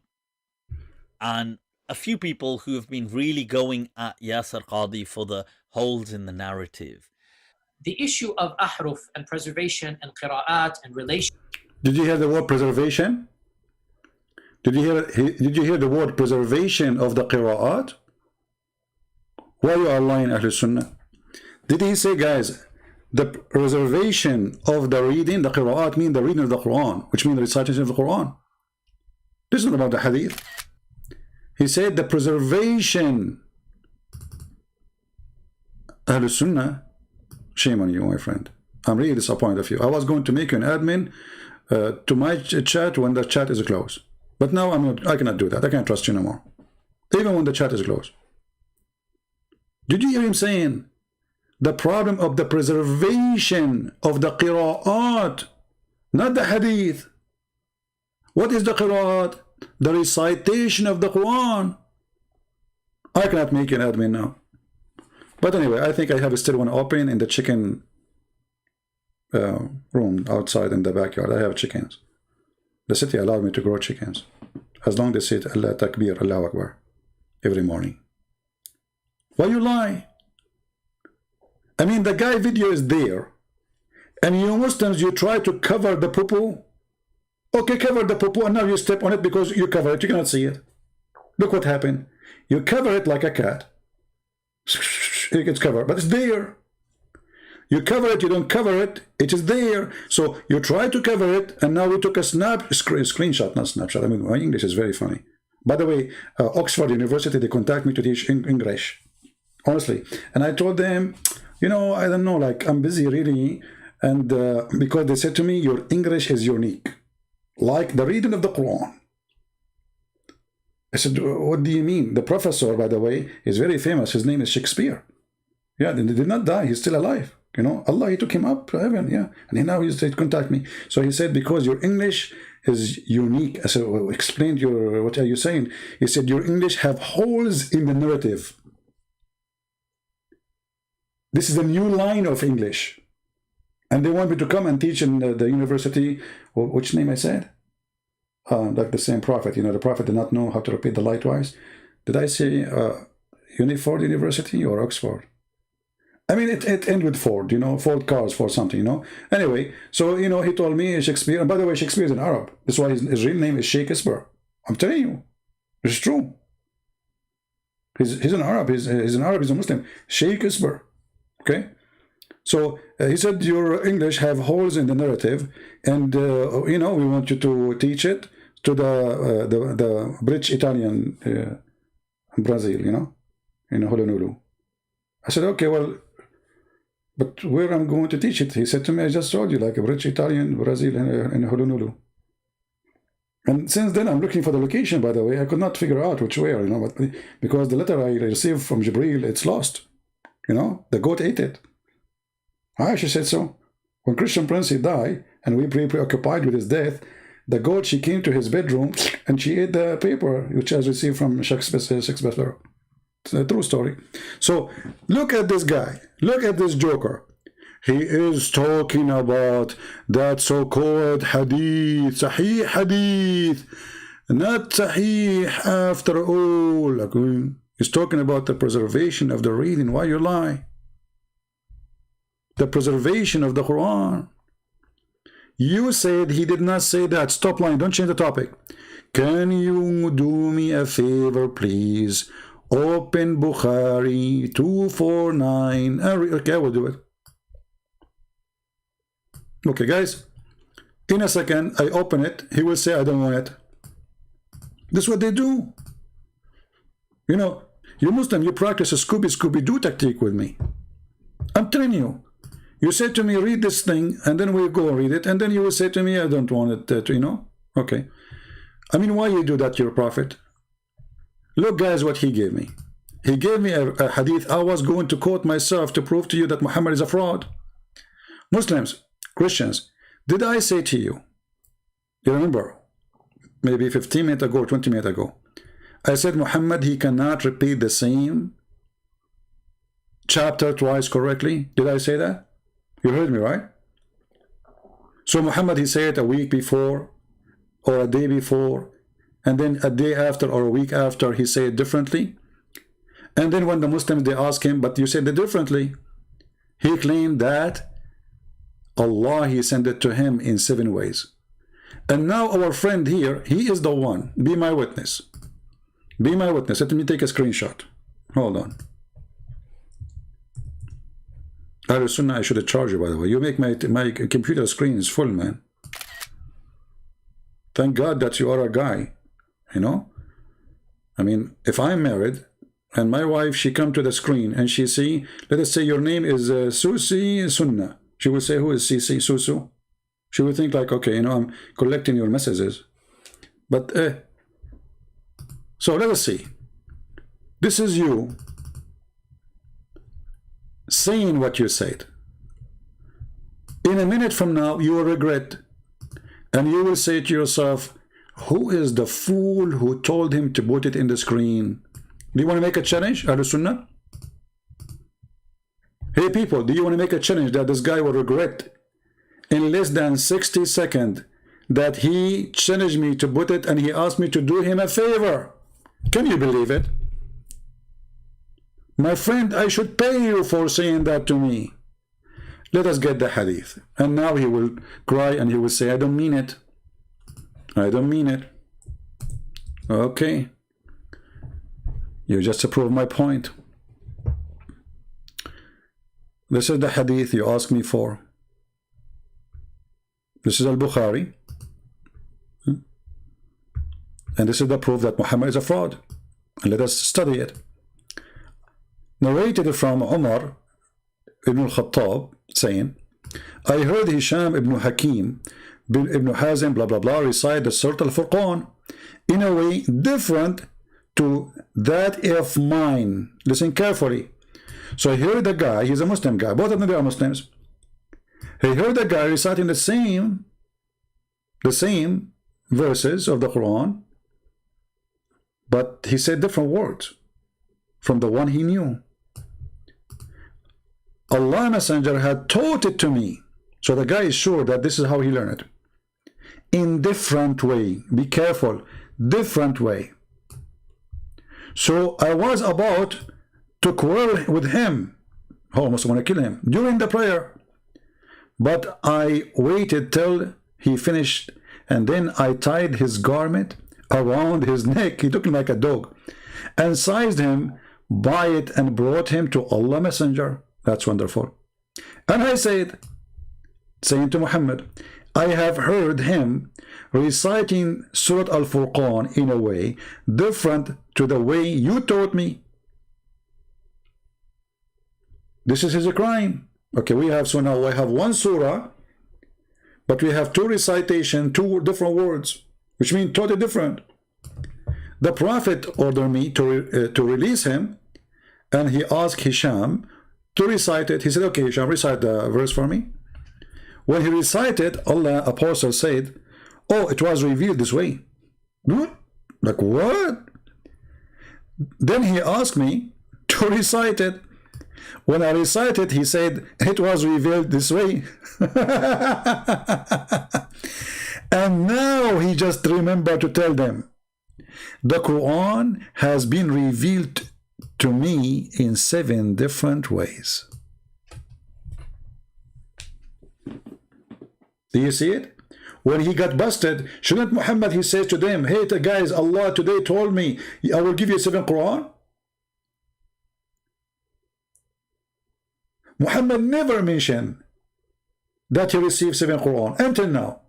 and a few people who have been really going at Yasir Qadhi for the holes in the narrative. The issue of ahruf and preservation and qira'at and relation. Did you hear the word preservation? Did you hear the word preservation of the qira'at? Why you are lying, Ahlul Sunnah? Did he say, guys, the preservation of the reading, the qira'at, mean the reading of the Quran, which means the recitation of the Quran? This is not about the hadith. He said the preservation. Ahlul Sunnah, shame on you, my friend. I'm really disappointed of you. I was going to make you an admin to my chat when the chat is closed. But now I cannot do that. I can't trust you no more. Even when the chat is closed. Did you hear him saying the problem of the preservation of the qira'at, not the hadith? What is the qira'at? The recitation of the Quran. I cannot make an admin now. But anyway, I think I have still one open in the chicken room outside in the backyard. I have chickens. The city allowed me to grow chickens. As long as they say Allah Takbir, Allahu Akbar every morning. Why you lie? I mean, the guy video is there. And you Muslims, you try to cover the poo-poo. Okay, cover the poo-poo, and now you step on it because you cover it. You cannot see it. Look what happened. You cover it like a cat. It gets covered, but it's there. You cover it, you don't cover it, it is there. So you try to cover it, and now we took a screenshot, not snapshot. I mean, my English is very funny. By the way, Oxford University, they contact me to teach English, honestly. And I told them, you know, I don't know, like, I'm busy really. And because they said to me, your English is unique, like the reading of the Quran. I said, what do you mean? The professor, by the way, is very famous. His name is Shakespeare. Yeah, he did not die. He's still alive. You know, Allah, he took him up to heaven. Yeah, and now he said, contact me. So he said, because your English is unique. I said, well, explain what are you saying? He said, your English have holes in the narrative. This is a new line of English. And they want me to come and teach in the university. Which name I said? Like the same prophet, you know, the prophet did not know how to repeat the lie twice. Did I say Uniford University or Oxford? I mean, it ended with Ford, you know, Ford cars, for something, you know. Anyway, so, you know, he told me Shakespeare, and by the way, Shakespeare is an Arab. That's why his real name is Shakespeare. I'm telling you, it's true. He's an Arab, he's an Arab, he's a Muslim. Shakespeare, okay? So he said, your English have holes in the narrative, and, you know, we want you to teach it to the British Italian Brazil, you know, in Honolulu. I said, okay, well, but where I'm going to teach it? He said to me, I just told you, like a British Italian Brazil in Honolulu. And since then, I'm looking for the location, by the way. I could not figure out which way, you know, but because the letter I received from Jibril, it's lost. You know, the goat ate it. Aisha said so. When Christian Prince, he died, and we preoccupied with his death, the goat, she came to his bedroom, and she ate the paper, which I received from Shakespeare. It's a true story. So, look at this guy. Look at this joker. He is talking about that so-called hadith, sahih hadith, not sahih after all. Like, he's talking about the preservation of the reading. Why you lie? The preservation of the Quran. You said he did not say that. Stop lying. Don't change the topic. Can you do me a favor, please? Open Bukhari 249. Okay, I will do it. Okay, guys. In a second, I open it. He will say, I don't want it. This is what they do. You know, you Muslim, you practice a Scooby-Doo tactic with me. I'm telling you. You say to me, read this thing, and then we'll go read it, and then you will say to me, I don't want it, you know? Okay. I mean, why you do that to your prophet? Look, guys, what he gave me. He gave me a hadith. I was going to quote myself to prove to you that Muhammad is a fraud. Muslims, Christians, did I say to you, you remember, maybe 15 minutes ago, 20 minutes ago, I said Muhammad, he cannot repeat the same chapter twice correctly? Did I say that? You heard me, right? So Muhammad, he said it a week before or a day before, and then a day after or a week after he said it differently. And then when the Muslims, they ask him, but you said it differently. He claimed that Allah, he sent it to him in 7 ways. And now our friend here, he is the one. Be my witness. Be my witness. Let me take a screenshot. Hold on. Sunnah, I should charge you, by the way. You make my computer screen is full, man. Thank God that you are a guy, you know? I mean, if I'm married and my wife, she come to the screen and she see, let us say your name is Susi Sunnah. She will say, who is Sisi Susu? She will think like, okay, you know, I'm collecting your messages. But, so let us see. This is you saying what you said. In a minute from now, you will regret. And you will say to yourself, who is the fool who told him to put it in the screen? Do you want to make a challenge, Ahlul Sunnah? Hey people, do you want to make a challenge that this guy will regret in less than 60 seconds that he challenged me to put it and he asked me to do him a favor? Can you believe it? My friend, I should pay you for saying that to me. Let us get the hadith. And now he will cry and he will say, I don't mean it. I don't mean it. Okay. You just proved my point. This is the hadith you asked me for. This is al-Bukhari. And this is the proof that Muhammad is a fraud. And let us study it. Narrated from Umar ibn al-Khattab saying, I heard Hisham ibn Hakim ibn Hazim blah blah blah recite the Surah al-Furqan in a way different to that of mine. Listen carefully. So he heard the guy, he's a Muslim guy, both of them are Muslims. He heard the guy reciting the same verses of the Quran, but he said different words from the one he knew. Allah Messenger had taught it to me. So the guy is sure that this is how he learned it. In different way. Be careful. Different way. So I was about to quarrel with him. Almost want to kill him during the prayer. But I waited till he finished, and then I tied his garment around his neck. He took him like a dog and seized him by it and brought him to Allah Messenger. That's wonderful. And I said, saying to Muhammad, I have heard him reciting Surah Al-Furqan in a way different to the way you taught me. This is his crime. Okay, so now I have one surah, but we have two recitation, two different words, which mean totally different. The Prophet ordered me to release him, and he asked Hisham to recite it. He said, okay, Hisham, recite the verse for me. When he recited, Allah Apostle said, oh, it was revealed this way. What? Like what? Then he asked me to recite it. When I recited, he said, it was revealed this way. And now he just remembered to tell them, the Quran has been revealed to me in 7 different ways. Do you see it? When he got busted, shouldn't Muhammad, he says to them, hey guys, Allah today told me, I will give you 7 Quran? Muhammad never mentioned that he received 7 Quran until now.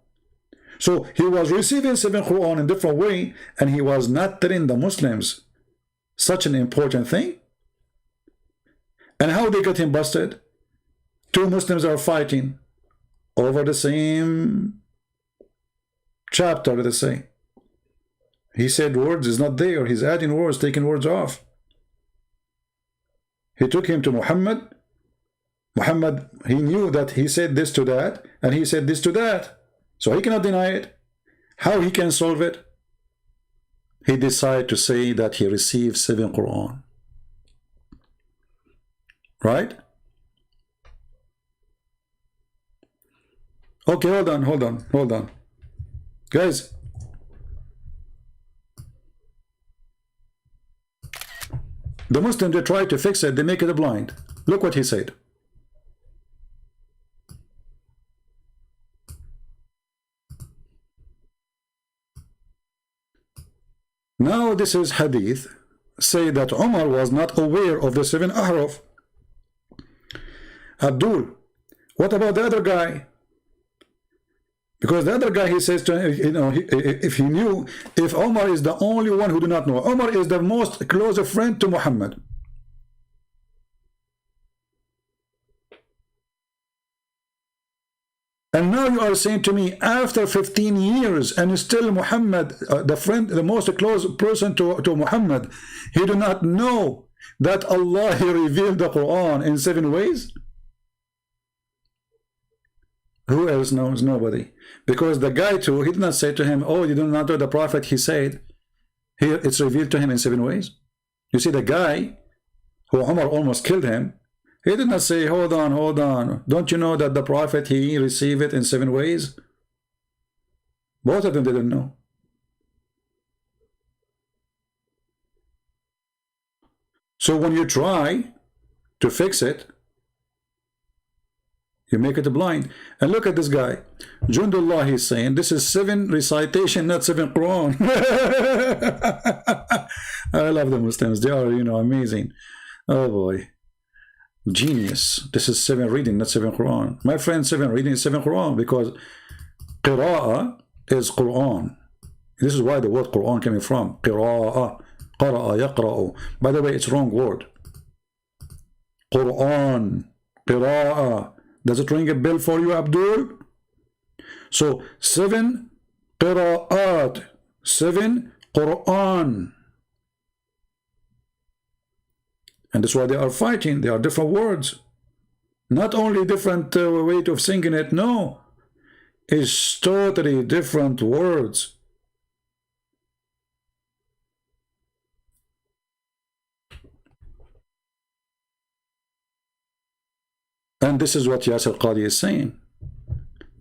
So he was receiving 7 Quran in different way, and he was not telling the Muslims such an important thing. And how they got him busted? 2 Muslims are fighting over the same chapter, let us say. He said words is not there. He's adding words, taking words off. He took him to Muhammad. Muhammad, he knew that he said this to that, and he said this to that. So he cannot deny it. How he can solve it? He decided to say that he received 7 Quran. Right? Okay, hold on. Guys. The Muslims, they try to fix it, they make it blind. Look what he said. Now this is hadith, say that Umar was not aware of the 7 ahraf. Abdul, what about the other guy? Because the other guy, he says to him, you know, if he knew, if Umar is the only one who do not know, Umar is the most close friend to Muhammad. And now you are saying to me, after 15 years, and still Muhammad, the friend, the most close person to Muhammad, he do not know that Allah, he revealed the Quran in 7 ways? Who else knows? Nobody. Because the guy too, he did not say to him, oh, you do not know the Prophet, he said, here it's revealed to him in 7 ways. You see, the guy who Umar almost killed him, he did not say, hold on. Don't you know that the Prophet, he received it in 7 ways? Both of them didn't know. So when you try to fix it, You make it blind. And look at this guy. Jundullah, he's saying, this is 7 recitation, not 7 Quran. I love the Muslims. They are, you know, amazing. Oh boy. Genius. This is 7 reading, not 7 Quran. My friend, 7 reading is 7 Quran, because qira'ah is Quran. This is why the word Quran came from. Qira'ah. Qara'a, yaqra'u. By the way, it's wrong word. Quran. Qira'ah. Does it ring a bell for you, Abdul? So 7 qira'at, 7 Quran. And that's why they are fighting. They are different words. Not only different way of singing it, no. It's totally different words. And this is what Yasir Qadi is saying.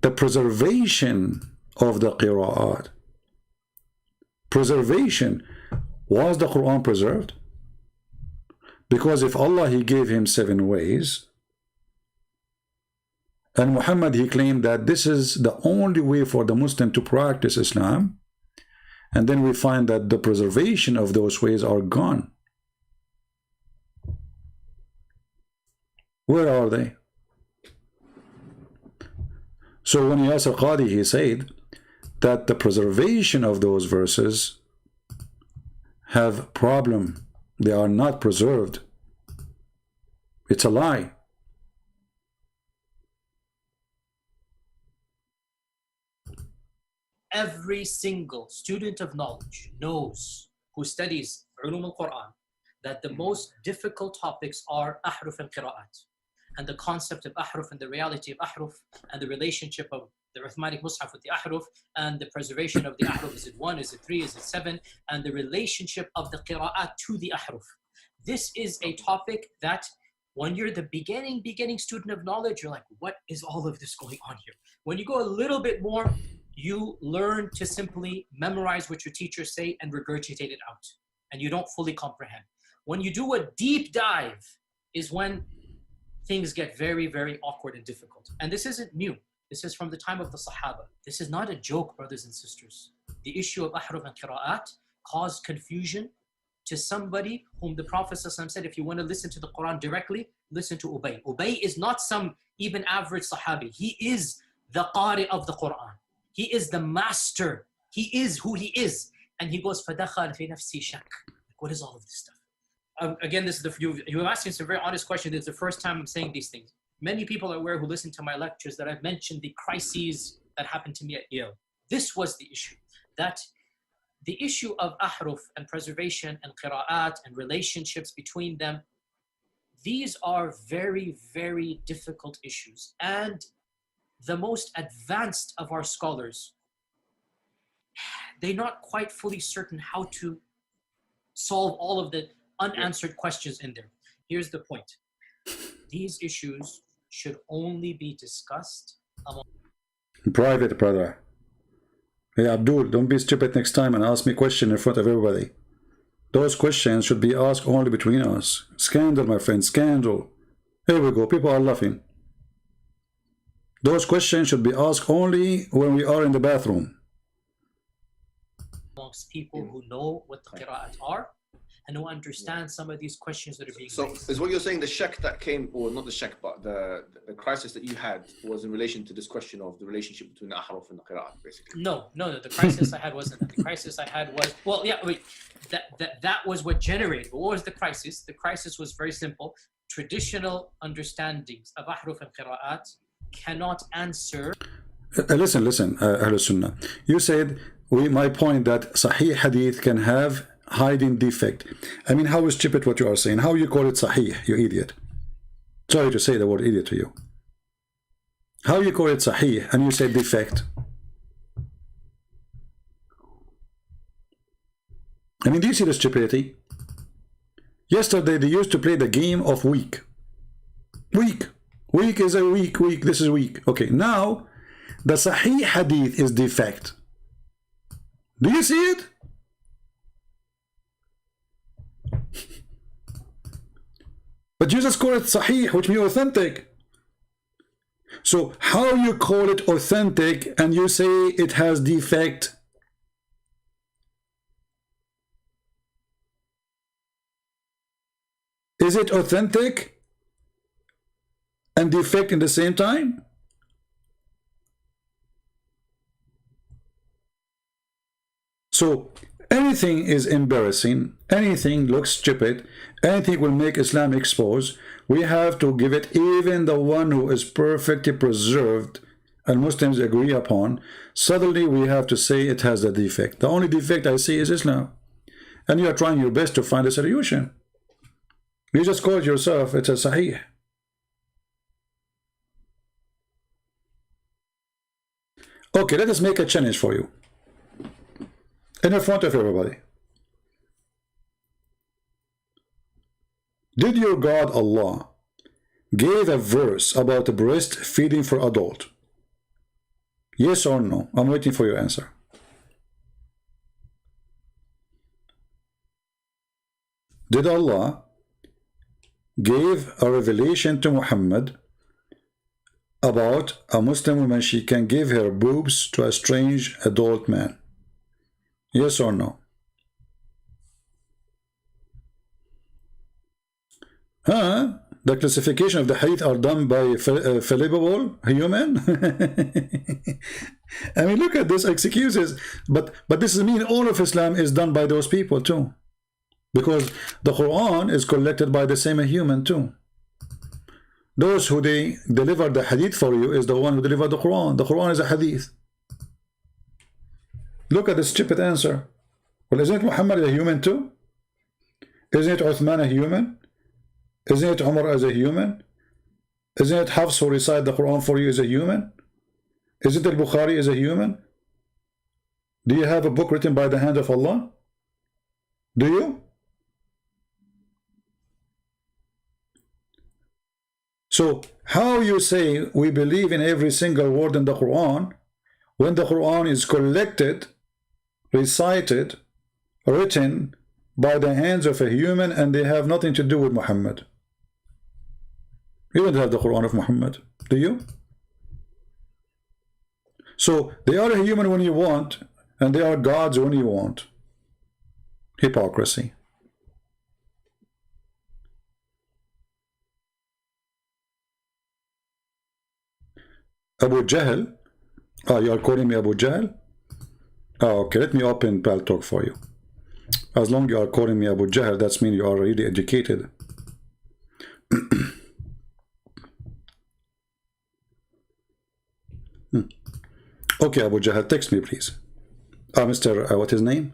The preservation of the qira'at. Preservation. Was the Quran preserved? Because if Allah, he gave him 7 ways, and Muhammad, he claimed that this is the only way for the Muslim to practice Islam, and then we find that the preservation of those ways are gone. Where are they? So when Yasir Qadi, he said that the preservation of those verses have problem. They are not preserved. It's a lie. Every single student of knowledge knows, who studies Ulum al-Quran, that the most difficult topics are ahruf and qira'at. And the concept of ahruf and the reality of ahruf and the relationship of the Uthmanic Mus'haf with the ahruf and the preservation of the ahruf. Is it 1? Is it 3? Is it 7? And the relationship of the qira'at to the ahruf. This is a topic that when you're the beginning student of knowledge, you're like, what is all of this going on here? When you go a little bit more, you learn to simply memorize what your teachers say and regurgitate it out. And you don't fully comprehend. When you do a deep dive is when things get very, very awkward and difficult. And this isn't new. This is from the time of the Sahaba. This is not a joke, brothers and sisters. The issue of ahruf and qira'at caused confusion to somebody whom the Prophet ﷺ said, if you want to listen to the Quran directly, listen to Ubay. Ubay is not some even average Sahabi. He is the Qari of the Quran. He is the master. He is who he is. And he goes, فَدَخَلْ فِي نَفْسِي شَكْ. What is all of this stuff? Again, this is you're asking some very honest questions. It's the first time I'm saying these things. Many people are aware who listen to my lectures that I've mentioned the crises that happened to me at Yale. This was the issue. That the issue of ahruf and preservation and qira'at and relationships between them, these are very, very difficult issues. And the most advanced of our scholars, they're not quite fully certain how to solve all of the unanswered questions in there. Here's the point. These issues should only be discussed among private, brother. Hey, Abdul, don't be stupid next time and ask me a question in front of everybody. Those questions should be asked only between us. Scandal, my friend, scandal. Here we go. People are laughing. Those questions should be asked only when we are in the bathroom. Amongst people who know what the qira'at are and who understand some of these questions that are being raised. So is what you're saying the shak that came, or not the shak, but the crisis that you had was in relation to this question of the relationship between the ahruf and the qira'at, basically? No. The crisis I had wasn't that. The crisis I had was, well, yeah, wait, that was what generated. But what was the crisis? The crisis was very simple. Traditional understandings of ahruf and qira'at cannot answer. Listen, Ahlul Sunnah. You said, my point that Sahih Hadith can have hiding defect. I mean, how stupid what you are saying. How you call it Sahih, you idiot. Sorry to say the word idiot to you. How you call it Sahih and you say defect? I mean, do you see the stupidity? Yesterday they used to play the game of week. Week is a week. This is week. Okay, now the Sahih Hadith is defect. Do you see it? But Jesus called it Sahih, which means authentic. So how you call it authentic and you say it has defect? Is it authentic and defect in the same time? So anything is embarrassing, anything looks stupid, anything will make Islam expose. We have to give it, even the one who is perfectly preserved and Muslims agree upon, suddenly we have to say it has a defect. The only defect I see is Islam. And you are trying your best to find a solution. You just called yourself, it's a Sahih. Okay, let us make a challenge for you. In the front of everybody. Did your God Allah give a verse about breastfeeding for adult? Yes or no? I'm waiting for your answer. Did Allah give a revelation to Muhammad about a Muslim woman, she can give her boobs to a strange adult man? Yes or no? Huh? The classification of the hadith are done by fallible human? I mean, look at this excuses. But this is mean all of Islam is done by those people too. Because the Quran is collected by the same human too. Those who they deliver the hadith for you is the one who delivered the Quran. The Quran is a hadith. Look at the stupid answer. Well, isn't Muhammad a human too? Isn't Uthman a human? Isn't it Umar as a human? Isn't it Hafs who recite the Quran for you as a human? Isn't it Bukhari as a human? Do you have a book written by the hand of Allah? Do you? So how you say we believe in every single word in the Quran when the Quran is collected, recited, written by the hands of a human and they have nothing to do with Muhammad? You don't have the Quran of Muhammad, do you? So they are a human when you want and they are gods when you want. Hypocrisy. Abu Jahl. You are calling me Abu Jahl? Okay, let me open Pal Talk for you. As long as you are calling me Abu Jahl, that means you are really educated. Okay, Abu Jahl, text me, please. Mr. What his name?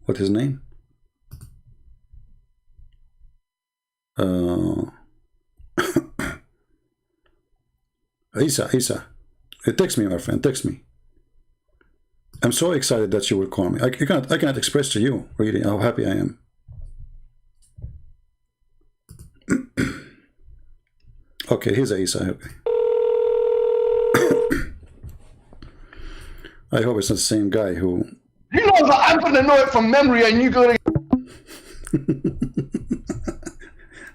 What his name? Isa. Text me, my friend, text me. I'm so excited that you will call me. I cannot express to you, really, how happy I am. Okay, here's Isa. Okay. I hope it's not the same guy who... You know that I'm going to know it from memory and you're going to...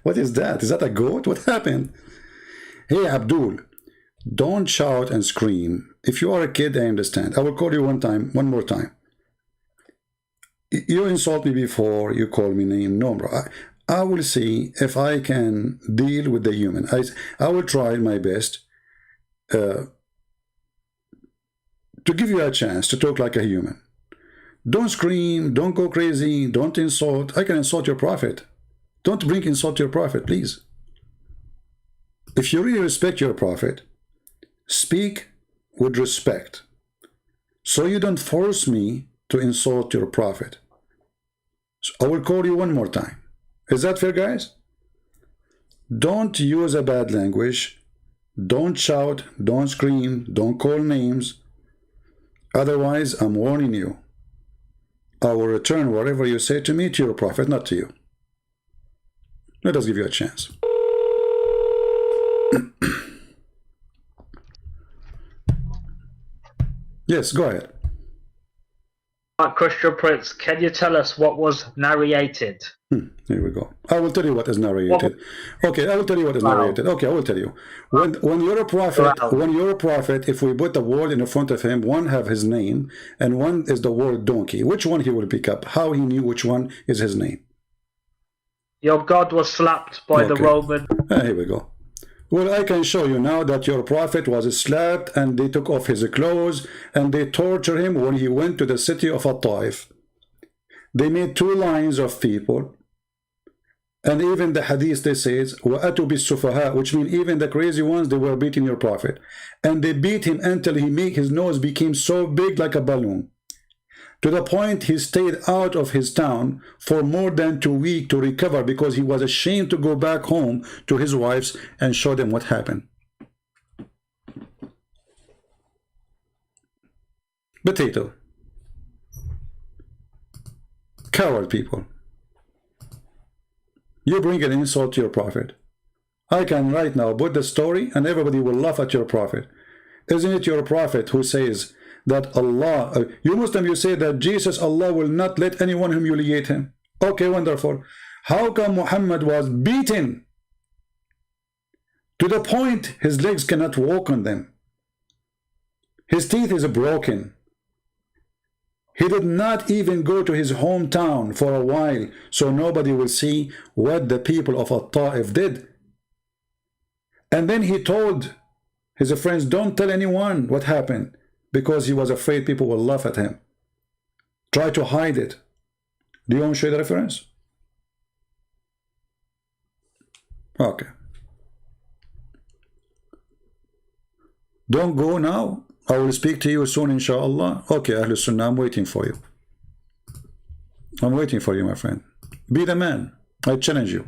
What is that? Is that a goat? What happened? Hey, Abdul, don't shout and scream. If you are a kid, I understand. I will call you one more time. You insult me before, you call me name. No, bro. I will see if I can deal with the human. I will try my best to give you a chance to talk like a human. Don't scream, don't go crazy, don't insult. I can insult your prophet. Don't bring insult to your prophet, please. If you really respect your prophet, speak with respect. So you don't force me to insult your prophet. So I will call you one more time. Is that fair, guys? Don't use a bad language. Don't shout, don't scream, don't call names. Otherwise, I'm warning you. I will return whatever you say to me to your prophet, not to you. Let us give you a chance. Yes, go ahead. Christian Prince, can you tell us what was narrated? Here we go. I will tell you what is narrated. Okay, I will tell you what is narrated. Okay, I will tell you. When you're a prophet, if we put a word in front of him, one have his name, and one is the word donkey. Which one he will pick up? How he knew which one is his name? Your God was slapped by the Roman. Here we go. Well, I can show you now that your prophet was slapped and they took off his clothes and they tortured him when he went to the city of At-Taif. They made 2 lines of people, and even the hadith they says وَأَتُوا بِالسُّفَهَاء, which means even the crazy ones, they were beating your prophet, and they beat him until his nose became so big like a balloon, to the point he stayed out of his town for more than 2 weeks to recover, because he was ashamed to go back home to his wives and show them what happened. Potato. Coward people. You bring an insult to your prophet. I can right now put the story and everybody will laugh at your prophet. Isn't it your prophet who says that Allah, you Muslim, you say that Jesus, Allah will not let anyone humiliate him? Okay, wonderful. How come Muhammad was beaten to the point his legs cannot walk on them? His teeth is broken. He did not even go to his hometown for a while, so nobody will see what the people of At-Taif did. And then he told his friends, don't tell anyone what happened, because he was afraid people will laugh at him. Try to hide it. Do you want to show the reference? Okay. Don't go now. I will speak to you soon, inshallah. Okay, Ahlul Sunnah, I'm waiting for you. I'm waiting for you, my friend. Be the man. I challenge you.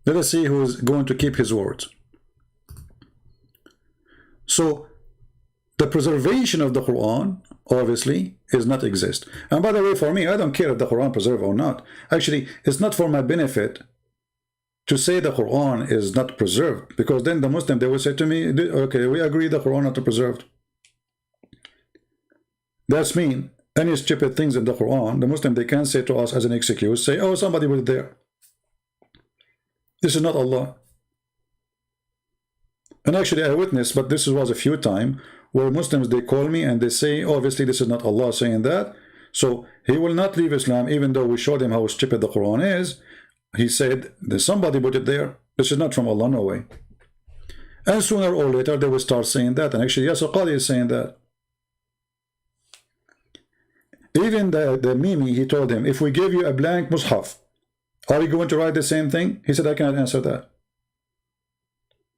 Let us see who is going to keep his words. So, the preservation of the Quran, obviously, is not exist. And by the way, for me, I don't care if the Quran preserved or not. Actually, it's not for my benefit to say the Quran is not preserved, because then the Muslim, they will say to me, okay, we agree the Quran not preserved. That's mean any stupid things in the Quran, the Muslim, they can say to us as an excuse, say, oh, somebody was there. This is not Allah. And actually I witnessed, but this was a few times, where Muslims, they call me and they say, obviously this is not Allah saying that, so he will not leave Islam, even though we showed him how stupid the Quran is. He said, there's somebody put it there. This is not from Allah, no way. And sooner or later, they will start saying that. And actually, Yasir Qadi is saying that. Even the Mimi, he told him, if we give you a blank Mus'haf, are you going to write the same thing? He said, I cannot answer that.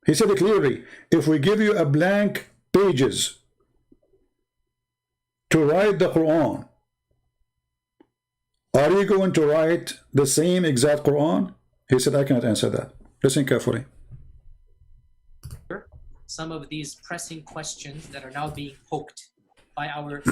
He said it clearly. If we give you a blank pages to write the Quran, are you going to write the same exact Quran? He said, I cannot answer that. Listen carefully. Some of these pressing questions that are now being poked by our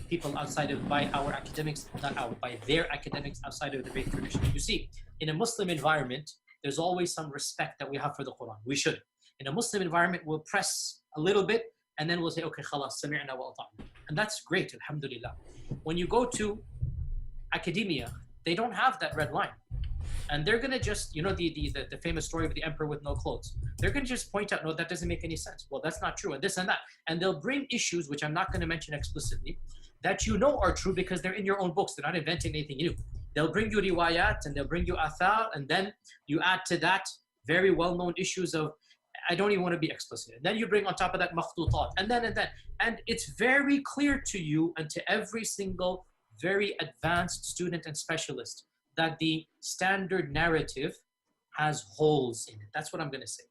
people outside of, by our academics, not our, by their academics outside of the faith tradition. You see, in a Muslim environment, there's always some respect that we have for the Quran. We should. In a Muslim environment, we'll press a little bit and then we'll say, okay, khalas, sami'na wa ata'na. And that's great, alhamdulillah. When you go to academia, they don't have that red line, and they're gonna just, you know, the famous story of the emperor with no clothes. They're gonna just point out, no, that doesn't make any sense. Well, that's not true, and this and that, and they'll bring issues which I'm not going to mention explicitly that you know are true because they're in your own books. They're not inventing anything new. They'll bring you riwayat and they'll bring you athar, and then you add to that very well-known issues of, I don't even want to be explicit. And then you bring on top of that makhtutat, and then, and it's very clear to you and to every single very advanced student and specialist that the standard narrative has holes in it. That's what I'm going to say.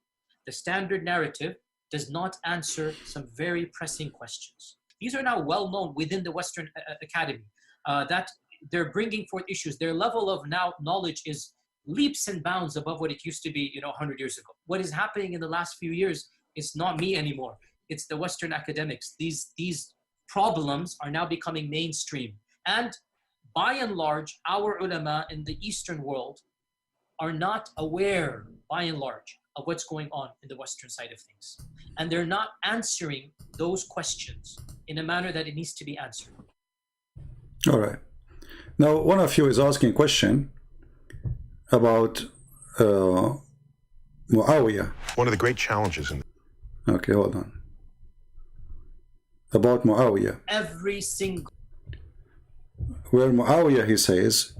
The standard narrative does not answer some very pressing questions. These are now well known within the Western Academy, that they're bringing forth issues. Their level of now knowledge is leaps and bounds above what it used to be, 100 years ago. What is happening in the last few years is not me anymore. It's the Western academics. These problems are now becoming mainstream. And by and large, our ulama in the Eastern world are not aware, by and large, of what's going on in the Western side of things. And they're not answering those questions in a manner that it needs to be answered. All right. Now, one of you is asking a question about Muawiyah. One of the great challenges in Okay, hold on. About Muawiyah. Every single. Where Muawiyah, he says,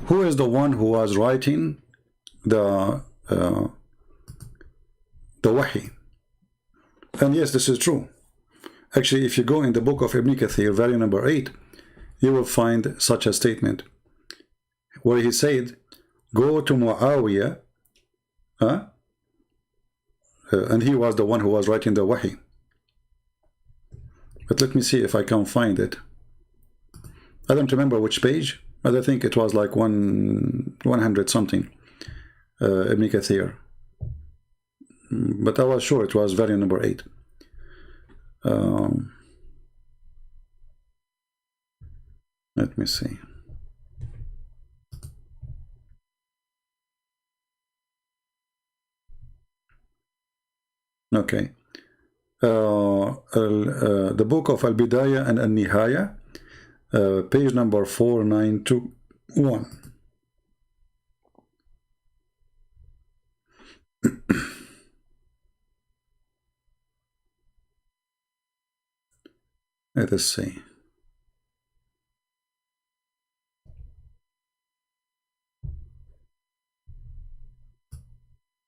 who is the one who was writing the Wahi? And yes, this is true. Actually, if you go in the book of Ibn Kathir, volume number 8, you will find such a statement where he said, go to Muawiyah, and he was the one who was writing the Wahi. But let me see if I can find it. I don't remember which page, but I think it was like 100 something, Ibn Kathir. But I was sure it was volume number 8. Let me see. Okay. The book of Al-Bidayah and Al-Nihaya, page number 4921. Let us see.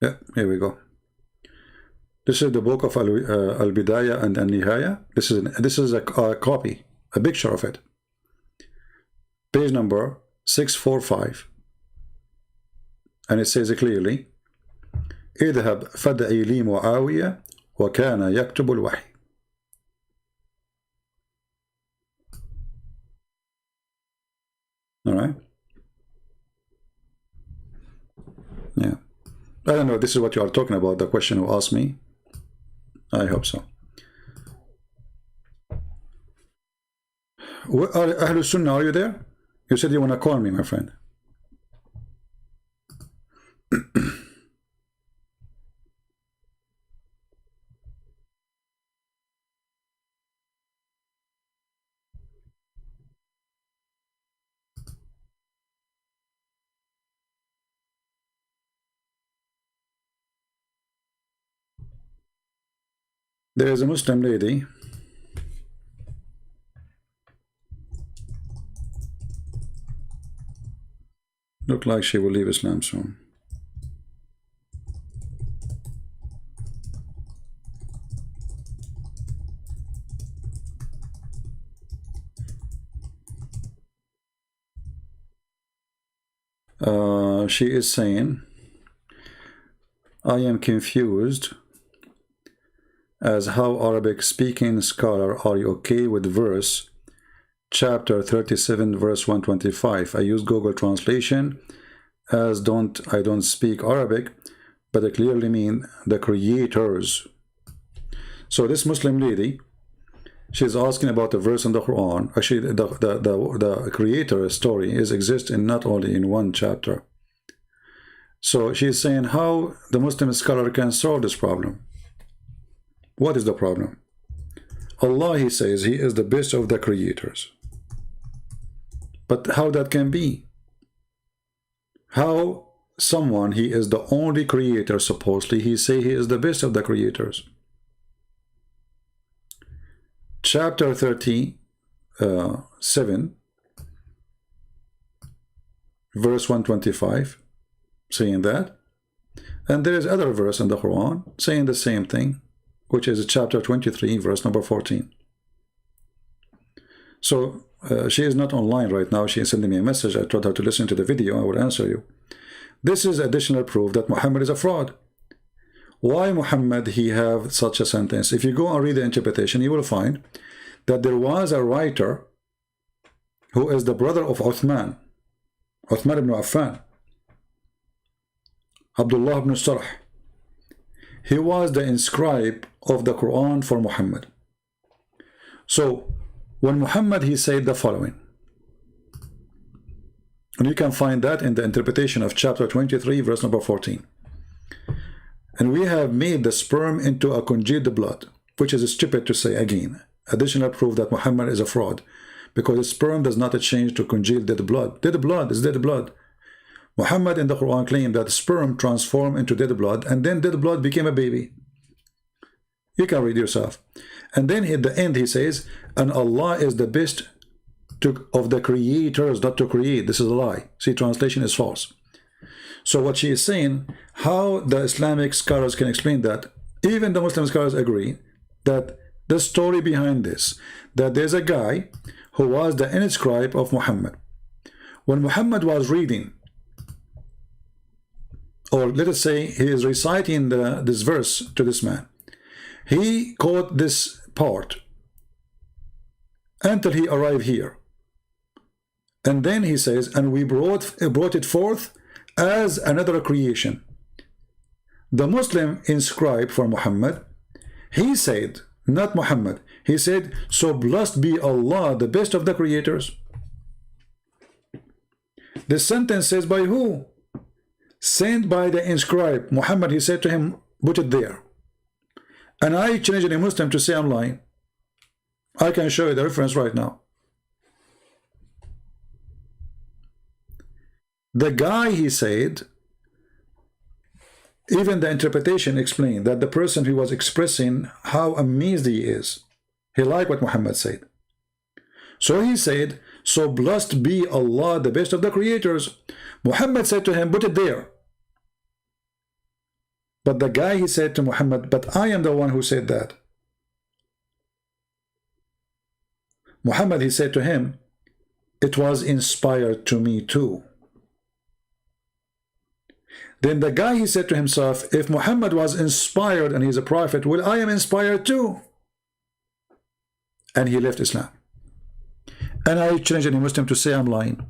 Yeah, here we go. This is the book of Al-Bidayah and Al-Nihaya. This is a copy, a picture of it. Page number 645. And it says clearly, اذهب فدعي لي معاوية وكان يكتب الوحي. All right. Yeah. I don't know. This is what you are talking about. The question who asked me. I hope so. Ahlul Sunnah, are you there? You said you want to call me, my friend. There is a Muslim lady look like she will leave Islam soon. She is saying, I am confused as how Arabic speaking scholar are you okay with verse chapter 37 verse 125. I use Google translation as I don't speak Arabic, but I clearly mean the creators. So this Muslim lady, she's asking about a verse in the Quran. Actually, the creator story exists in not only in one chapter. So she's saying how the Muslim scholar can solve this problem. What is the problem? Allah, he says, he is the best of the creators. But how that can be? How someone, he is the only creator, supposedly, he say he is the best of the creators. Chapter 37, verse 125, saying that. And there is other verse in the Quran saying the same thing, which is chapter 23, verse number 14. So she is not online right now. She is sending me a message. I told her to listen to the video. I will answer you. This is additional proof that Muhammad is a fraud. Why Muhammad he have such a sentence? If you go and read the interpretation, you will find that there was a writer who is the brother of Uthman ibn Affan, Abdullah ibn Sarh. He was the inscribe of the Quran for Muhammad. So when Muhammad he said the following, and you can find that in the interpretation of chapter 23 verse number 14, and we have made the sperm into a congealed blood, which is stupid to say again. additional proof that Muhammad is a fraud, because his sperm does not change to congeal dead blood. Dead blood is dead blood. Muhammad in the Quran claimed that sperm transformed into dead blood, and then dead blood became a baby. You can read yourself. And then at the end he says, and Allah is the best of the creators, not to create. This is a lie. See, translation is false. So what she is saying, how the Islamic scholars can explain that, even the Muslim scholars agree that the story behind this, that there's a guy who was the inscribe of Muhammad. When Muhammad was reading, or let us say he is reciting this verse to this man, he caught this part until he arrived here. And then he says, and we brought it forth as another creation. The Muslim inscribed for Muhammad, he said, not Muhammad, he said, so blessed be Allah, the best of the creators. The sentence says by who? Sent by the inscribed. Muhammad, he said to him, put it there. And I challenge any Muslim to say I'm lying. I can show you the reference right now. The guy, he said, even the interpretation explained that the person who was expressing how amazed he is, he liked what Muhammad said. So he said, so blessed be Allah, the best of the creators. Muhammad said to him, put it there. But the guy, he said to Muhammad, but I am the one who said that. Muhammad, he said to him, it was inspired to me too. Then the guy, he said to himself, if Muhammad was inspired and he's a prophet, well, I am inspired too. And he left Islam. And I challenge any Muslim to say I'm lying.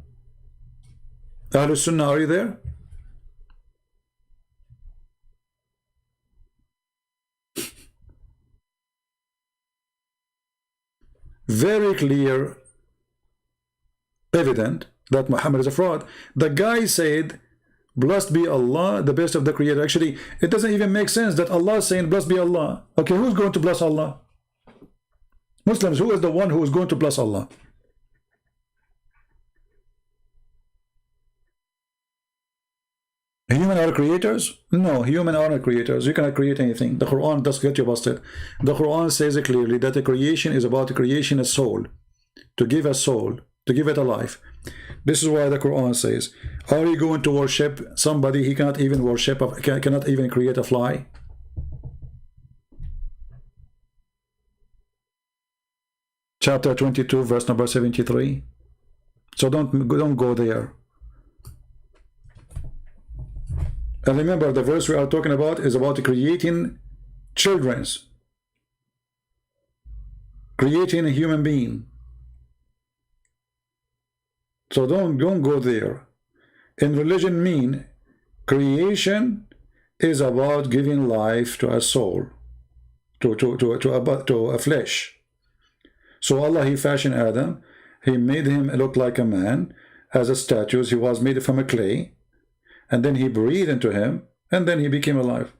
Ahlul Sunnah, are you there? Very clear, evident that Muhammad is a fraud. The guy said, blessed be Allah, the best of the creator. Actually, it doesn't even make sense that Allah is saying, blessed be Allah. Okay, who's going to bless Allah? Muslims, who is the one who is going to bless Allah? Human are creators? No, human are not creators. You cannot create anything. The Quran does get you busted. The Quran says it clearly that the creation is about the creation of soul, to give a soul, to give it a life. This is why the Quran says, are you going to worship somebody he cannot even worship, cannot even create a fly? Chapter 22, verse number 73. So don't go there. And remember, the verse we are talking about is about creating children's, creating a human being. So don't go there. In religion mean, creation is about giving life to a soul, to a flesh. So Allah, he fashioned Adam, he made him look like a man, as a statue. He was made from a clay, and then he breathed into him, and then he became alive.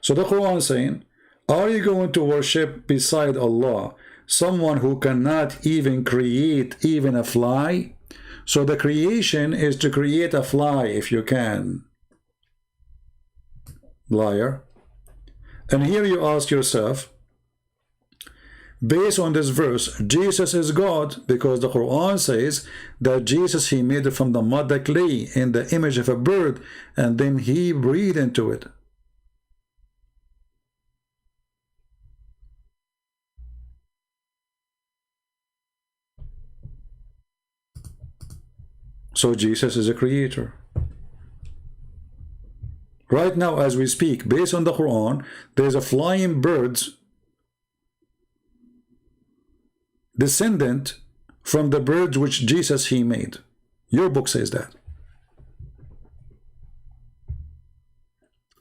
So the Quran is saying, are you going to worship beside Allah someone who cannot even create even a fly? So the creation is to create a fly if you can. Liar. And here you ask yourself, based on this verse, Jesus is God, because the Quran says that Jesus, he made it from the mud, the clay, in the image of a bird, and then he breathed into it. So Jesus is a creator. Right now, as we speak, based on the Quran, there's a flying birds descendant from the birds which Jesus, he made. Your book says that.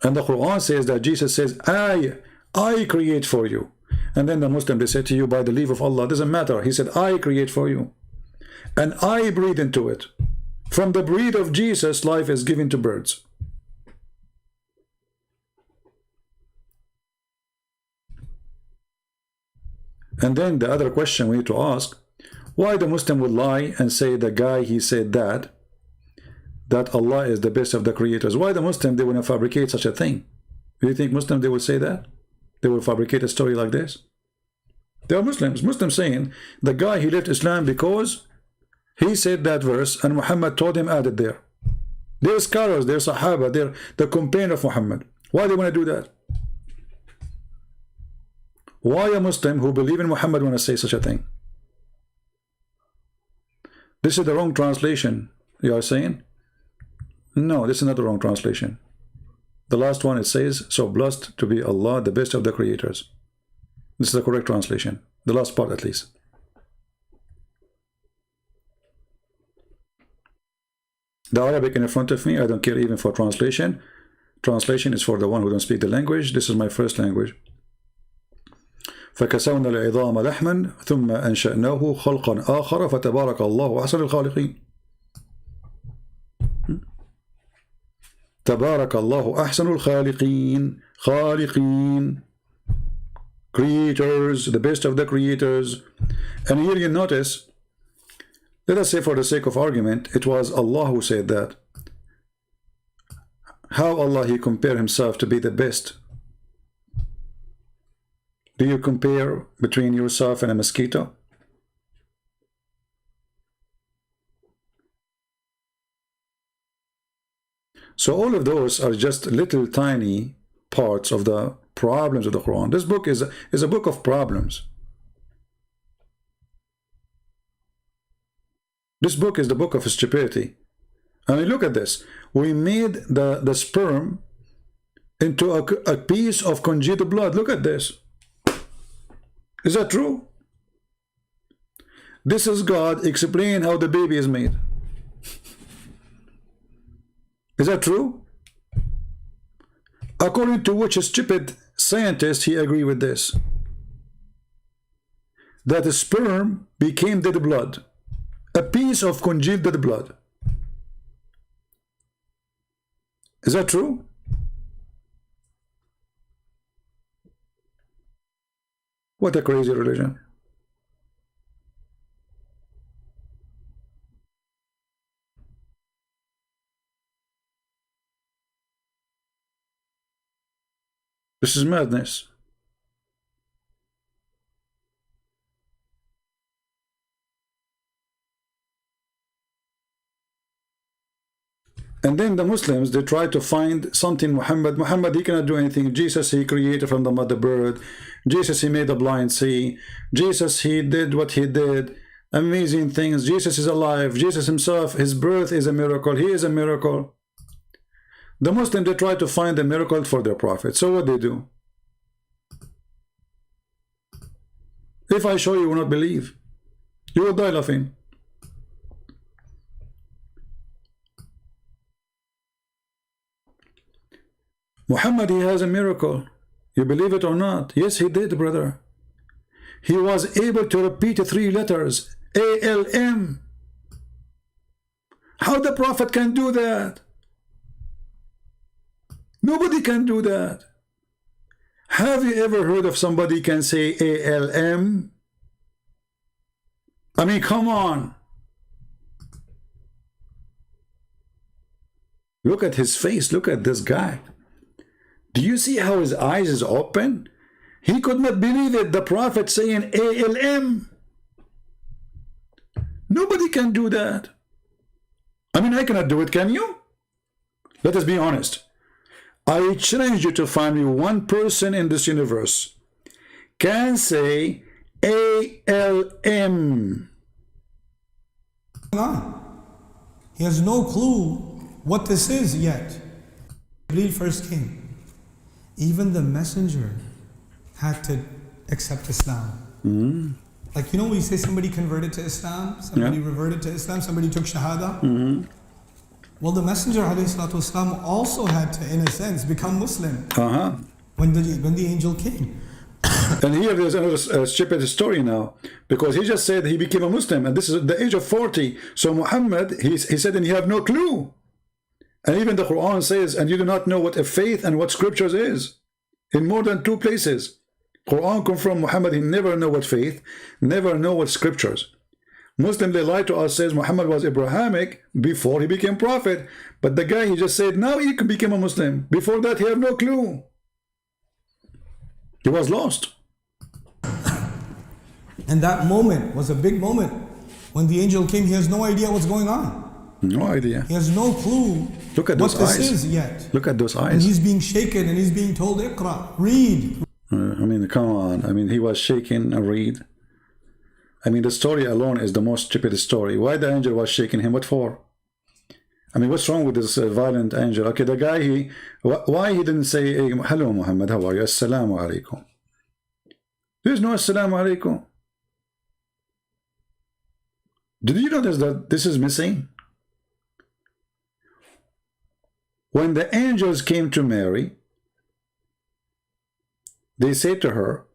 And the Quran says that Jesus says, I create for you. And then the Muslim, they say to you, by the leave of Allah, doesn't matter. He said, I create for you. And I breathe into it. From the breath of Jesus, life is given to birds. And then the other question we need to ask, why the Muslim would lie and say the guy he said that Allah is the best of the creators? Why the Muslim they want to fabricate such a thing? Do you think Muslims they will say that? They will fabricate a story like this? They are Muslims. Muslims saying the guy he left Islam because he said that verse and Muhammad told him add it there. They're scholars, they're Sahaba, they're the companion of Muhammad. Why do they want to do that? Why a Muslim who believe in Muhammad want to say such a thing? This is the wrong translation, you are saying? No, this is not the wrong translation. The last one, it says, so blessed to be Allah, the best of the creators. This is the correct translation. The last part at least. The Arabic in front of me, I don't care even for translation. Translation is for the one who don't speak the language. This is my first language. فكسونا العظام لحما ثم أنشأناه خلقا آخر فتبارك الله أحسن الخالقين. تبارك الله أحسن الخالقين. خالقين, creators, the best of the creators. And here you notice, let us say for the sake of argument, it was Allah who said that. How Allah he compare himself to be the best? Do you compare between yourself and a mosquito? So all of those are just little tiny parts of the problems of the Quran. This book is a book of problems. This book is the book of stupidity. I mean, look at this. We made the sperm into a piece of congealed blood. Look at this. Is that true? This is God explaining how the baby is made. Is that true? According to which stupid scientist he agree with this? That the sperm became dead blood. A piece of congealed dead blood. Is that true? What a crazy religion. This is madness. And then the Muslims, they try to find something Muhammad, he cannot do anything. Jesus, he created from the mother bird. Jesus, he made the blind see. Jesus, he did what he did. Amazing things. Jesus is alive. Jesus himself, his birth is a miracle. He is a miracle. The Muslims, they try to find a miracle for their prophet. So what they do? If I show you, you will not believe. You will die laughing. Muhammad, he has a miracle. You believe it or not? Yes, he did, brother. He was able to repeat 3 letters. A-L-M. How the prophet can do that? Nobody can do that. Have you ever heard of somebody can say A-L-M? I mean, come on. Look at his face. Look at this guy. Do you see how his eyes is open? He could not believe it. The prophet saying A-L-M. Nobody can do that. I mean, I cannot do it, can you? Let us be honest. I challenge you to find me one person in this universe can say A-L-M. He has no clue what this is yet. Jibreel first came. Even the messenger had to accept Islam. Like, you know, when you say somebody converted to Islam, somebody reverted to Islam, somebody took Shahada. Well, the Messenger ﷺ also had to, in a sense, become Muslim when the angel came. And here there's another stupid story now, because he just said he became a Muslim, and this is at the age of 40. So Muhammad, he said, and you have no clue. And even the Quran says, and you do not know what a faith and what scriptures is, in more than 2 places. Quran confirm Muhammad, he never know what faith, never know what scriptures. Muslim, they lie to us, says Muhammad was Abrahamic before he became prophet. But the guy, he just said, now he became a Muslim. Before that, he had no clue. He was lost. And that moment was a big moment. When the angel came, he has no idea what's going on. No idea. He has no clue Look at what those this eyes. is yet. Look at those eyes. And he's being shaken and he's being told, Iqra, read. I mean, come on. I mean, he was shaking and read. I mean, the story alone is the most stupid story. Why the angel was shaking him? What for? I mean, what's wrong with this violent angel? Okay, the guy, why he didn't say, hey, hello, Muhammad, how are you? Assalamu alaikum. There's no assalamu alaikum. Did you notice that this is missing? When the angels came to Mary, they said to her,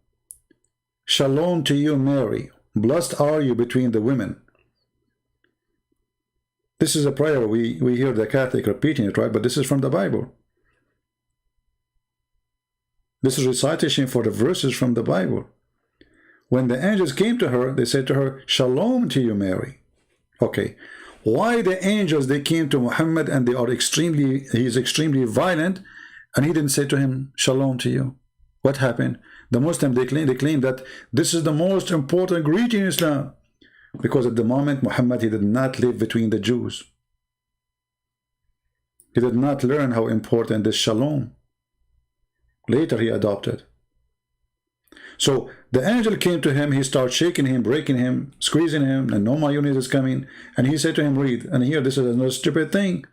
Shalom to you, Mary. Blessed are you between the women. This is a prayer. We hear the Catholic repeating it, right? But this is from the Bible. This is recitation for the verses from the Bible. When the angels came to her, they said to her, Shalom to you, Mary. Okay. Why the angels, they came to Muhammad and he is extremely violent, and he didn't say to him, Shalom to you? What happened? The Muslims, they claim that this is the most important greeting in Islam. Because at the moment, Muhammad, he did not live between the Jews. He did not learn how important this Shalom. Later he adopted. So the angel came to him, he started shaking him, breaking him, squeezing him, and no, my unit is coming. And he said to him, read. And here, this is another stupid thing.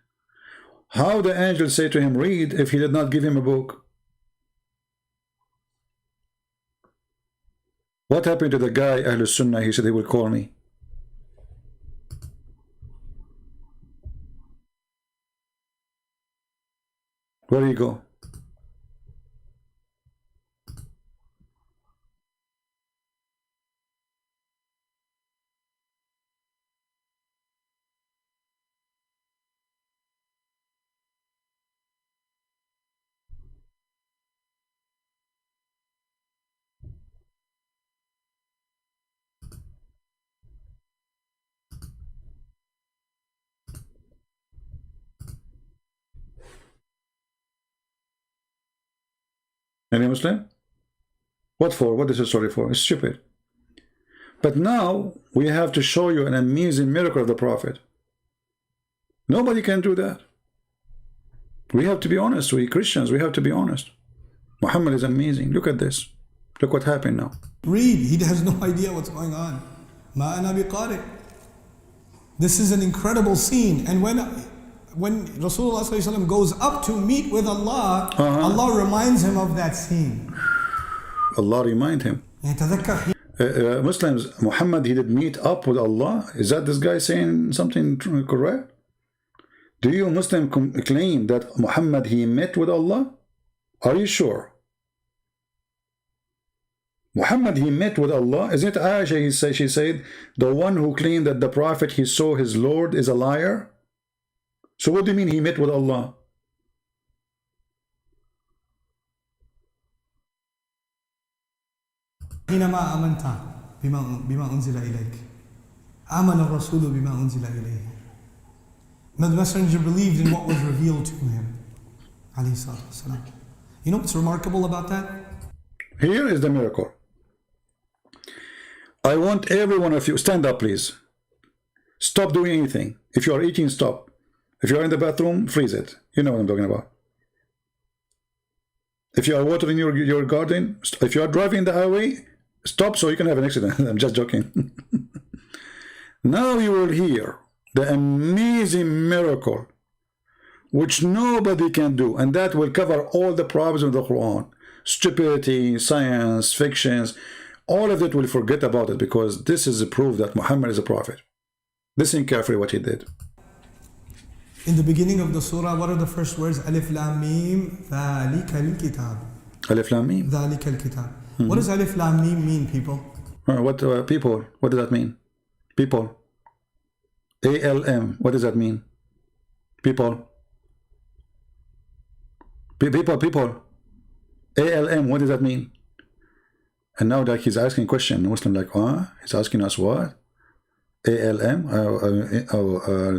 How the angel said to him, read, if he did not give him a book? What happened to the guy, Ahlul Sunnah? He said he will call me. Where do you go? Any Muslim? What for? What is the story for? It's stupid. But now we have to show you an amazing miracle of the Prophet. Nobody can do that. We have to be honest. We Christians, we have to be honest. Muhammad is amazing. Look at this. Look what happened now. Read. He has no idea what's going on. Ma ana biqari. This is an incredible scene. And when Rasulullah ﷺ goes up to meet with Allah, Allah reminds him of that scene. Allah remind him. Muslims, Muhammad, he did meet up with Allah. Is that this guy saying something correct? Do you Muslim claim that Muhammad, he met with Allah? Are you sure? Muhammad, he met with Allah. Isn't it Aisha, she said, the one who claimed that the Prophet, he saw his Lord, is a liar? So what do you mean he met with Allah? حينما آمنت بما أنزل إليك آمن الرسول بما أنزل إليه. The messenger believed in what was revealed to him. عليه الصلاة والسلام. You know what's remarkable about that? Here is the miracle. I want every one of you, stand up please. Stop doing anything. If you are eating, stop. If you are in the bathroom, freeze it. You know what I'm talking about. If you are watering your garden, if you are driving the highway, stop so you can have an accident. I'm just joking. Now you will hear the amazing miracle which nobody can do, and that will cover all the problems of the Quran. Stupidity, science, fictions, all of it will forget about it, because this is a proof that Muhammad is a prophet. Listen carefully what he did. In the beginning of the surah, what are the first words? Alif Lam Mim, Dhalika al-Kitab. Alif Lam Mim. Dhalika al-Kitab. What does Alif Lam Mim mean, people? People? What does that mean? People. ALM. What does that mean? People. People. ALM. What does that mean? And now that he's asking a question, Muslim like, he's asking us what? ALM?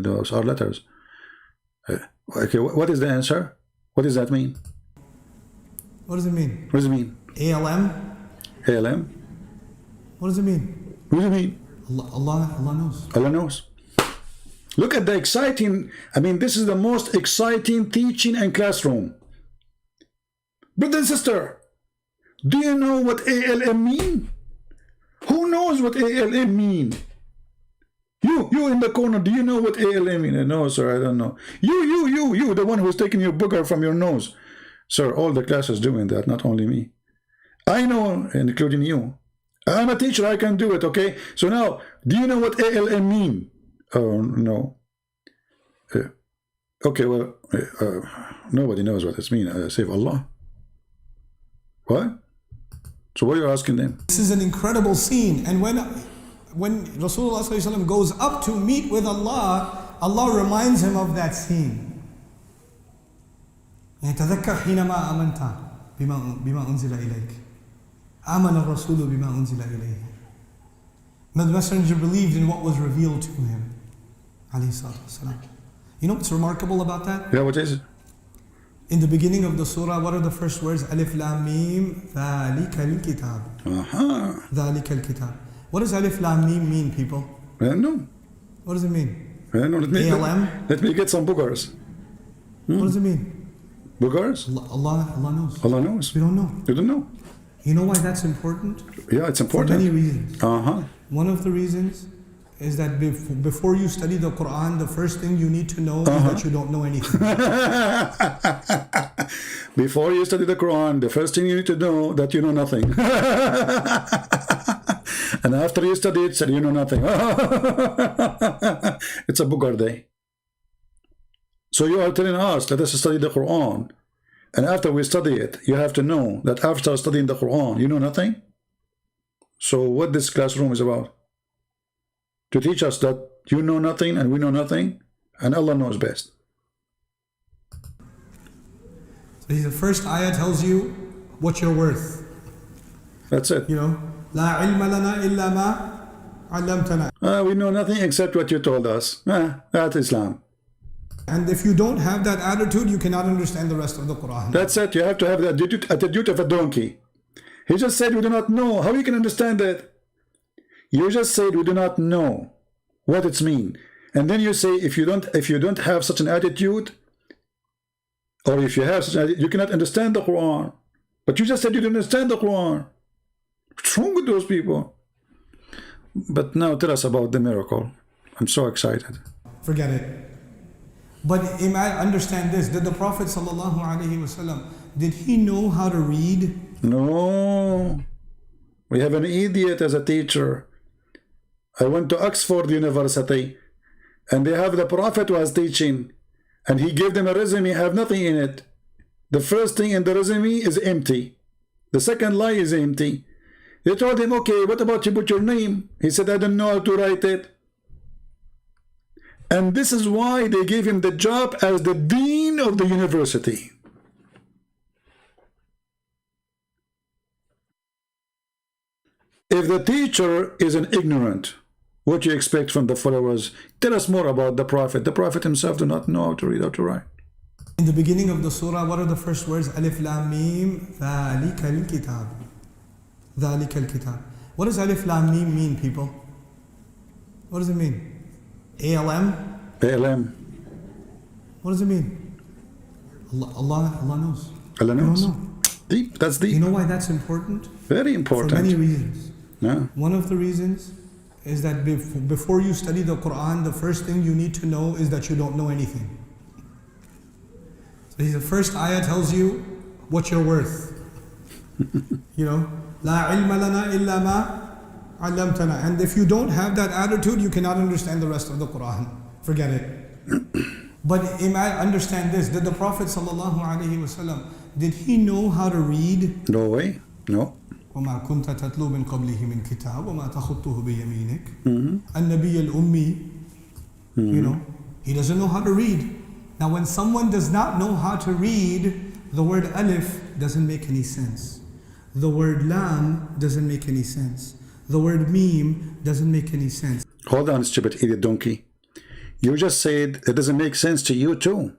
Those are letters. Okay, what is the answer? What does that mean? What does it mean? What does it mean? ALM? ALM? What does it mean? What does it mean? Allah knows. Allah knows. Look at the exciting, I mean, this is the most exciting teaching in classroom. Brother and sister, do you know what ALM mean? Who knows what ALM mean? You in the corner, do you know what ALM mean? No, sir, I don't know. You, the one who's taking your booger from your nose. Sir, all the class is doing that, not only me. I know, including you. I'm a teacher, I can do it, okay? So now, do you know what ALM mean? Oh, no. Okay, well, nobody knows what it means. Save Allah. What? So what are you asking them? This is an incredible scene. And when Rasulullah ﷺ goes up to meet with Allah, Allah reminds him of that scene. تذكر حينما آمنت بما أنزل إليك آمن الرسول بما أنزل إليه. The messenger believed in what was revealed to him. You know what's remarkable about that? Yeah, what is it? In the beginning of the surah, what are the first words? Alif Lam Mim ذَلِكَ الْكِتَابِ ذَلِكَ الْكِتَابِ. What does Alif Lam Mim mean, people? I don't know. What does it mean? I don't know. Let me get some boogers. What does it mean? Boogers? Allah knows. Allah knows. We don't know. You don't know. You know why that's important? Yeah, it's important. For many reasons. One of the reasons is that before you study the Quran, the first thing you need to know is that you don't know anything. Before you study the Quran, the first thing you need to know that you know nothing. And after you study it, you know nothing. It's a booger day. So you are telling us, let us study the Quran. And after we study it, you have to know that after studying the Quran, you know nothing. So what this classroom is about? To teach us that you know nothing and we know nothing, and Allah knows best. So the first ayah tells you what you're worth. That's it. You know, لا علم لنا إلا ما علمتنا. We know nothing except what you told us. That's Islam. And if you don't have that attitude, you cannot understand the rest of the Quran. That's it. You have to have the attitude of a donkey. He just said we do not know. How you can understand that? You just said we do not know what it's mean. And then you say if you don't have such an attitude, or if you have such an attitude, you cannot understand the Quran. But you just said you didn't understand the Quran. What's wrong with those people? But now tell us about the miracle. I'm so excited. Forget it. But understand this, did the Prophet ﷺ, did he know how to read? No. We have an idiot as a teacher. I went to Oxford University, and they have the Prophet was teaching, and he gave them a resume, have nothing in it. The first thing in the resume is empty. The second line is empty. They told him, okay, what about you put your name? He said, I don't know how to write it. And this is why they gave him the job as the dean of the university. If the teacher is an ignorant, what do you expect from the followers? Tell us more about the Prophet. The Prophet himself do not know how to read, how to write. In the beginning of the surah, what are the first words? Alif Lam Mim ذَلِكَ الْكِتَابِ ذَلِكَ الْكِتَابِ. What does Alif Lam Mim mean, people? What does it mean? ALM? ALM. What does it mean? Allah knows. Allah knows. Know. Deep. That's deep. You know why that's important? Very important. For many reasons. Yeah. One of the reasons is that before you study the Quran, the first thing you need to know is that you don't know anything. So the first ayah tells you what you're worth. You know, لا علم لنا إلا ما علمتنا. And if you don't have that attitude, you cannot understand the rest of the Quran. Forget it. But understand this, did the Prophet ﷺ, did he know how to read? No way. No. وما كنت تتلو من قبله من كتاب وما تخطه بيمينك. النبي الأمي. You know, he doesn't know how to read. Now when someone does not know how to read, the word alif doesn't make any sense. The word lam doesn't make any sense. The word meme doesn't make any sense. Hold on, stupid idiot donkey. You just said it doesn't make sense to you too.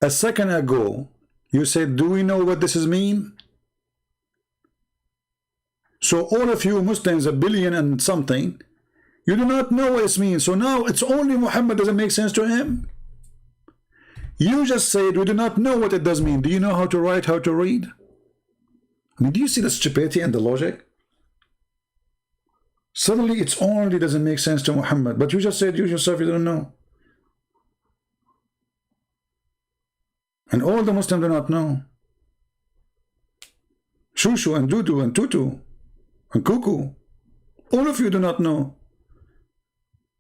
A second ago, you said, do we know what this is mean? So all of you Muslims, 1 billion and something, you do not know what it means. So now it's only Muhammad doesn't make sense to him. You just said we do not know what it does mean. Do you know how to write, how to read? I mean, do you see the stupidity and the logic? Suddenly it's only doesn't make sense to Muhammad. But you just said you yourself you don't know. And all the Muslims do not know. Shushu and Dudu and Tutu and Cuckoo. All of you do not know.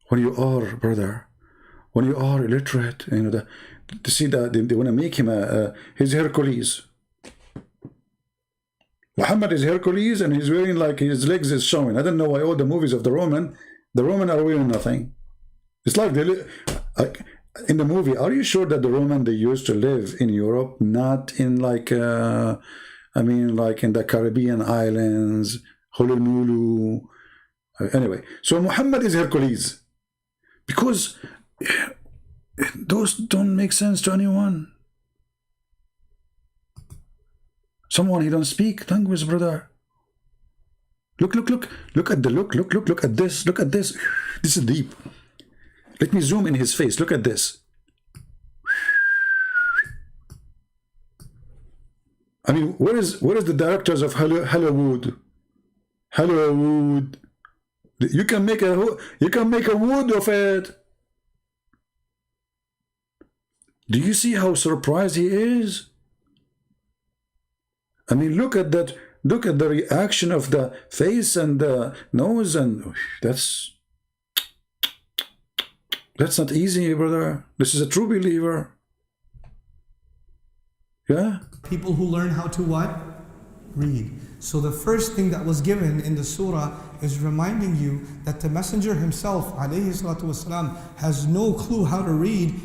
When you are, brother, when you are illiterate, you know, to see that they want to make him his Hercules. Muhammad is Hercules and he's wearing like his legs is showing. I don't know why all the movies of the Roman are wearing nothing. It's like they in the movie. Are you sure that the Roman they used to live in Europe, not in like I mean like in the Caribbean islands, Honolulu? Anyway, so Muhammad is Hercules because those don't make sense to anyone. Someone he don't speak language, brother. Look at the look at this. Look at this. This is deep. Let me zoom in his face. Look at this. I mean, where is the directors of Hollywood? Hollywood. You can make a wood of it. Do you see how surprised he is? I mean, look at that. Look at the reaction of the face and the nose, and that's not easy, brother. This is a true believer. Yeah? People who learn how to what? Read. So the first thing that was given in the surah is reminding you that the messenger himself, alayhi salatu wasalam, has no clue how to read.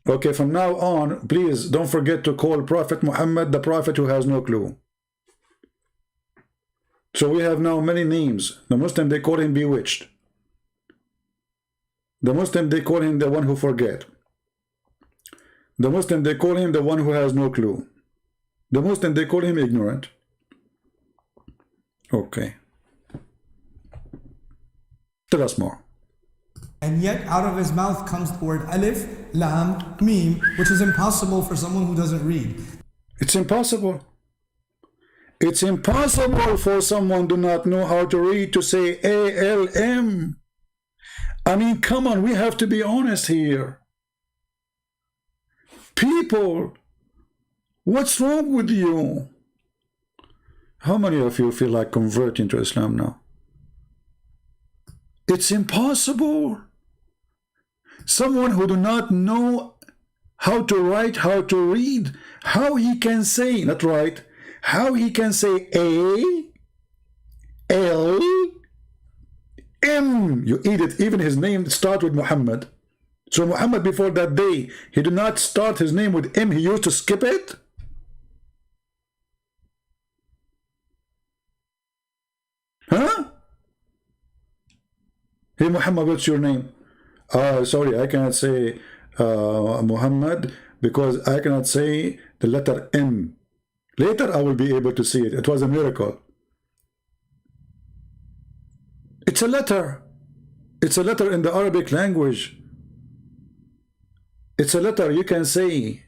Okay, from now on, please don't forget to call Prophet Muhammad the prophet who has no clue. So we have now many names. The Muslim, they call him bewitched. The Muslim, they call him the one who forget. The Muslim, they call him the one who has no clue. The Muslim, they call him ignorant. Okay. Tell us more. And yet out of his mouth comes the word alif, lam, mim, which is impossible for someone who doesn't read. It's impossible. It's impossible for someone who do not know how to read to say ALM. I mean, come on, we have to be honest here. People, what's wrong with you? How many of you feel like converting to Islam now? It's impossible. Someone who do not know how to write, how to read, how he can say, not write, how he can say A, L, M. You idiot, even his name starts with Muhammad. So Muhammad before that day, he did not start his name with M, he used to skip it. Huh? Hey Muhammad, what's your name? Sorry, I cannot say Muhammad because I cannot say the letter M. Later I will be able to see it. It was a miracle. It's a letter. It's a letter in the Arabic language. It's a letter you can say.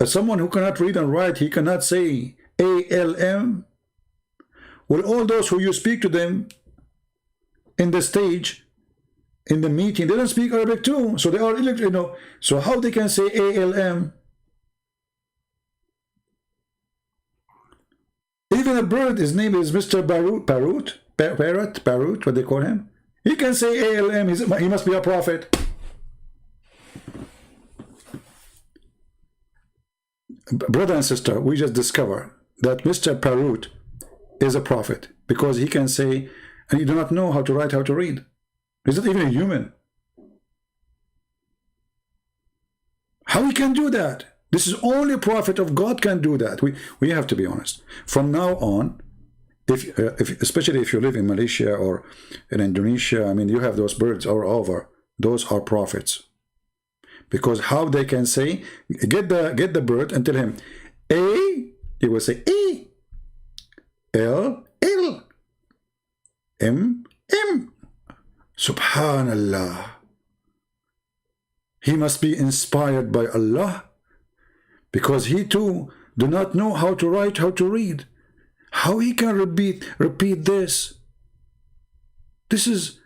Someone who cannot read and write, he cannot say ALM. Well, all those who you speak to them in the stage, in the meeting, they don't speak Arabic too, so they are illiterate, you know. So how they can say ALM? Even a bird, his name is Mr. Parrot, what they call him. He can say ALM, he must be a prophet. Brother and sister, we just discovered that Mr. Parrot is a prophet because he can say, and he do not know how to write, how to read. He's not even a human. How he can do that? This is only a prophet of God can do that. We have to be honest. From now on, if especially if you live in Malaysia or in Indonesia, I mean, you have those birds all over. Those are prophets. Because how they can say, get the bird and tell him A, he will say A, L, L, M, M. Subhanallah. He must be inspired by Allah, because he too do not know how to write, how to read. How he can repeat this? This is,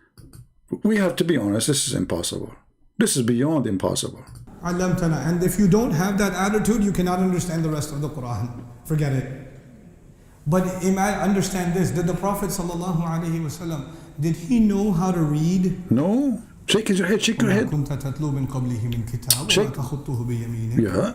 we have to be honest, this is impossible. This is beyond impossible. And if you don't have that attitude, you cannot understand the rest of the Quran. Forget it. But understand this, did the Prophet ﷺ, did he know how to read? No. Shake your head, shake your head. Shake. Yeah.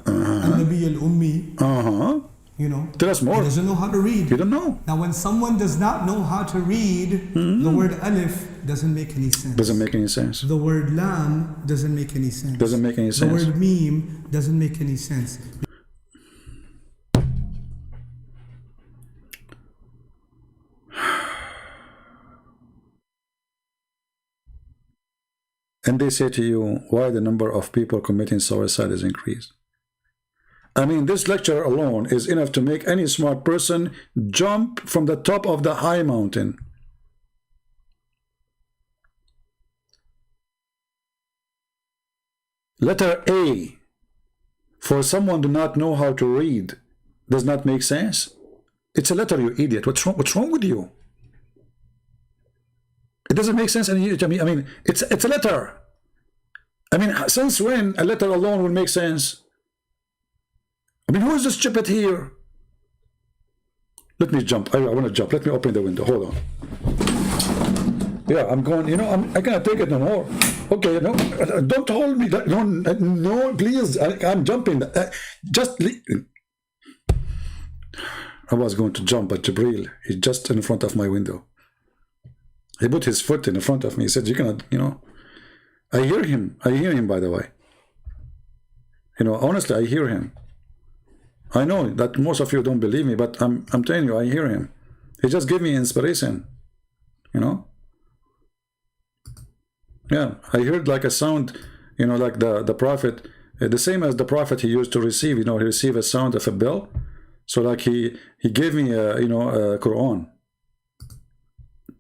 You know, tell us more. He doesn't know how to read. You don't know. Now, when someone does not know how to read, the word alif doesn't make any sense. Doesn't make any sense. The word lam doesn't make any sense. Doesn't make any sense. The word meme doesn't make any sense. And they say to you, why the number of people committing suicide is increased? I mean, this lecture alone is enough to make any smart person jump from the top of the high mountain. Letter A, for someone to not know how to read, does not make sense. It's a letter, you idiot. What's wrong with you? It doesn't make sense. I mean, it's a letter. I mean, since when a letter alone will make sense? I mean, who is the stupid here? Let me jump. I want to jump. Let me open the window. Hold on. Yeah, I'm going. You know, I cannot take it no more. Okay, no, don't hold me. No, please. I'm jumping. Just leave. I was going to jump, but Jibril is just in front of my window. He put his foot in front of me. He said, "You cannot." You know, I hear him. I hear him. By the way, you know, honestly, I hear him. I know that most of you don't believe me, but I'm telling you, I hear him. He just gave me inspiration, you know. Yeah, I heard like a sound, you know, like the prophet, the same as the prophet he used to receive. You know, he received a sound of a bell. So like he gave me a, you know, a Quran.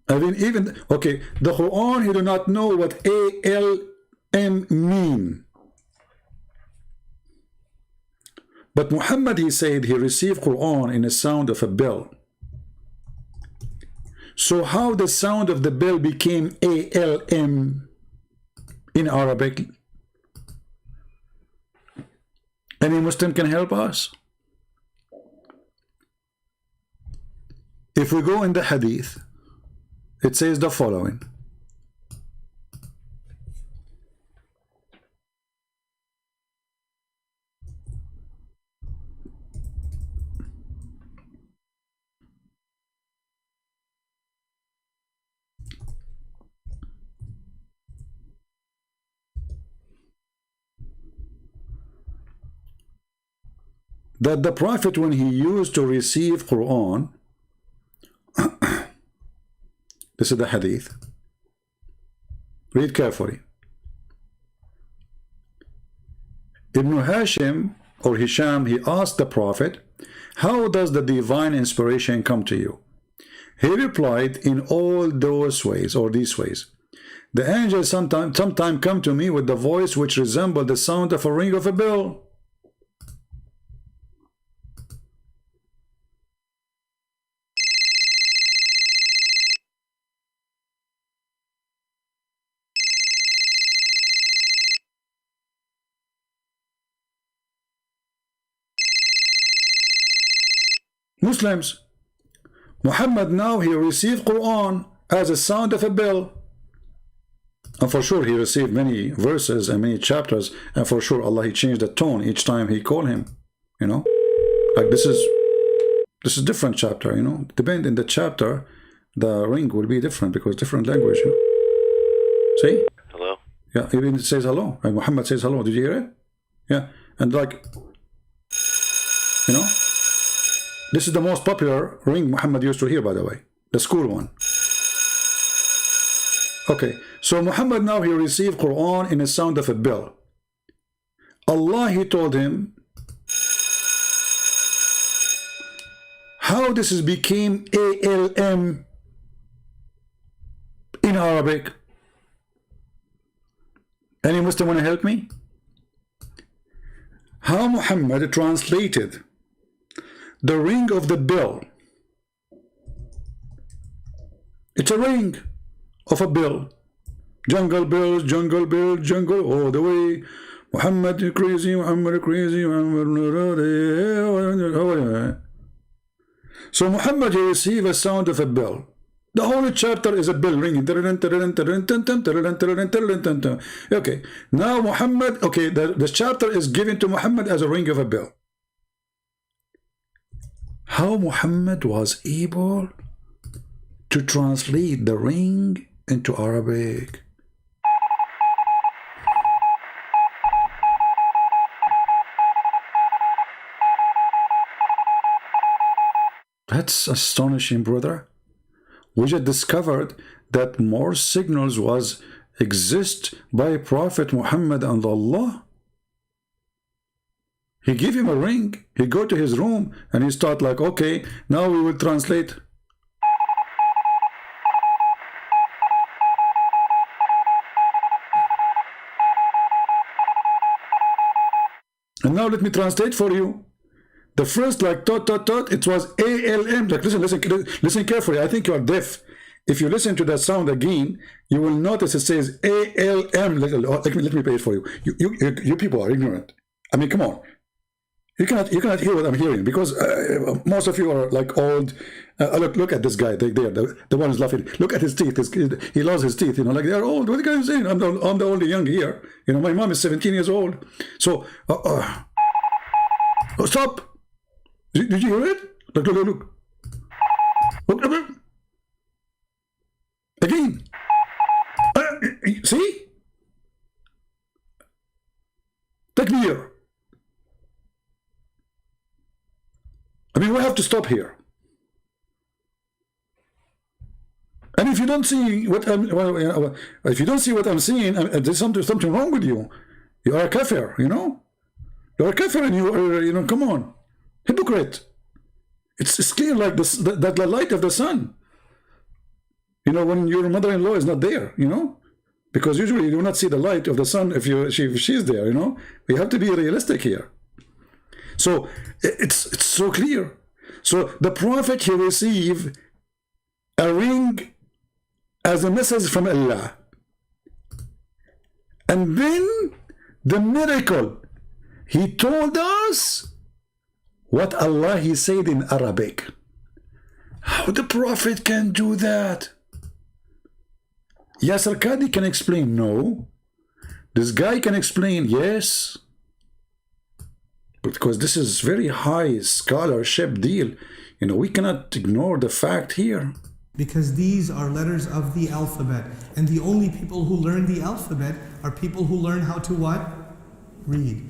I mean, even okay, the Quran, he do not know what ALM mean. But Muhammad, he said he received Quran in the sound of a bell. So how the sound of the bell became ALM in Arabic? Any Muslim can help us? If we go in the Hadith, it says the following. That the Prophet, when he used to receive Quran, this is the Hadith. Read carefully. Ibn Hashim or Hisham, he asked the Prophet, how does the divine inspiration come to you? He replied, in all those ways, or these ways. The angels sometimes come to me with the voice which resembles the sound of a ring of a bell. Muslims, Muhammad now he received Quran as a sound of a bell, and for sure he received many verses and many chapters, and for sure Allah he changed the tone each time he called him, you know, like this is different chapter, you know, depending in the chapter the ring will be different because different language, you know? See? Hello? Yeah, even it says hello, and Muhammad says hello. Did you hear it? Yeah, and like, you know, this is the most popular ring Muhammad used to hear, by the way, the school one. Okay, so Muhammad now he received Quran in the sound of a bell. Allah, he told him how this is became ALM in Arabic. Any Muslim want to help me? How Muhammad translated the ring of the bell. It's a ring of a bell. Jungle bells, jungle bells, jungle all the way. Muhammad crazy, Muhammad crazy, Muhammad. So Muhammad, he received a sound of a bell. The whole chapter is a bell ringing. Okay, now Muhammad, okay, the chapter is given to Muhammad as a ring of a bell. How Muhammad was able to translate the ring into Arabic? That's astonishing, brother. We just discovered that more signals exist by Prophet Muhammad and Allah. He gave him a ring. He go to his room and he start like, okay, now we will translate. And now let me translate for you. The first like tot, it was ALM. Like listen carefully. I think you are deaf. If you listen to that sound again, you will notice it says ALM. Let me play it for you. You people are ignorant. I mean, come on. You cannot hear what I'm hearing because most of you are like old. Look at this guy there. The one who's laughing. Look at his teeth. He lost his teeth. You know, like they are old. What are you guys saying? I'm the only young here. You know, my mom is 17 years old. So stop. Did you hear it? Look. Look. Again. See? Take me here. I mean, we have to stop here. And if you don't see what I'm seeing, there's something wrong with you. You are a kafir, you know? You are a kafir and you are, you know, come on. Hypocrite. It's clear like that the light of the sun. You know, when your mother-in-law is not there, you know, because usually you do not see the light of the sun if she's there, you know. We have to be realistic here. So it's so clear. So the Prophet, he received a ring as a message from Allah. And then the miracle, he told us what Allah, he said in Arabic. How the Prophet can do that? Yasser Qadi can explain, no. This guy can explain, yes. Because this is very high scholarship deal. You know, we cannot ignore the fact here. Because these are letters of the alphabet. And the only people who learn the alphabet are people who learn how to what? Read.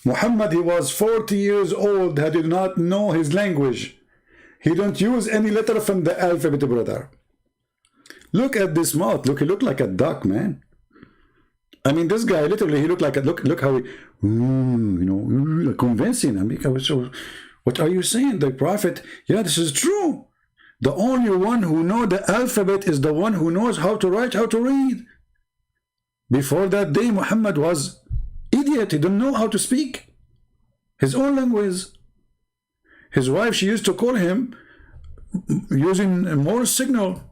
Muhammad, he was 40 years old. He did not know his language. He don't use any letter from the alphabet, brother. Look at this mouth. Look, he looked like a duck, man. I mean, this guy literally, he looked like a look how he, you know, convincing. I mean, so, what are you saying? The Prophet, yeah, this is true. The only one who knows the alphabet is the one who knows how to write, how to read. Before that day, Muhammad was idiot. He didn't know how to speak his own language. His wife, she used to call him using a Morse signal.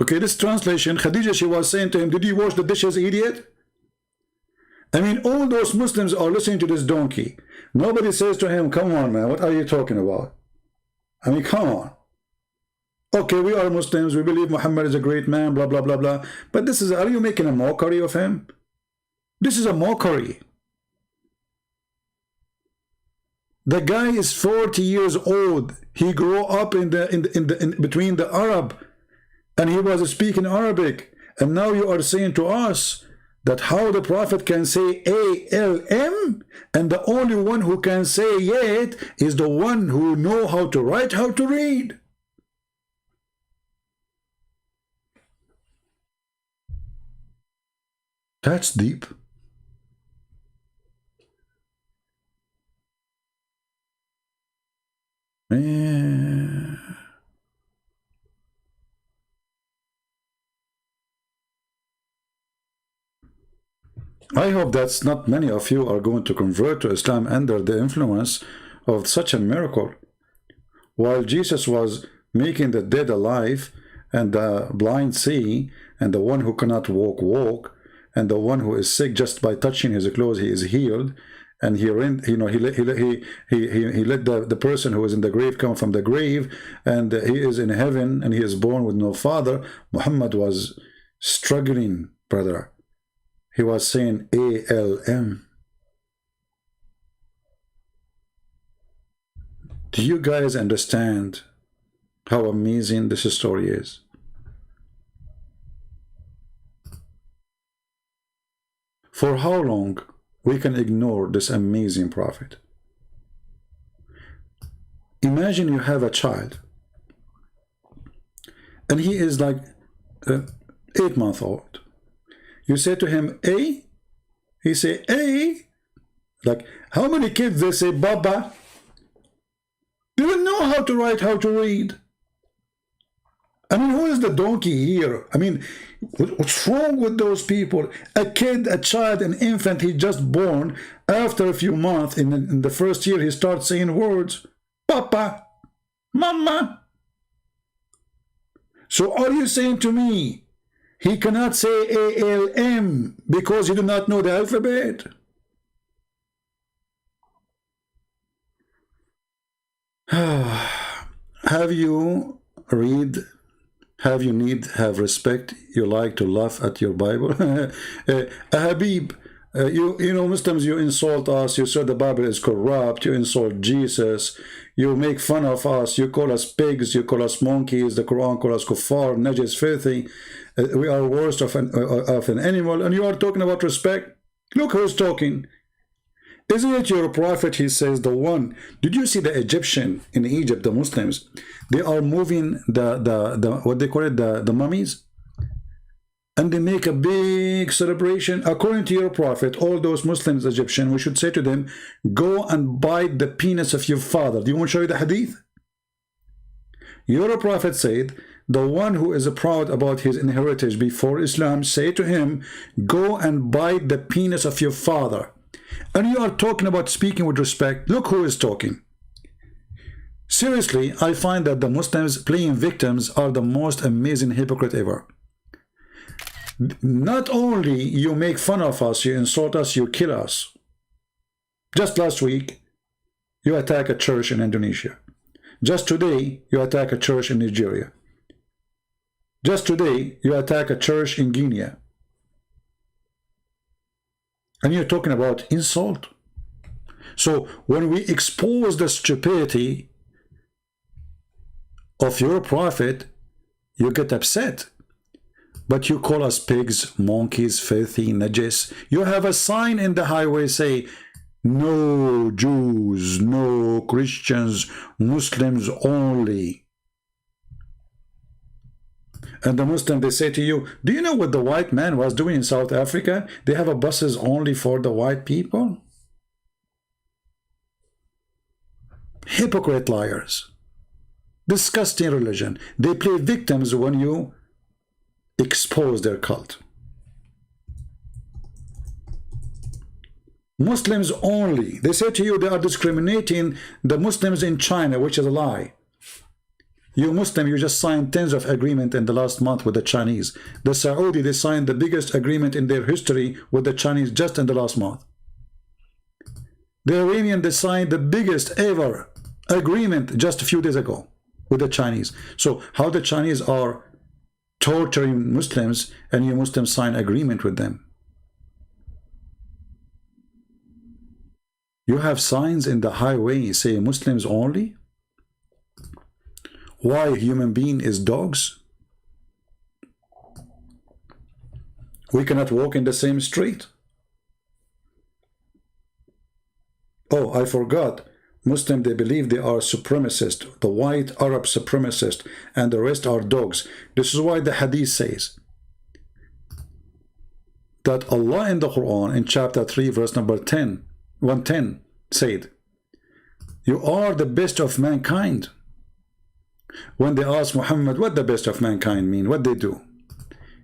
Okay, this translation, Khadija, she was saying to him, did you wash the dishes, idiot? I mean, all those Muslims are listening to this donkey. Nobody says to him, come on, man, what are you talking about? I mean, come on. Okay, we are Muslims, we believe Muhammad is a great man, blah, blah, blah, blah. But this is, are you making a mockery of him? This is a mockery. The guy is 40 years old. He grew up in between the Arab, and he was speaking Arabic. And now you are saying to us that how the Prophet can say ALM, and the only one who can say it is the one who know how to write, how to read. That's deep. Man. I hope that's not many of you are going to convert to Islam under the influence of such a miracle. While Jesus was making the dead alive, and the blind see, and the one who cannot walk, and the one who is sick just by touching his clothes, he is healed. And he let the person who is in the grave come from the grave, and he is in heaven, and he is born with no father. Muhammad was struggling, brother. He was saying ALM. Do you guys understand how amazing this story is? For how long we can ignore this amazing prophet? Imagine you have a child, and he is like 8 months old. You say to him, A? He say, A? Like, how many kids they say, Baba? They don't know how to write, how to read. I mean, who is the donkey here? I mean, what's wrong with those people? A kid, a child, an infant, he just born. After a few months, in the first year, he starts saying words. Papa, Mama. So are you saying to me, he cannot say ALM because he do not know the alphabet? Have you read? Have you have respect? You like to laugh at your Bible? Habib, you know, Muslims, you insult us. You say the Bible is corrupt. You insult Jesus. You make fun of us. You call us pigs. You call us monkeys. The Quran calls us kuffar, najis, filthy. We are worse of an animal. And you are talking about respect? Look who's talking. Isn't it your prophet? He says the one. Did you see the Egyptian in Egypt, the Muslims? They are moving the what they call it, the mummies, and they make a big celebration. According to your prophet, all those Muslims, Egyptian, we should say to them, go and bite the penis of your father. Do you want to show you the hadith? Your prophet said, the one who is proud about his inheritance before Islam, say to him, go and bite the penis of your father. And you are talking about speaking with respect. Look who is talking. Seriously, I find that the Muslims playing victims are the most amazing hypocrite ever. Not only you make fun of us, you insult us, you kill us. Just last week, you attack a church in Indonesia. Just today, you attack a church in Nigeria. Just today, you attack a church in Guinea. And you're talking about insult. So when we expose the stupidity of your prophet, you get upset. But you call us pigs, monkeys, filthy, najis. You have a sign in the highway say, no Jews, no Christians, Muslims only. And the Muslim, they say to you, do you know what the white man was doing in South Africa? They have a buses only for the white people. Hypocrite liars. Disgusting religion. They play victims when you expose their cult. Muslims only. They say to you they are discriminating the Muslims in China, which is a lie. You Muslim, you just signed tens of agreements in the last month with the Chinese. The Saudi, they signed the biggest agreement in their history with the Chinese just in the last month. The Iranian, they signed the biggest ever agreement just a few days ago with the Chinese. So how the Chinese are torturing Muslims and you Muslims sign agreement with them? You have signs in the highway say Muslims only? Why human being is dogs? We cannot walk in the same street. Oh, I forgot. Muslim, they believe they are supremacist, the white Arab supremacist, and the rest are dogs. This is why the Hadith says that Allah in the Quran in chapter 3 verse number 110 said, you are the best of mankind. When they ask Muhammad what the best of mankind mean, what they do?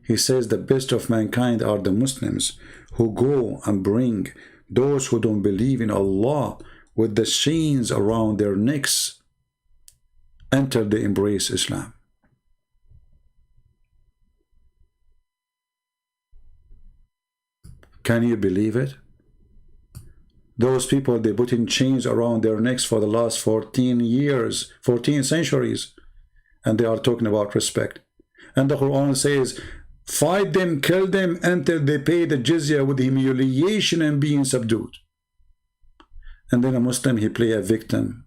He says the best of mankind are the Muslims who go and bring those who don't believe in Allah with the chains around their necks until they embrace Islam. Can you believe it? Those people, they put in chains around their necks for the last 14 years, 14 centuries, and they are talking about respect. And the Quran says, fight them, kill them until they pay the jizya with humiliation and being subdued. And then a Muslim, he play a victim.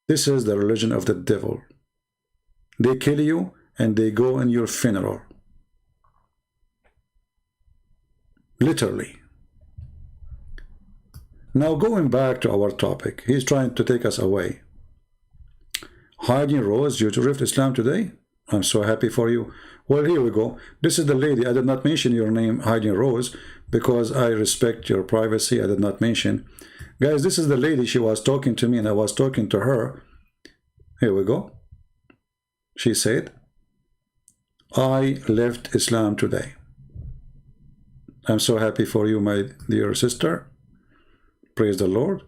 This is the religion of the devil. They kill you and they go in your funeral. Literally. Now going back to our topic, he's trying to take us away. Hiding Rose, you left Islam today? I'm so happy for you. Well, here we go. This is the lady. I did not mention your name, Hiding Rose, because I respect your privacy. I did not mention. Guys, this is the lady. She was talking to me and I was talking to her. Here we go. She said, I left Islam today. I'm so happy for you, my dear sister. Praise the Lord.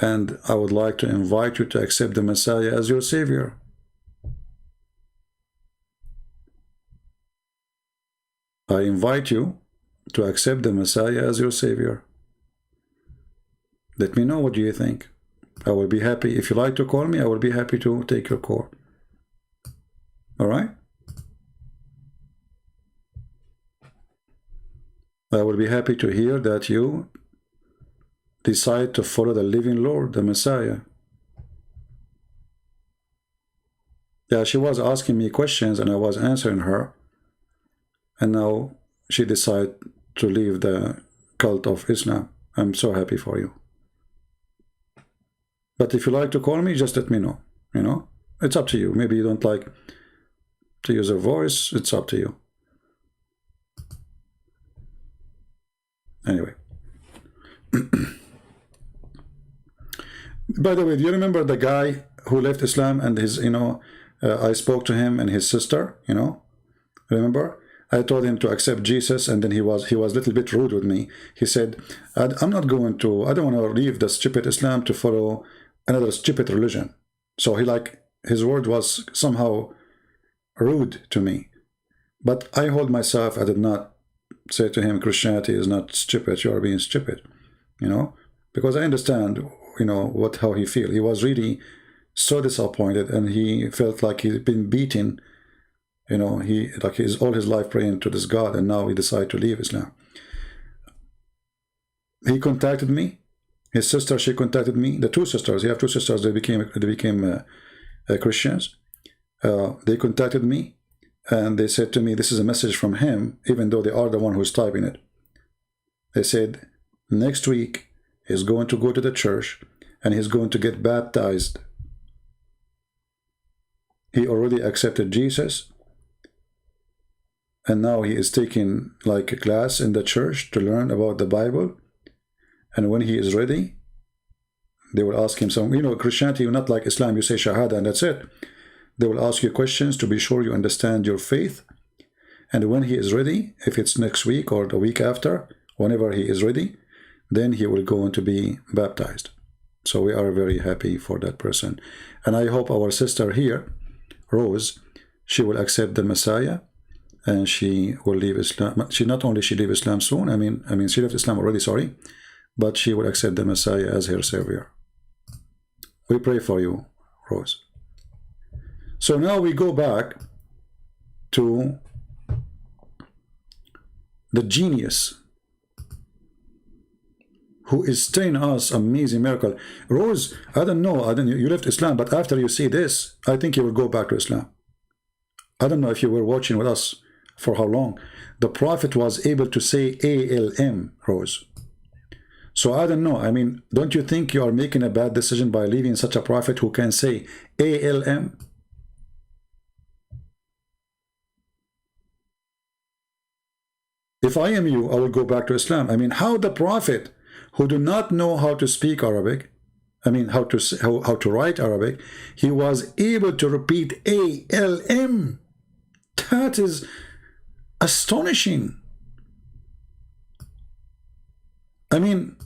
And I would like to invite you to accept the Messiah as your Savior. I invite you to accept the Messiah as your Savior. Let me know, what do you think? I will be happy. If you like to call me, I will be happy to take your call. All right? I will be happy to hear that you decide to follow the living Lord, the Messiah. Yeah, she was asking me questions and I was answering her. And now she decided to leave the cult of Islam. I'm so happy for you. But if you like to call me, just let me know. You know, it's up to you. Maybe you don't like to use a voice. It's up to you. Anyway. By the way, do you remember the guy who left Islam and his, I spoke to him and his sister, remember? I told him to accept Jesus, and then he was a little bit rude with me. He said, I don't want to leave the stupid Islam to follow another stupid religion. So his word was somehow rude to me. But I hold myself, I did not say to him, Christianity is not stupid, you are being stupid, because I understand, how he feels. He was really so disappointed, and he felt like he'd been beaten. He's all his life praying to this God, and now he decided to leave Islam. He contacted me. His sister, she contacted me. The two sisters, he have two sisters. They became Christians. They contacted me, and they said to me, "This is a message from him," even though they are the one who's typing it. They said, "Next week he's going to go to the church, and he's going to get baptized. He already accepted Jesus." And now he is taking a class in the church to learn about the Bible. And when he is ready, they will ask him some, Christianity, not like Islam, you say Shahada and that's it. They will ask you questions to be sure you understand your faith. And when he is ready, if it's next week or the week after, whenever he is ready, then he will go on to be baptized. So we are very happy for that person. And I hope our sister here, Rose, she will accept the Messiah. And she will leave Islam. She not only she leave Islam soon. I mean, she left Islam already. Sorry, but she will accept the Messiah as her savior. We pray for you, Rose. So now we go back to the genius who is telling us amazing miracle. Rose, I don't know, you left Islam, but after you see this, I think you will go back to Islam. I don't know if you were watching with us for how long. The Prophet was able to say ALM, Rose. So I don't know. I mean, don't you think you are making a bad decision by leaving such a prophet who can say ALM? If I am you, I will go back to Islam. I mean, how the prophet who do not know how to speak Arabic, I mean, how to write Arabic, he was able to repeat ALM. That is astonishing. I mean,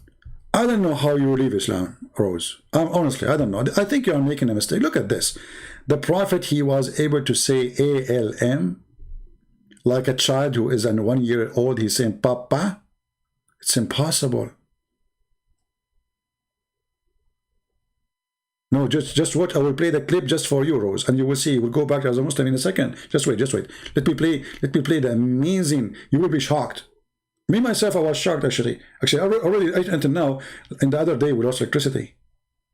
I don't know how you leave Islam, Rose. Honestly, I don't know. I think you are making a mistake. Look at this. The prophet, he was able to say ALM. Like a child who is 1 year old, he's saying Papa. It's impossible. No, just what I will play the clip just for you, Rose, and you will see. We'll go back as a Muslim in a second. Just wait. Let me play the amazing. You will be shocked. Me myself, I was shocked actually. Already until now. And the other day we lost electricity.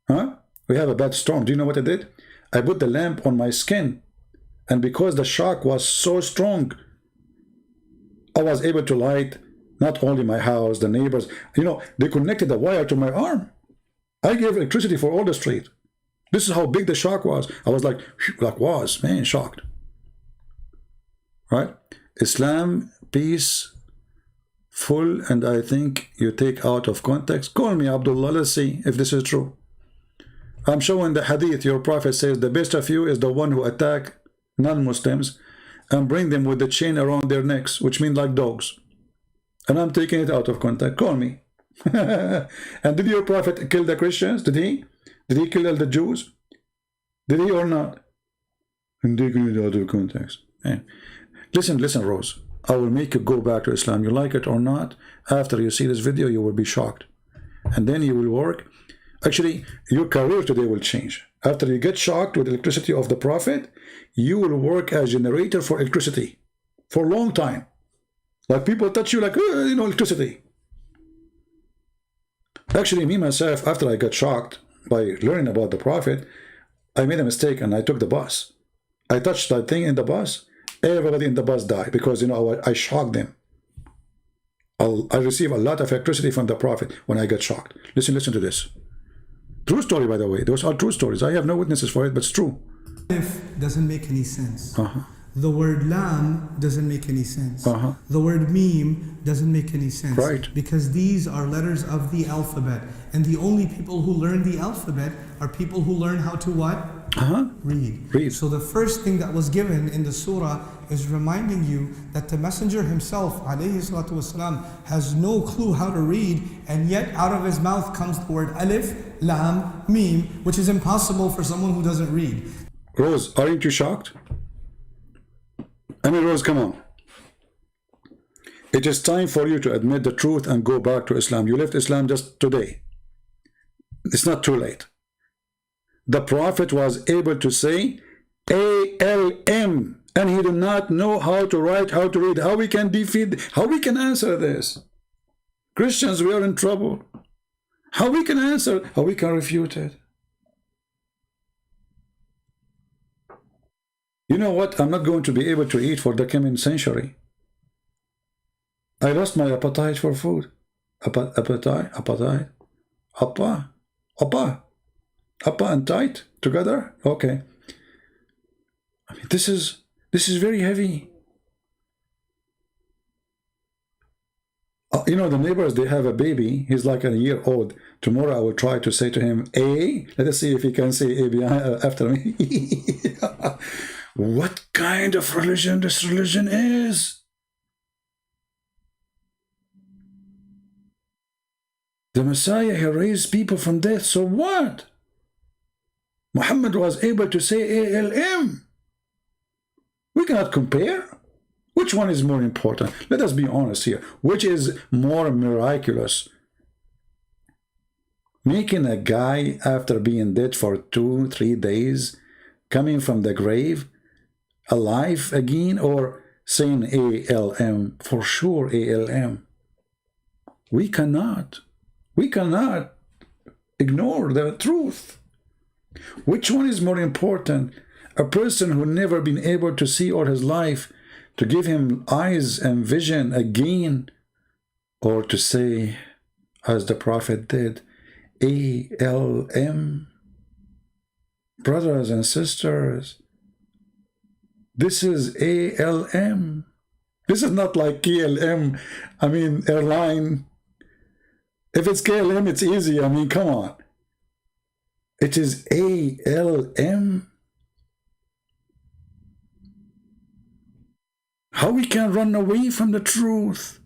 Huh? We have a bad storm. Do you know what I did? I put the lamp on my skin, and because the shock was so strong, I was able to light not only my house, the neighbors. You know, they connected the wire to my arm. I gave electricity for all the street. This is how big the shock was. I was like man, shocked. Right? Islam, peace, full, and I think you take out of context. Call me Abdullah. Let's see if this is true. I'm showing the hadith. Your prophet says the best of you is the one who attack non-Muslims and bring them with the chain around their necks, which means like dogs. And I'm taking it out of context. Call me. And did your prophet kill the Christians? Did he? Did he kill all the Jews? Did he or not? I'm taking it out of context. Hey. Listen, Rose. I will make you go back to Islam. You like it or not? After you see this video, you will be shocked. And then you will work. Actually, your career today will change. After you get shocked with the electricity of the prophet, you will work as generator for electricity for a long time. Like people touch you like, electricity. Actually, me myself, after I got shocked by learning about the prophet, I made a mistake and I took the bus. I touched that thing in the bus. Everybody in the bus died because, I shocked them. I received a lot of electricity from the prophet when I got shocked. Listen to this. True story, by the way. Those are true stories. I have no witnesses for it, but it's true. If doesn't make any sense. The word lam doesn't make any sense. The word meme doesn't make any sense. Right. Because these are letters of the alphabet. And the only people who learn the alphabet are people who learn how to what? Read. So the first thing that was given in the surah is reminding you that the messenger himself, alayhi salatu wasalam, has no clue how to read, and yet out of his mouth comes the word alif, lam, meme, which is impossible for someone who doesn't read. Rose, aren't you shocked? I mean, Rose, come on. It is time for you to admit the truth and go back to Islam. You left Islam just today. It's not too late. The prophet was able to say ALM, and he did not know how to write, how to read, how we can defeat, how we can answer this. Christians, we are in trouble. How we can answer, how we can refute it. You know what? I'm not going to be able to eat for the coming century. I lost my appetite for food. Appetite. Appa and tight together. Okay. I mean, this is very heavy. The neighbors, they have a baby. He's like a year old. Tomorrow I will try to say to him, A. Let us see if he can say A behind, after me. What kind of religion this religion is? The Messiah, he raised people from death. So what? Muhammad was able to say ALM. We cannot compare. Which one is more important? Let us be honest here. Which is more miraculous? Making a guy after being dead for 2-3 days, coming from the grave, alive again, or saying ALM? For sure, ALM. We cannot. We cannot ignore the truth. Which one is more important? A person who never been able to see all his life, to give him eyes and vision again, or to say, as the Prophet did, ALM? Brothers and sisters, this is ALM. This is not like KLM, I mean, airline. If it's KLM, it's easy. I mean, come on. It is ALM. How we can run away from the truth?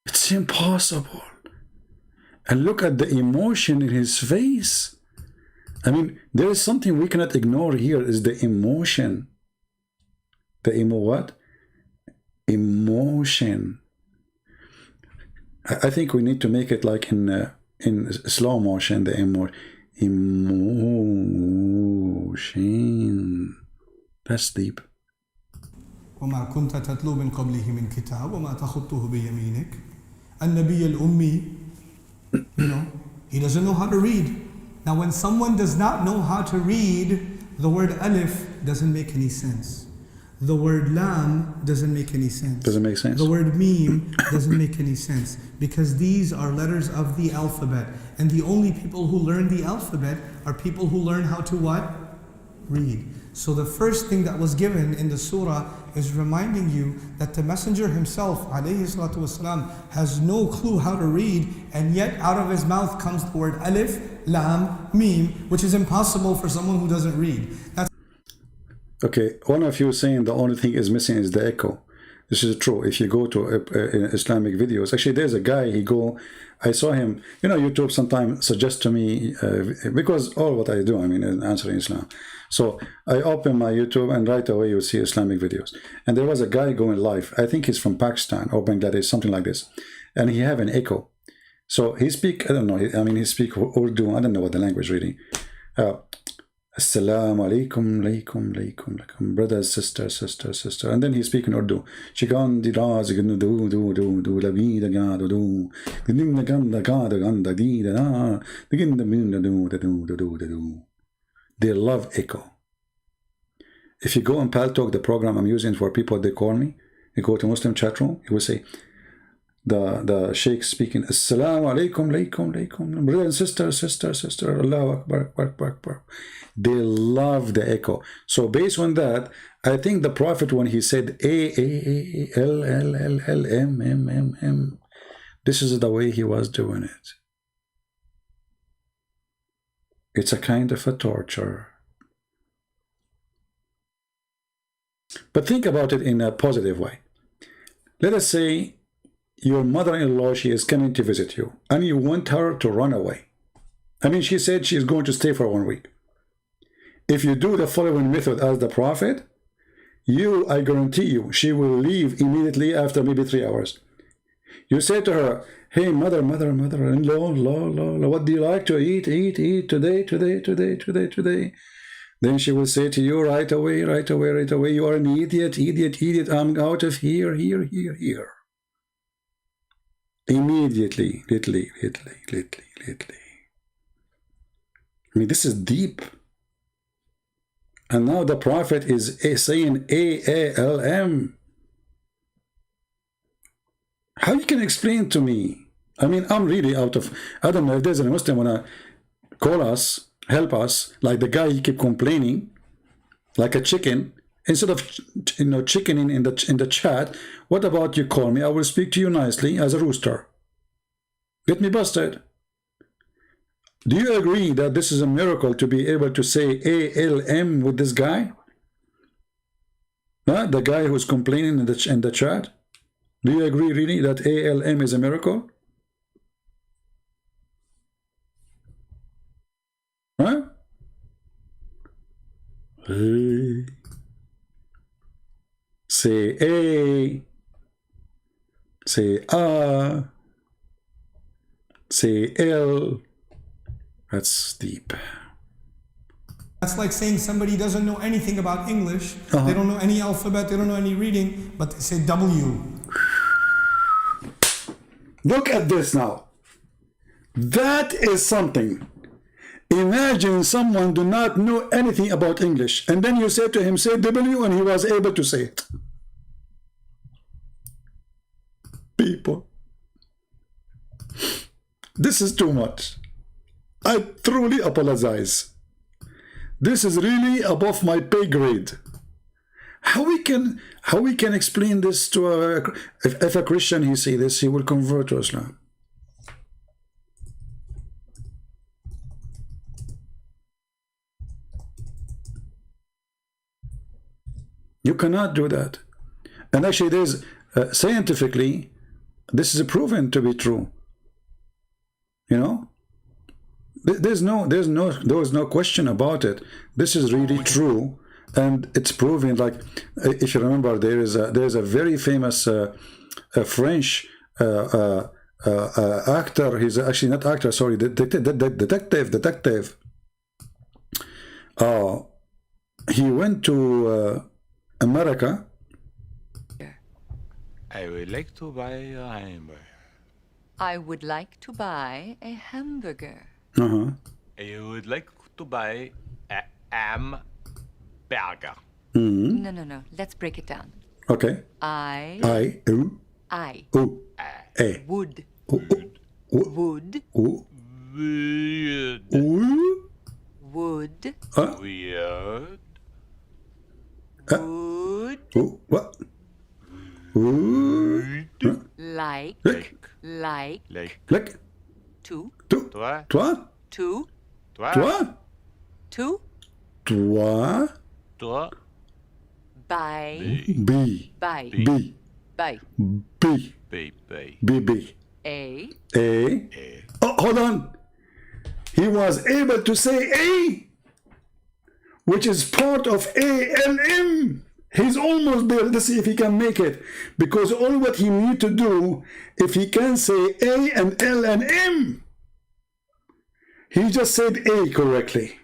It's impossible. And look at the emotion in his face. I mean, there is something we cannot ignore here, is the emotion. The what? Emotion. I think we need to make it like in slow motion, the emotion. That's deep. وما كنت تتلو من قبله من كتاب وما تخطه بيمينك. النبي الأمي, you know, he doesn't know how to read. Now when someone does not know how to read, the word alif doesn't make any sense. The word lam doesn't make any sense. Doesn't make sense. The word meme doesn't make any sense, because these are letters of the alphabet, and the only people who learn the alphabet are people who learn how to what? Read. So the first thing that was given in the surah is reminding you that the messenger himself, alayhi salatu wasalam, has no clue how to read, and yet out of his mouth comes the word alif, lam, meme, which is impossible for someone who doesn't read. That's okay, one of you saying the only thing is missing is the echo. This is true. If you go to Islamic videos, actually there's a guy, I saw him, you know, YouTube sometimes suggests to me, because all what I do, I mean, is answering Islam. So I open my YouTube and right away you see Islamic videos. And there was a guy going live, I think he's from Pakistan or Bangladesh, something like this. And he have an echo. So he speak, I don't know, I mean, he speak Urdu, I don't know what the language really. Assalamu alaikum, alaikum, alaikum, alaikum, brothers, sisters, sister, sister. And then he speak in Urdu. Chikan di raz do do do do la vida ga do do. Din the ganda ga da ganda di da da. Begin the moon do do do do do. They love echo. If you go on Paltalk, the program I'm using for people, they call me. You go to Muslim chat room, you will say the sheikh speaking, Assalamu alaikum, alaikum, alaikum, brother and sister, sister, sister, Allahu Akbar, Akbar, Akbar, Akbar. They love the echo. So based on that, I think the Prophet, when he said A-L-L-L-M-M-M-M, this is the way he was doing it. It's a kind of a torture. But think about it in a positive way. Let us say your mother-in-law, she is coming to visit you, and you want her to run away. I mean, she said she's going to stay for 1 week. If you do the following method as the Prophet, I guarantee you, she will leave immediately after maybe 3 hours. You say to her, hey, mother-in-law, what do you like to eat today? Then she will say to you right away, you are an idiot, I'm out of here. Immediately, literally. I mean, this is deep. And now the Prophet is saying A-A-L-M. How you can explain to me? I mean, I'm really out of, I don't know if there's a Muslim wanna call us, help us, like the guy, he keep complaining, like a chicken. Instead of, you know, chickening in the chat, what about you call me? I will speak to you nicely as a rooster. Get me busted. Do you agree that this is a miracle to be able to say A-L-M with this guy? Huh? The guy who's complaining in the chat? Do you agree really that A-L-M is a miracle? Huh? Hey. Say A. Say A. Say L. That's deep. That's like saying somebody doesn't know anything about English, they don't know any alphabet, they don't know any reading, but they say W. Look at this now. That is something. Imagine someone do not know anything about English, and then you say to him, say W, and he was able to say it. People. This is too much. I truly apologize. This is really above my pay grade. How we can explain this to if a Christian he see this, he will convert to Islam. You cannot do that. And actually, there's scientifically, this is proven to be true. You know, there's no question about it. This is really true, and it's proven. Like, if you remember, there's a very famous French actor. He's actually not actor. Sorry, detective. He went to America. I would like to buy a hamburger. I would like to buy a hamburger. I would like to buy a hamburger. No. Let's break it down. Okay. I would. What? Like. To. Buy. Oh, hold on. He was able to say A, which is part of ALM. He's almost there. Let's see if he can make it. Because all what he need to do, if he can say A and L and M, he just said A correctly.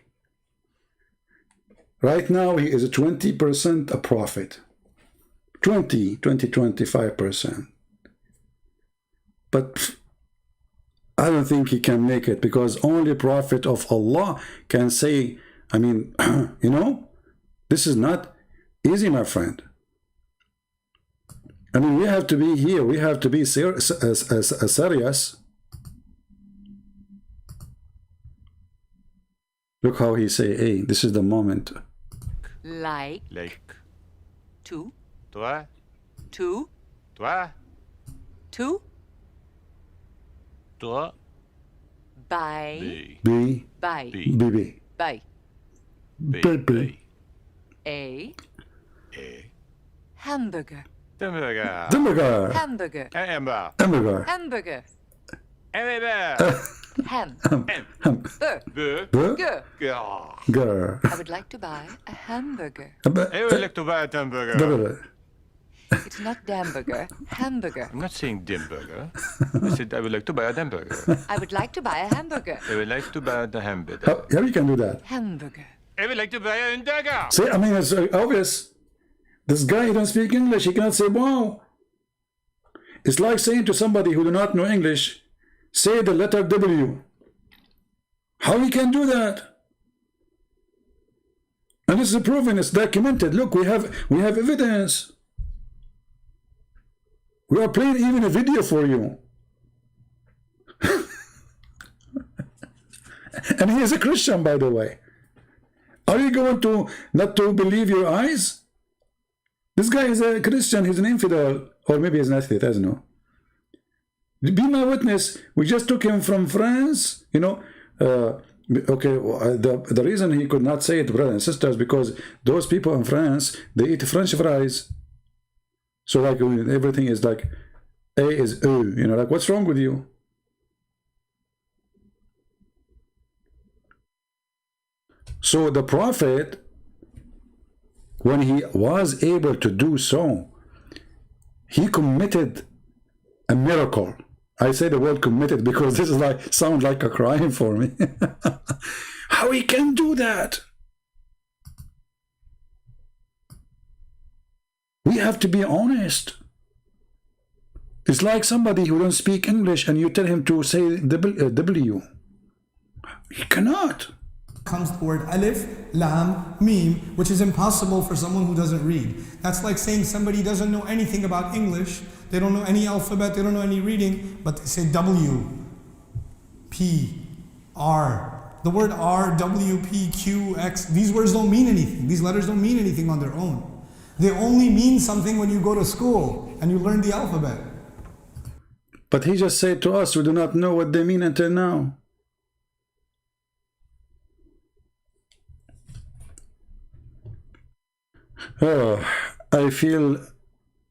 Right now, he is 20% a prophet. 25%. But I don't think he can make it, because only prophet of Allah can say, I mean, you know, this is not easy, my friend. I mean, we have to be here. We have to be serious. Look how he say A. This is the moment. Like. To. Buy. A hamburger. Hamburger. Ham. Burger. I would like to buy a hamburger. I would like to buy a hamburger. It's not hamburger. Hamburger. I'm not saying dimburger. I said I would like to buy a hamburger. I would like to buy a hamburger. I would like to buy the hamburger. How you can do that? Hamburger. I would like to buy a hamburger. See, I mean, it's obvious. This guy, he don't speak English. He cannot say wow. It's like saying to somebody who do not know English, say the letter W. How he can do that? And this is proven. It's documented. Look, we have evidence. We are playing even a video for you. And he is a Christian, by the way. Are you going to not to believe your eyes? This guy is a Christian. He's an infidel. Or maybe he's an atheist. I don't know. Be my witness. We just took him from France. You know, the reason he could not say it, brothers and sisters, because those people in France, they eat French fries. So like everything is like A is O. You know, like what's wrong with you? So the prophet, when he was able to do so, he committed a miracle. I say the word committed because this is like sound like a crime for me. How he can do that? We have to be honest. It's like somebody who don't speak English and you tell him to say W. He cannot. Comes the word alif, lam, mim, which is impossible for someone who doesn't read. That's like saying somebody doesn't know anything about English, they don't know any alphabet, they don't know any reading, but they say W, P, R. The word R, W, P, Q, X, these words don't mean anything. These letters don't mean anything on their own. They only mean something when you go to school and you learn the alphabet. But he just said to us, we do not know what they mean until now. Oh, I feel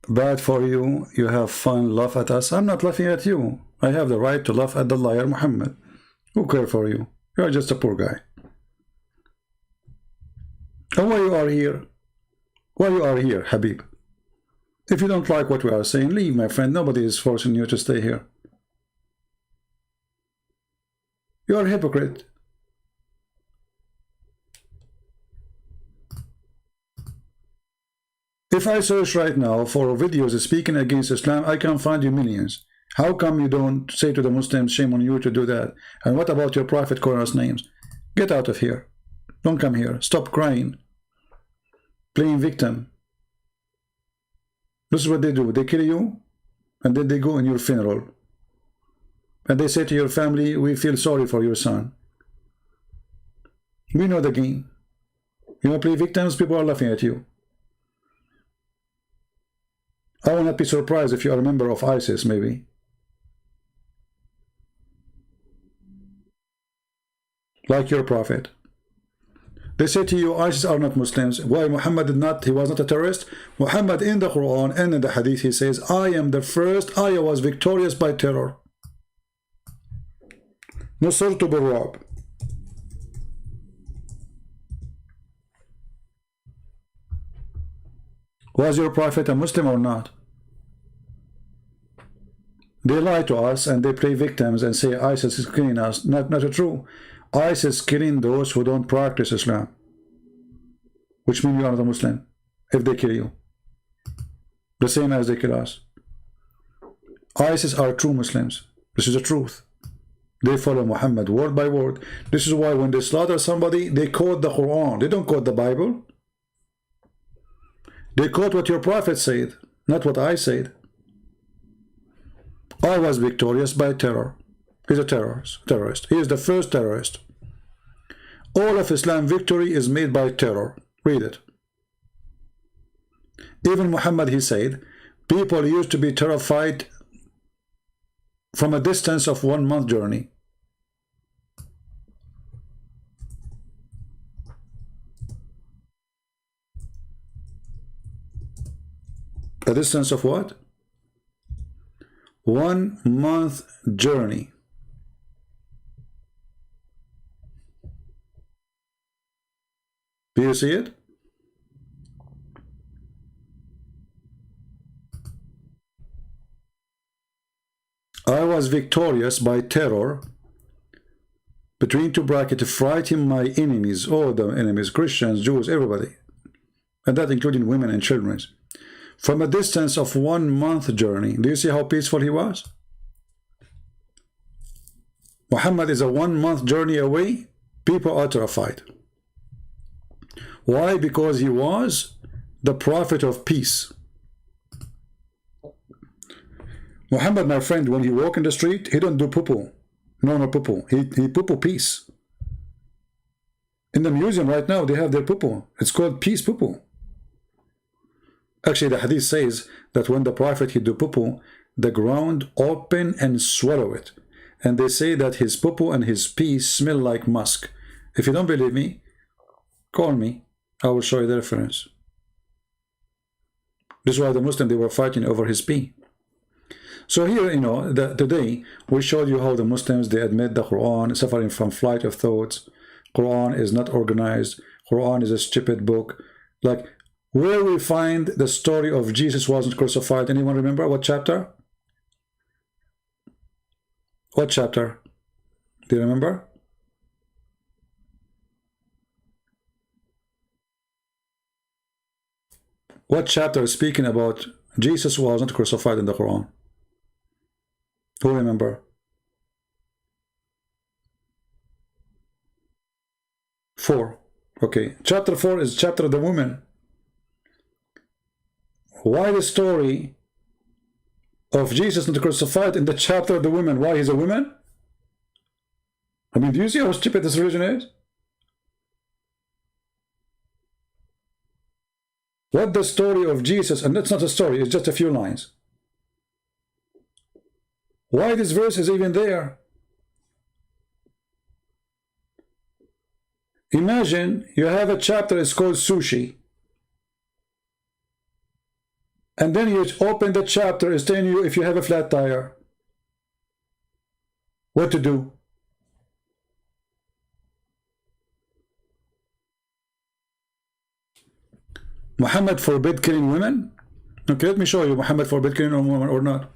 bad for you. You have fun, laugh at us. I'm not laughing at you. I have the right to laugh at the liar Muhammad. Who cares for you? You are just a poor guy. And why you are here? Why you are here, Habib? If you don't like what we are saying, leave, my friend. Nobody is forcing you to stay here. You are a hypocrite. If I search right now for videos speaking against Islam, I can find you millions. How come you don't say to the Muslims, shame on you to do that? And what about your Prophet calling us names? Get out of here. Don't come here. Stop crying. Playing victim. This is what they do. They kill you, and then they go in your funeral. And they say to your family, we feel sorry for your son. We know the game. You want to play victims? People are laughing at you. I will not be surprised if you are a member of ISIS, maybe. Like your prophet. They say to you, ISIS are not Muslims. Why? Muhammad did not, he was not a terrorist. Muhammad in the Quran and in the Hadith, he says, I am the first, I was victorious by terror. Nusrtu bil-Ra'b. Was your prophet a Muslim or not? They lie to us and they play victims and say ISIS is killing us. Not true. ISIS is killing those who don't practice Islam, which means you are not a Muslim if they kill you. The same as they kill us. ISIS are true Muslims. This is the truth. They follow Muhammad word by word. This is why when they slaughter somebody, they quote the Quran. They don't quote the Bible. They quote what your prophet said, not what I said. I was victorious by terror. He's a terrorist. He is the first terrorist. All of Islam victory is made by terror. Read it. Even Muhammad, he said, people used to be terrified from a distance of 1 month journey. A distance of what? 1 month journey. Do you see it? I was victorious by terror, between two brackets, fighting my enemies, all the enemies, Christians, Jews, everybody, and that including women and children, from a distance of 1 month journey. Do you see how peaceful he was? Muhammad is a 1 month journey away. People are terrified. Why? Because he was the prophet of peace. Muhammad, my friend, when he walk in the street, he don't do poo-poo. No poo-poo. He poo-poo peace. In the museum right now, they have their poo-poo. It's called peace poo-poo. Actually, the hadith says that when the prophet he do poo-poo, the ground open and swallow it. And they say that his poo-poo and his pee smell like musk. If you don't believe me, call me. I will show you the reference. This is why the Muslims, they were fighting over his pee. So here, you know, today we showed you how the Muslims, they admit the Quran, suffering from flight of thoughts. Quran is not organized. Quran is a stupid book. Like, where we find the story of Jesus wasn't crucified. Anyone remember what chapter? What chapter? Do you remember? what chapter is speaking about Jesus was not crucified in the Quran? Who remember? 4. Okay, chapter 4 is chapter of the women. Why the story of Jesus not crucified in the chapter of the women? Why he's a woman? I mean, do you see how stupid this religion is? What the story of Jesus, and that's not a story, it's just a few lines. Why this verse is even there? Imagine you have a chapter, it's called sushi. And then you open the chapter, it's telling you if you have a flat tire, what to do. Muhammad forbid killing women? Okay, let me show you Muhammad forbid killing a woman or not.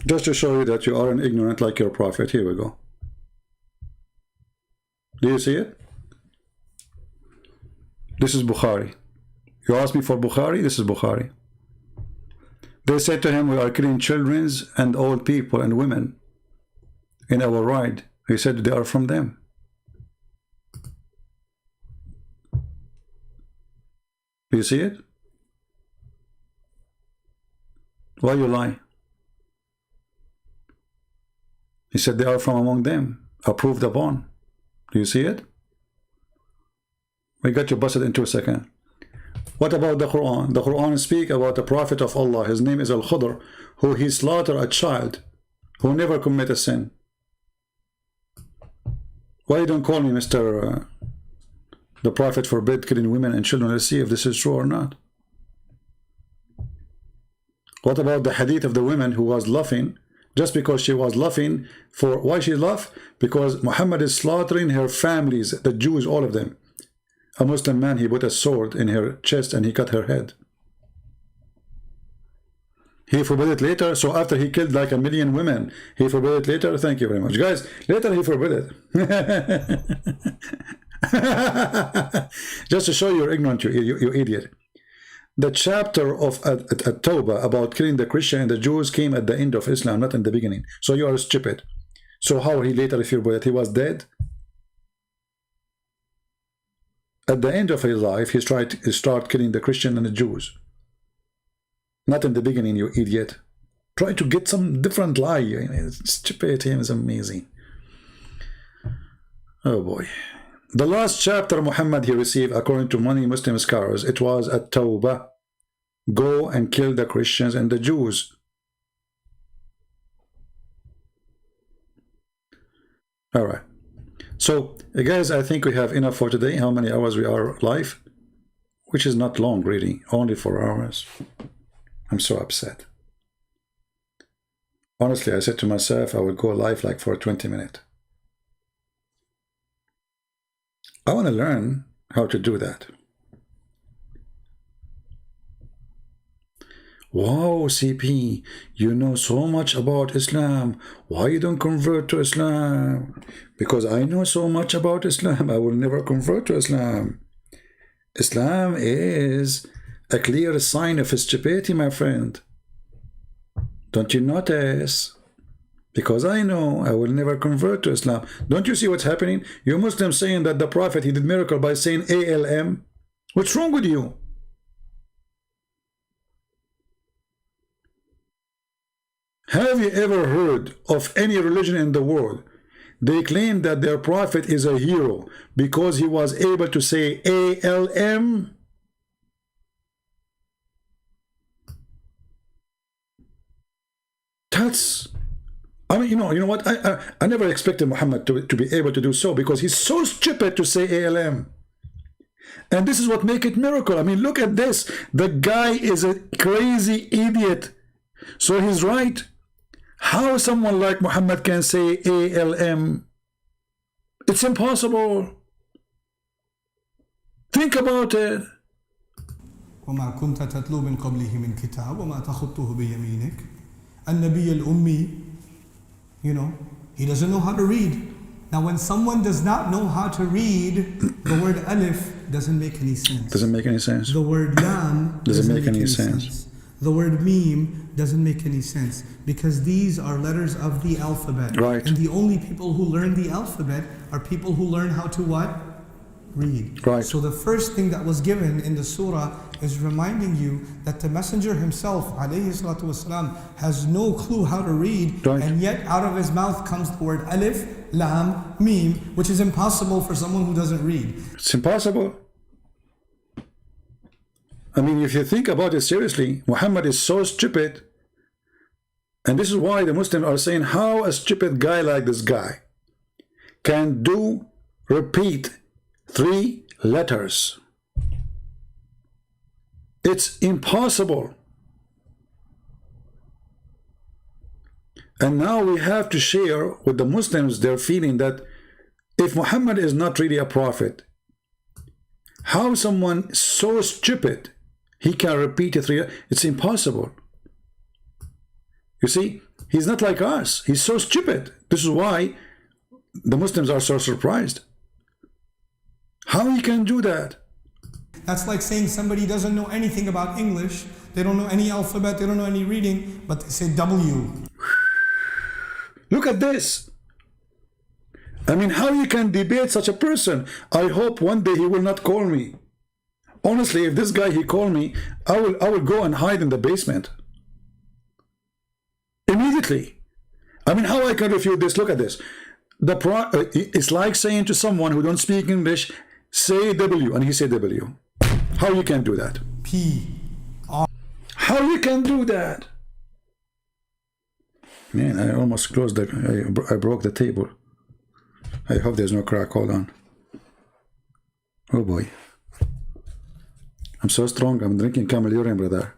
Just to show you that you aren't ignorant like your prophet. Here we go. Do you see it? This is Bukhari. You asked me for Bukhari? This is Bukhari. They said to him, we are killing children and old people and women in our ride. He said they are from them. Do you see it? Why you lie? He said they are from among them, approved upon. Do you see it? We got you busted in 2 seconds. What about the Quran? The Quran speaks about the Prophet of Allah. His name is Al-Khudr, who he slaughtered a child who never commit a sin. Why you don't call me Mr. The Prophet forbid killing women and children? Let's see if this is true or not. What about the hadith of the woman who was laughing just because she was laughing for why she laughed? Because Muhammad is slaughtering her families, the Jews, all of them. A Muslim man, he put a sword in her chest and he cut her head. He forbid it later. So after he killed like 1 million women, he forbid it later. Thank you very much, guys. Later he forbid it. Just to show you're ignorant, you idiot. The chapter of At-Tawbah about killing the Christian and the Jews came at the end of Islam, not in the beginning. So you are stupid. So how he later forbid it? He was dead. At the end of his life, he tried to start killing the Christian and the Jews. Not in the beginning, you idiot. Try to get some different lie. Stupidity is amazing. Oh boy. The last chapter Muhammad he received, according to many Muslim scholars, it was At-Tawbah. Go and kill the Christians and the Jews. All right. So, guys, I think we have enough for today. How many hours we are live? Which is not long, really. Only 4 hours. I'm so upset. Honestly, I said to myself I would go live like for 20 minutes. I want to learn how to do that. Wow, CP, you know so much about Islam. Why you don't convert to Islam? Because I know so much about Islam. I will never convert to Islam. Islam is a clear sign of stupidity, my friend. Don't you notice? Because I know I will never convert to Islam. Don't you see what's happening? You Muslims saying that the Prophet, he did miracle by saying ALM. What's wrong with you? Have you ever heard of any religion in the world? They claim that their prophet is a hero because he was able to say ALM. That's, I mean, you know what? I never expected Muhammad to be able to do so, because he's so stupid to say ALM. And this is what makes it miracle. I mean, look at this. The guy is a crazy idiot. So he's right. How someone like Muhammad can say ALM? It's impossible. Think about it. وما كنت تتلو من قبله من كتاب وما تخطه بيمينك. النبي الأمي, you know, he doesn't know how to read. Now when someone does not know how to read, the word alif doesn't make any sense. Doesn't make any sense. The word lam doesn't make any sense. The word meme doesn't make any sense because these are letters of the alphabet. Right. And the only people who learn the alphabet are people who learn how to what? Read. Right. So the first thing that was given in the surah is reminding you that the messenger himself, alayhi salatu wasalam, has no clue how to read, right. And yet out of his mouth comes the word alif, lam, meme, which is impossible for someone who doesn't read. It's impossible. I mean, if you think about it seriously, Muhammad is so stupid, and this is why the Muslims are saying how a stupid guy like this guy can repeat 3 letters. It's impossible. And now we have to share with the Muslims their feeling that if Muhammad is not really a prophet, how someone so stupid he can repeat 3? It's impossible. You see, he's not like us. He's so stupid. This is why the Muslims are so surprised. How he can do that? That's like saying somebody doesn't know anything about English. They don't know any alphabet. They don't know any reading, but they say W. Look at this. I mean, how you can debate such a person? I hope one day he will not call me. Honestly, if this guy he called me, I will go and hide in the basement immediately. I mean, how I can refute this? Look at this. It's like saying to someone who don't speak English, say W, and he say W. How you can do that? P-R. How you can do that? Man, I almost closed I broke the table. I hope there's no crack. Hold on. Oh boy. I'm so strong. I'm drinking camel urine, brother.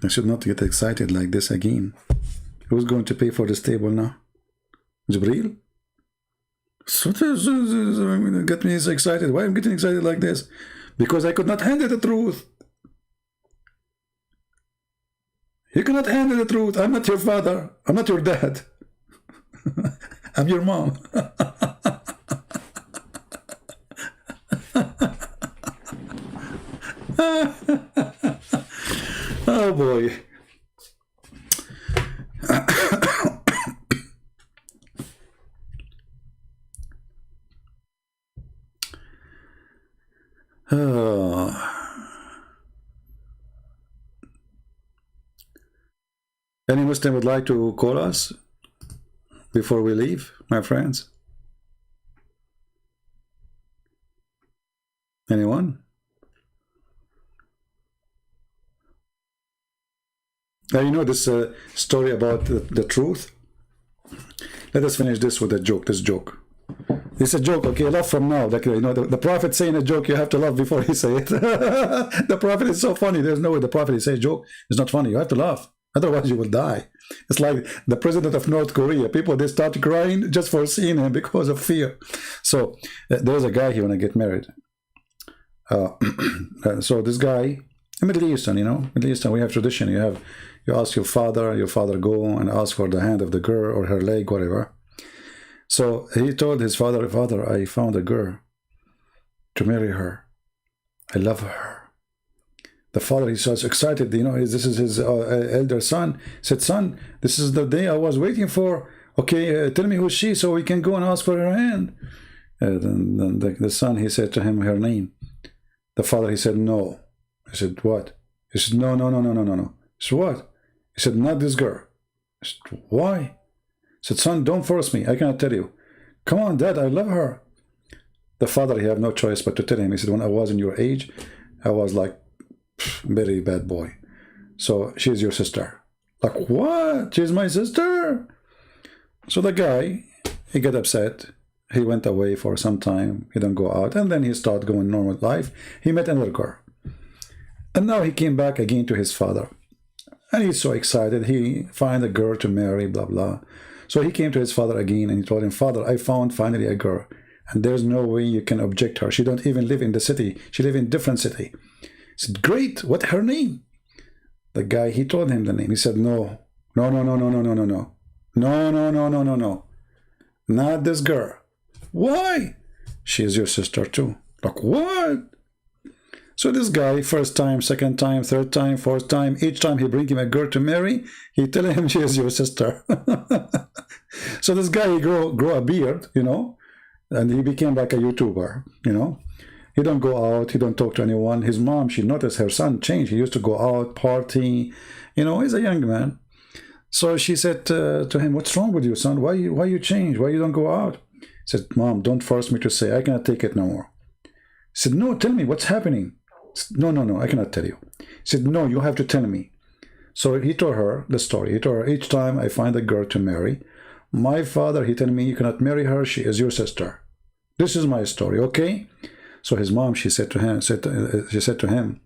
I should not get excited like this again. Who's going to pay for this table now? Jibreel? So get me so excited. Why am I getting excited like this? Because I could not handle the truth. You cannot handle the truth. I'm not your father. I'm not your dad. I'm your mom. Oh boy. Any Muslim would like to call us before we leave, my friends? Anyone? You know this story about the truth? Let us finish this with a joke. This joke. It's a joke, okay? Laugh from now. Like, you know, the prophet saying a joke, you have to laugh before he say it. The prophet is so funny. There's no way the prophet says a joke. It's not funny. You have to laugh. Otherwise, you will die. It's like the president of North Korea. People, they start crying just for seeing him because of fear. So there's a guy here when I get married. So this guy, Middle Eastern, you know, Middle Eastern, we have tradition. You ask your father go and ask for the hand of the girl or her leg, whatever. So he told his father, "Father, I found a girl to marry her. I love her." The father, he's so excited, you know, this is his elder son. He said, "Son, this is the day I was waiting for. Okay, tell me who's she so we can go and ask for her hand." Then the son, he said to him her name. The father, he said, "No." He said, "What?" He said, No. He said, "What?" He said, "Not this girl." He said, "Why?" He said, "Son, don't force me. I cannot tell you." "Come on, Dad, I love her." The father, he had no choice but to tell him. He said, "When I was in your age, I was like very bad boy. So she's your sister." Like, what? She's my sister? So the guy, he got upset. He went away for some time. He didn't go out. And then he started going normal life. He met another girl. And now he came back again to his father. And he's so excited. He found a girl to marry, blah, blah. So he came to his father again and he told him, "Father, I found finally a girl. And there's no way you can object her. She don't even live in the city. She live in different city." He said, "Great. What her name?" The guy, he told him the name. He said, No. not this girl. Why? She is your sister too. Like, what? So this guy, first time, second time, third time, fourth time, each time he bring him a girl to marry, he tell him she is your sister. So this guy, he grow a beard, you know, and he became like a YouTuber, you know. He don't go out, he don't talk to anyone. His mom, she noticed her son changed. He used to go out, party, you know, he's a young man. So she said to him, what's wrong with you, son? Why you change? Why you don't go out? He said, Mom, don't force me to say. I cannot take it no more. He said, no, tell me what's happening. Said, no, I cannot tell you. He said, no, you have to tell me. So he told her the story. He told her, each time I find a girl to marry, my father, he tell me, you cannot marry her. She is your sister. This is my story, okay? So his mom, she said to him,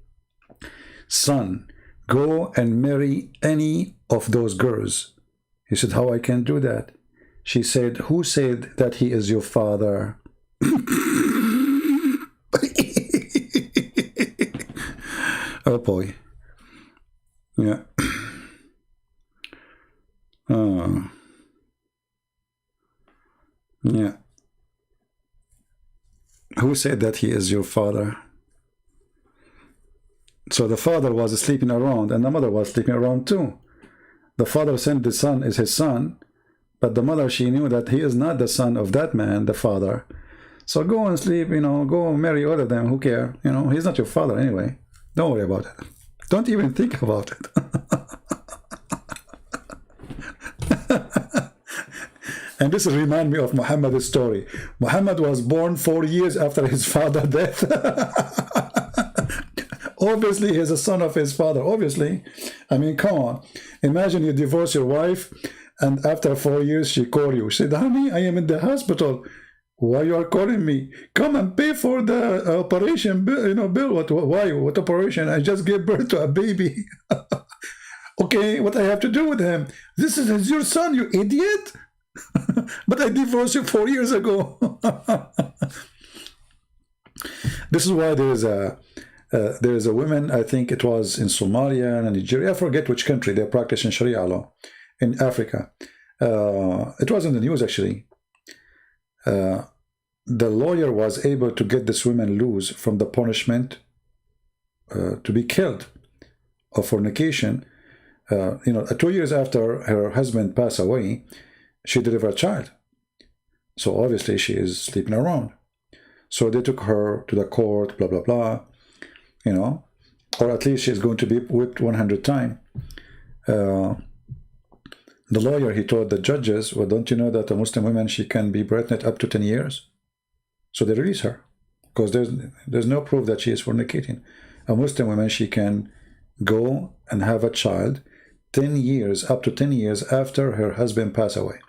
son, go and marry any of those girls. He said, how I can do that? She said, who said that he is your father? Oh boy. Yeah. Yeah. Who said that he is your father? So the father was sleeping around and the mother was sleeping around too. The father said the son is his son, but the mother, she knew that he is not the son of that man, the father. So go and sleep, you know, go marry all of them, who care? You know, he's not your father anyway. Don't worry about it. Don't even think about it. And this reminds me of Muhammad's story. Muhammad was born 4 years after his father's death. Obviously, he's a son of his father. Obviously. I mean, come on. Imagine you divorce your wife, and after 4 years, she called you. She said, honey, I am in the hospital. Why you are calling me? Come and pay for the operation bill. You know, bill. Why? What operation? I just gave birth to a baby. Okay, what I have to do with him? This is your son, you idiot. But I divorced you 4 years ago. This is why there is a woman, I think it was in Somalia and Nigeria, I forget which country, they're practicing Sharia law in Africa. It was in the news actually. The lawyer was able to get this woman loose from the punishment to be killed of fornication. 2 years after her husband passed away, she delivered a child. So obviously she is sleeping around. So they took her to the court, blah, blah, blah, you know, or at least she's going to be whipped 100 times. The lawyer, he told the judges, well, don't you know that a Muslim woman, she can be pregnant up to 10 years? So they release her because there's no proof that she is fornicating. A Muslim woman, she can go and have a child 10 years, up to 10 years after her husband passed away.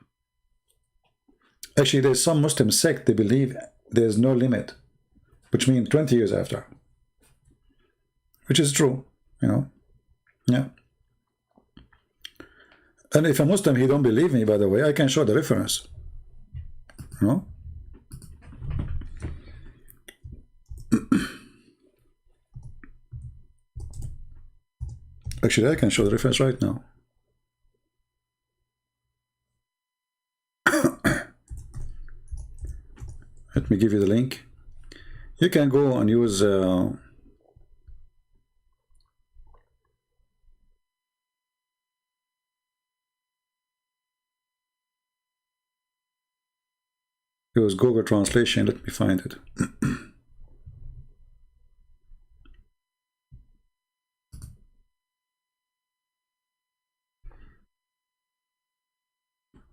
Actually, there's some Muslim sect, they believe there's no limit, which means 20 years after. Which is true, you know. Yeah. And if a Muslim, he don't believe me, by the way, I can show the reference. You know? Actually, I can show the reference right now. Let me give you the link. You can go and use Google Translation. Let me find it.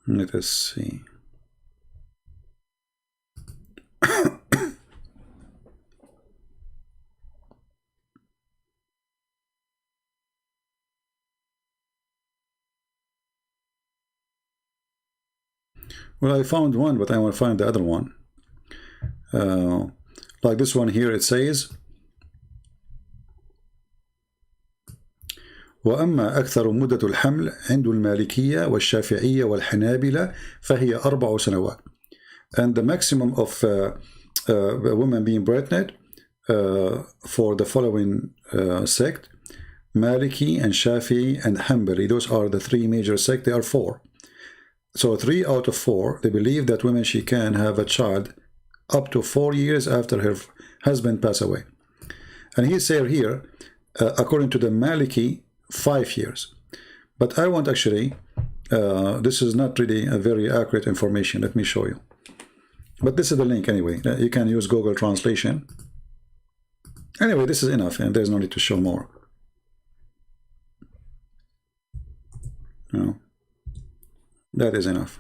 Let us see. Well, I found one, but I want to find the other one. Like this one here, it says, وأما أكثر مدة الحمل عند المالكية والشافعية والحنابلة فهي 4 سنوات. And the maximum of a woman being pregnant for the following sect, Maliki and Shafi'i and Hanbali, those are the 3 major sects, they are 4. So 3 out of 4, they believe that women, she can have a child up to 4 years after her husband pass away. And he said here, according to the Maliki, 5 years. But I want actually, this is not really a very accurate information. Let me show you. But this is the link anyway. You can use Google Translation. Anyway, this is enough, and there's no need to show more. No, that is enough.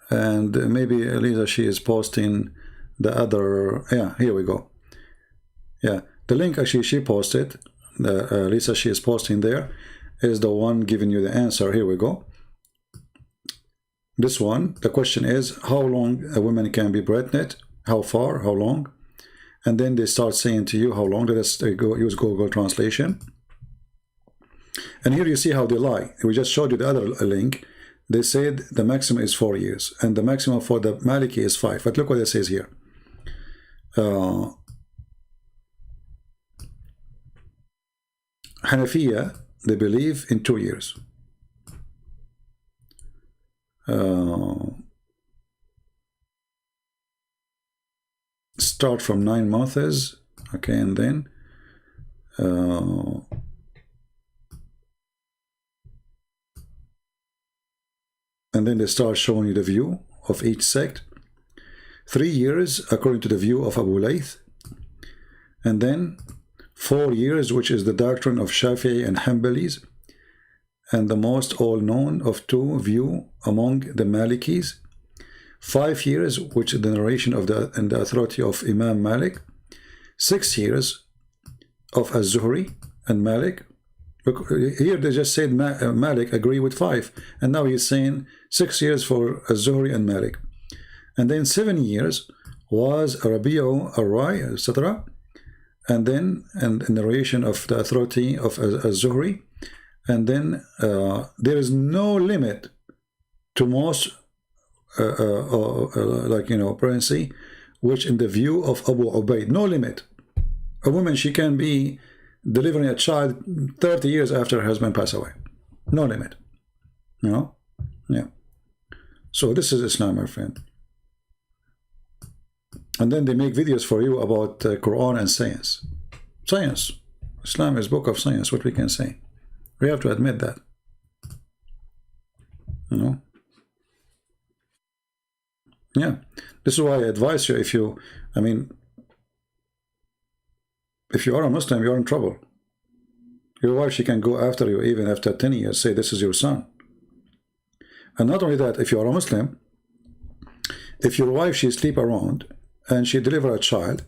And maybe Elisa, she is posting the other. Yeah, here we go. Yeah, the link actually she posted. Lisa, she is posting there, is the one giving you the answer. Here we go. This one, the question is how long a woman can be pregnant, how far, how long, and then they start saying to you how long. Let us use Google Translation. And here you see how they lie. We just showed you the other link. They said the maximum is 4 years, and the maximum for the Maliki is 5. But look what it says here. Hanafiya, they believe in 2 years. Start from 9 months, okay, and then they start showing you the view of each sect. 3 years according to the view of Abu Layth, and then 4 years, which is the doctrine of Shafi'i and Hanbalis, and the most all-known of 2 view among the Malikis. 5 years, which is the narration of the authority of Imam Malik. 6 years of Az-Zuhri and Malik. Look, here they just said Malik agree with 5, and now he's saying 6 years for Az-Zuhri and Malik. And then 7 years was Rabi'u al-Rai, etc. And then narration of the authority of Az-Zuhri. And then there is no limit to most pregnancy, which in the view of Abu Ubaid, no limit. A woman, she can be delivering a child 30 years after her husband passed away. No limit. You know? Yeah. So this is Islam, my friend. And then they make videos for you about Quran and science. Science. Islam is book of science, what we can say. We have to admit that. You know? Yeah. This is why I advise you, if you are a Muslim, you're in trouble. Your wife, she can go after you even after 10 years, say this is your son. And not only that, if you are a Muslim, if your wife, she sleep around and she deliver a child,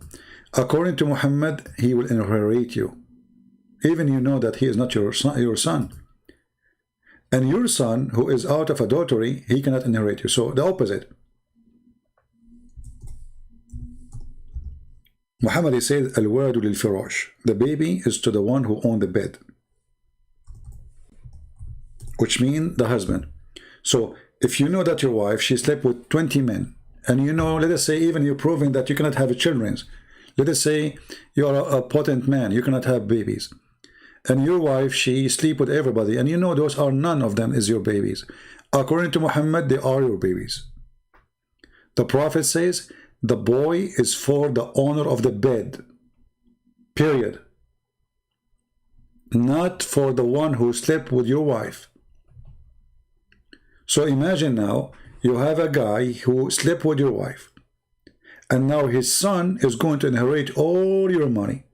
according to Muhammad, he will inherit you. Even you know that he is not your son. And your son, who is out of adultery, he cannot inherit you. So the opposite. Muhammad, he said, Al-Waladu lil-Firash. The baby is to the one who owned the bed. Which means the husband. So if you know that your wife, she slept with 20 men, and you know, let us say, even you're proving that you cannot have children. Let us say you are a potent man, you cannot have babies. And your wife, she sleep with everybody, and you know those are none of them is your babies. According to Muhammad, they are your babies. The Prophet says, the boy is for the owner of the bed. Period. Not for the one who slept with your wife. So imagine now, you have a guy who slept with your wife, and now his son is going to inherit all your money.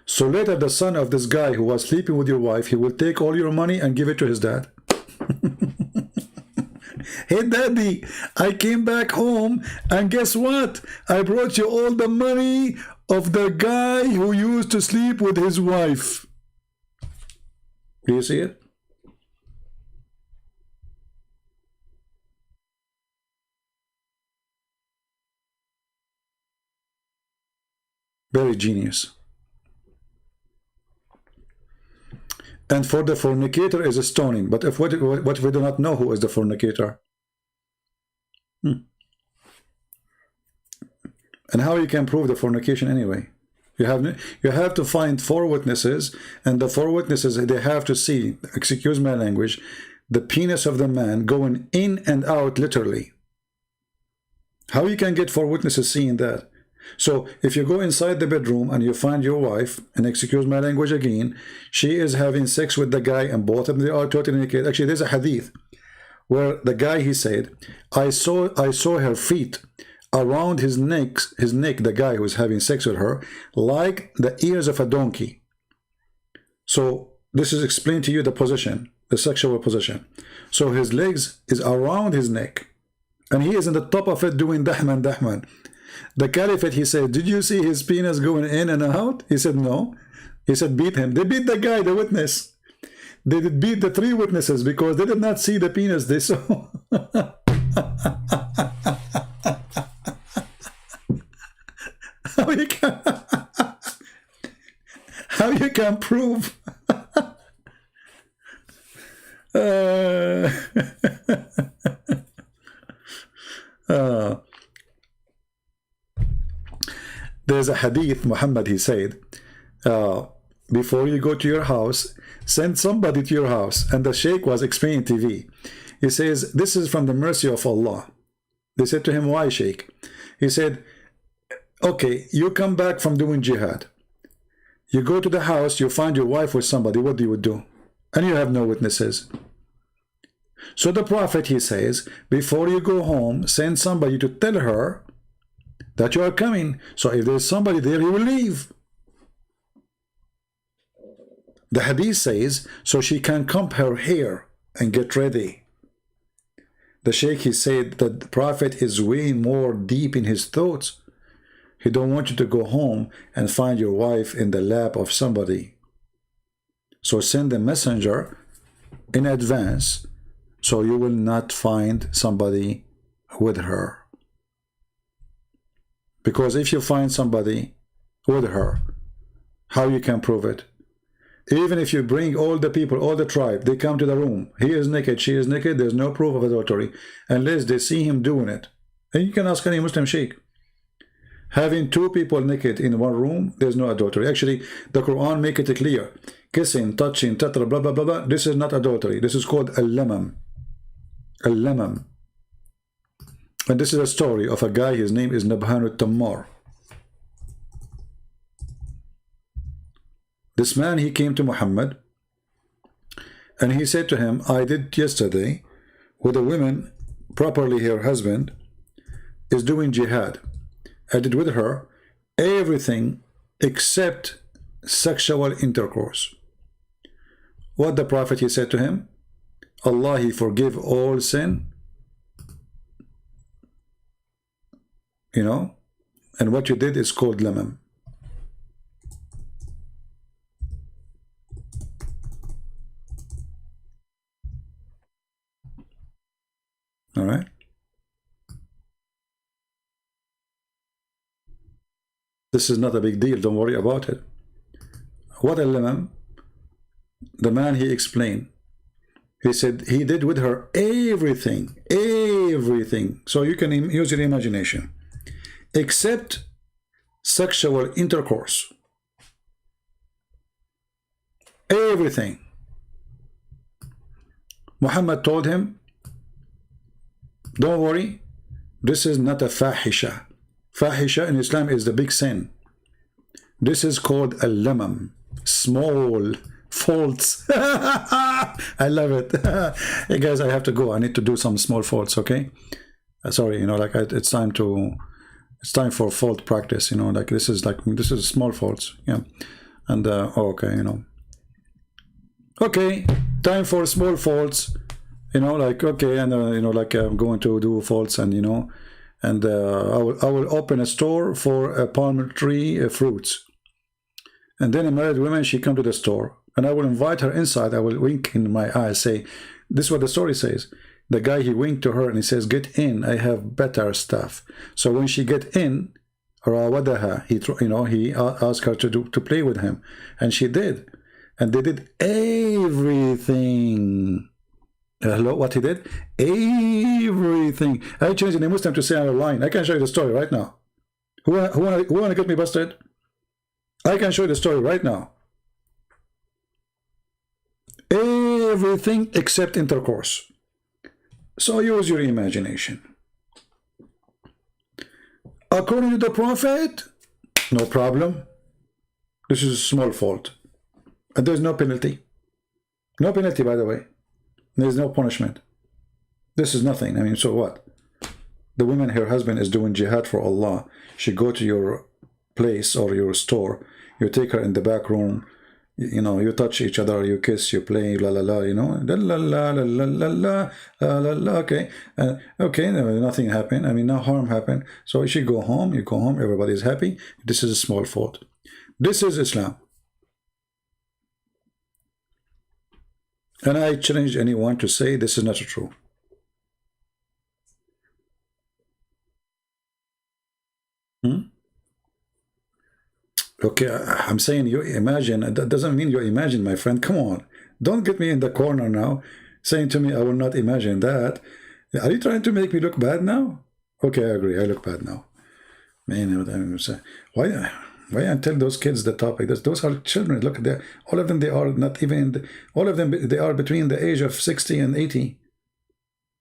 So later the son of this guy who was sleeping with your wife, he will take all your money and give it to his dad. Hey daddy, I came back home and guess what? I brought you all the money of the guy who used to sleep with his wife. Do you see it? Very genius. And for the fornicator is a stoning. But if what if we do not know who is the fornicator? And how you can prove the fornication anyway? You have to find 4 witnesses, and the 4 witnesses, they have to see, excuse my language, the penis of the man going in and out literally. How you can get 4 witnesses seeing that? So if you go inside the bedroom and you find your wife, and excuse my language again, she is having sex with the guy, and both of them are totally naked. Actually, there's a hadith where the guy, he said, I saw her feet around his neck, the guy who was having sex with her, like the ears of a donkey. So this is explained to you the position, the sexual position. So his legs is around his neck, and he is in the top of it doing dahman, dahman. The caliphate, he said, did you see his penis going in and out? He said, no. He said, beat him. They beat the guy, the witness. They did beat the 3 witnesses because they did not see the penis. They saw. How you can prove? There's a hadith, Muhammad, he said, before you go to your house, send somebody to your house. And the sheikh was explaining TV. He says, this is from the mercy of Allah. They said to him, why, sheikh? He said, okay, you come back from doing jihad. You go to the house, you find your wife with somebody, what do you do? And you have no witnesses. So the Prophet, he says, before you go home, send somebody to tell her that you are coming. So if there's somebody there, you will leave. The hadith says, so she can comb her hair and get ready. The sheikh, he said that the Prophet is way more deep in his thoughts. He don't want you to go home and find your wife in the lap of somebody. So send a messenger in advance so you will not find somebody with her. Because if you find somebody with her, how you can prove it? Even if you bring all the people, all the tribe, they come to the room. He is naked, she is naked, there's no proof of adultery unless they see him doing it. And you can ask any Muslim sheikh. Having 2 people naked in one room, there's no adultery. Actually, the Quran make it clear. Kissing, touching, tatra, blah, blah, blah, blah. This is not adultery. This is called al-lamam. Al-lamam. And this is a story of a guy, his name is Nabhan al-Tammar. This man, he came to Muhammad and he said to him, I did yesterday with a woman, properly her husband, is doing jihad. I did with her everything except sexual intercourse. What the Prophet, he said to him, Allah, he forgive all sin. You know, and what you did is called lamam. All right. This is not a big deal. Don't worry about it. What al-lamam? The man, he explained. He said he did with her everything. So you can use your imagination. Except sexual intercourse. Everything. Muhammad told him, don't worry, this is not a fahisha. Fahisha in Islam is the big sin. This is called al-lamam, small faults. I love it. Hey guys, I have to go. I need to do some small faults, okay? Sorry, you know, like it's time for fault practice, you know, like this is small faults, yeah. And okay, you know. Okay, time for small faults. You know, like, okay, and you know, like I'm going to do faults, and you know, and I will open a store for palm tree fruits, and then a married woman, she come to the store, and I will invite her inside. I will wink in my eyes, say, this is what the story says. The guy, he winked to her and he says, get in, I have better stuff. So when she get in, rawadaha, he asked her to play with him, and she did, and they did everything. Hello, what he did? Everything. I changed in a Muslim to say on a line. I can show you the story right now. Who wanna get me busted? I can show you the story right now. Everything except intercourse. So use your imagination. According to the Prophet, no problem. This is a small fault. And there's no penalty. No penalty, by the way. There's no punishment. This is nothing. I mean, so what? The woman, her husband is doing jihad for Allah. She go to your place or your store. You take her in the back room. You know, you touch each other, you kiss, you play, la la la, you know, la la la la la la la la la. Okay, okay, nothing happened. I mean, no harm happened. So she go home, you go home, everybody's happy. This is a small fault. This is Islam. And I challenge anyone to say this is not true. Okay, I'm saying you imagine. That doesn't mean you imagine, my friend. Come on. Don't get me in the corner now, saying to me, I will not imagine that. Are you trying to make me look bad now? Okay, I agree. I look bad now. Man, why I tell those kids the topic? Those are children. Look, all of them, they are not even, all of them, they are between the age of 60 and 80.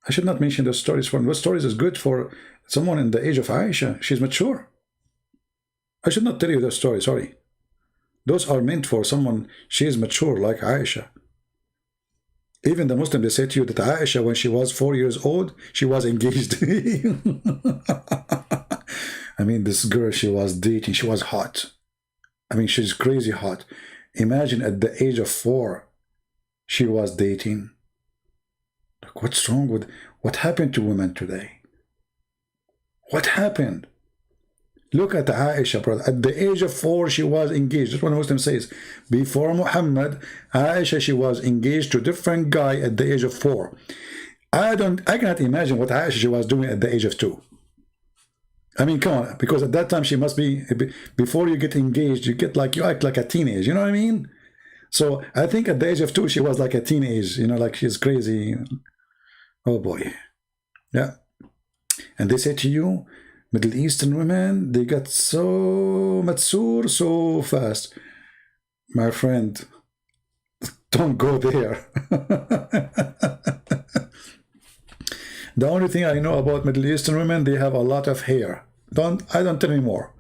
I should not mention those stories for them. Those stories is good for someone in the age of Aisha. She's mature. I should not tell you those stories, sorry. Those are meant for someone, she is mature like Aisha. Even the Muslim, they say to you that Aisha, when she was 4 years old, she was engaged. I mean, this girl, she was dating, she was hot. I mean, she's crazy hot. Imagine at the age of 4, she was dating. Like, what's wrong with, what happened to women today? What happened? Look at Aisha, brother. At the age of 4, she was engaged. That's what the Muslim says. Before Muhammad, Aisha, she was engaged to a different guy at the age of 4. I cannot imagine what Aisha she was doing at the age of 2. I mean, come on, because at that time she must be, before you get engaged, you act like a teenage, you know what I mean? So I think at the age of 2, she was like a teenage, you know, like she's crazy. Oh boy. Yeah. And they say to you, Middle Eastern women, they got so mature so fast. My friend, don't go there. The only thing I know about Middle Eastern women, they have a lot of hair. Don't tell me more.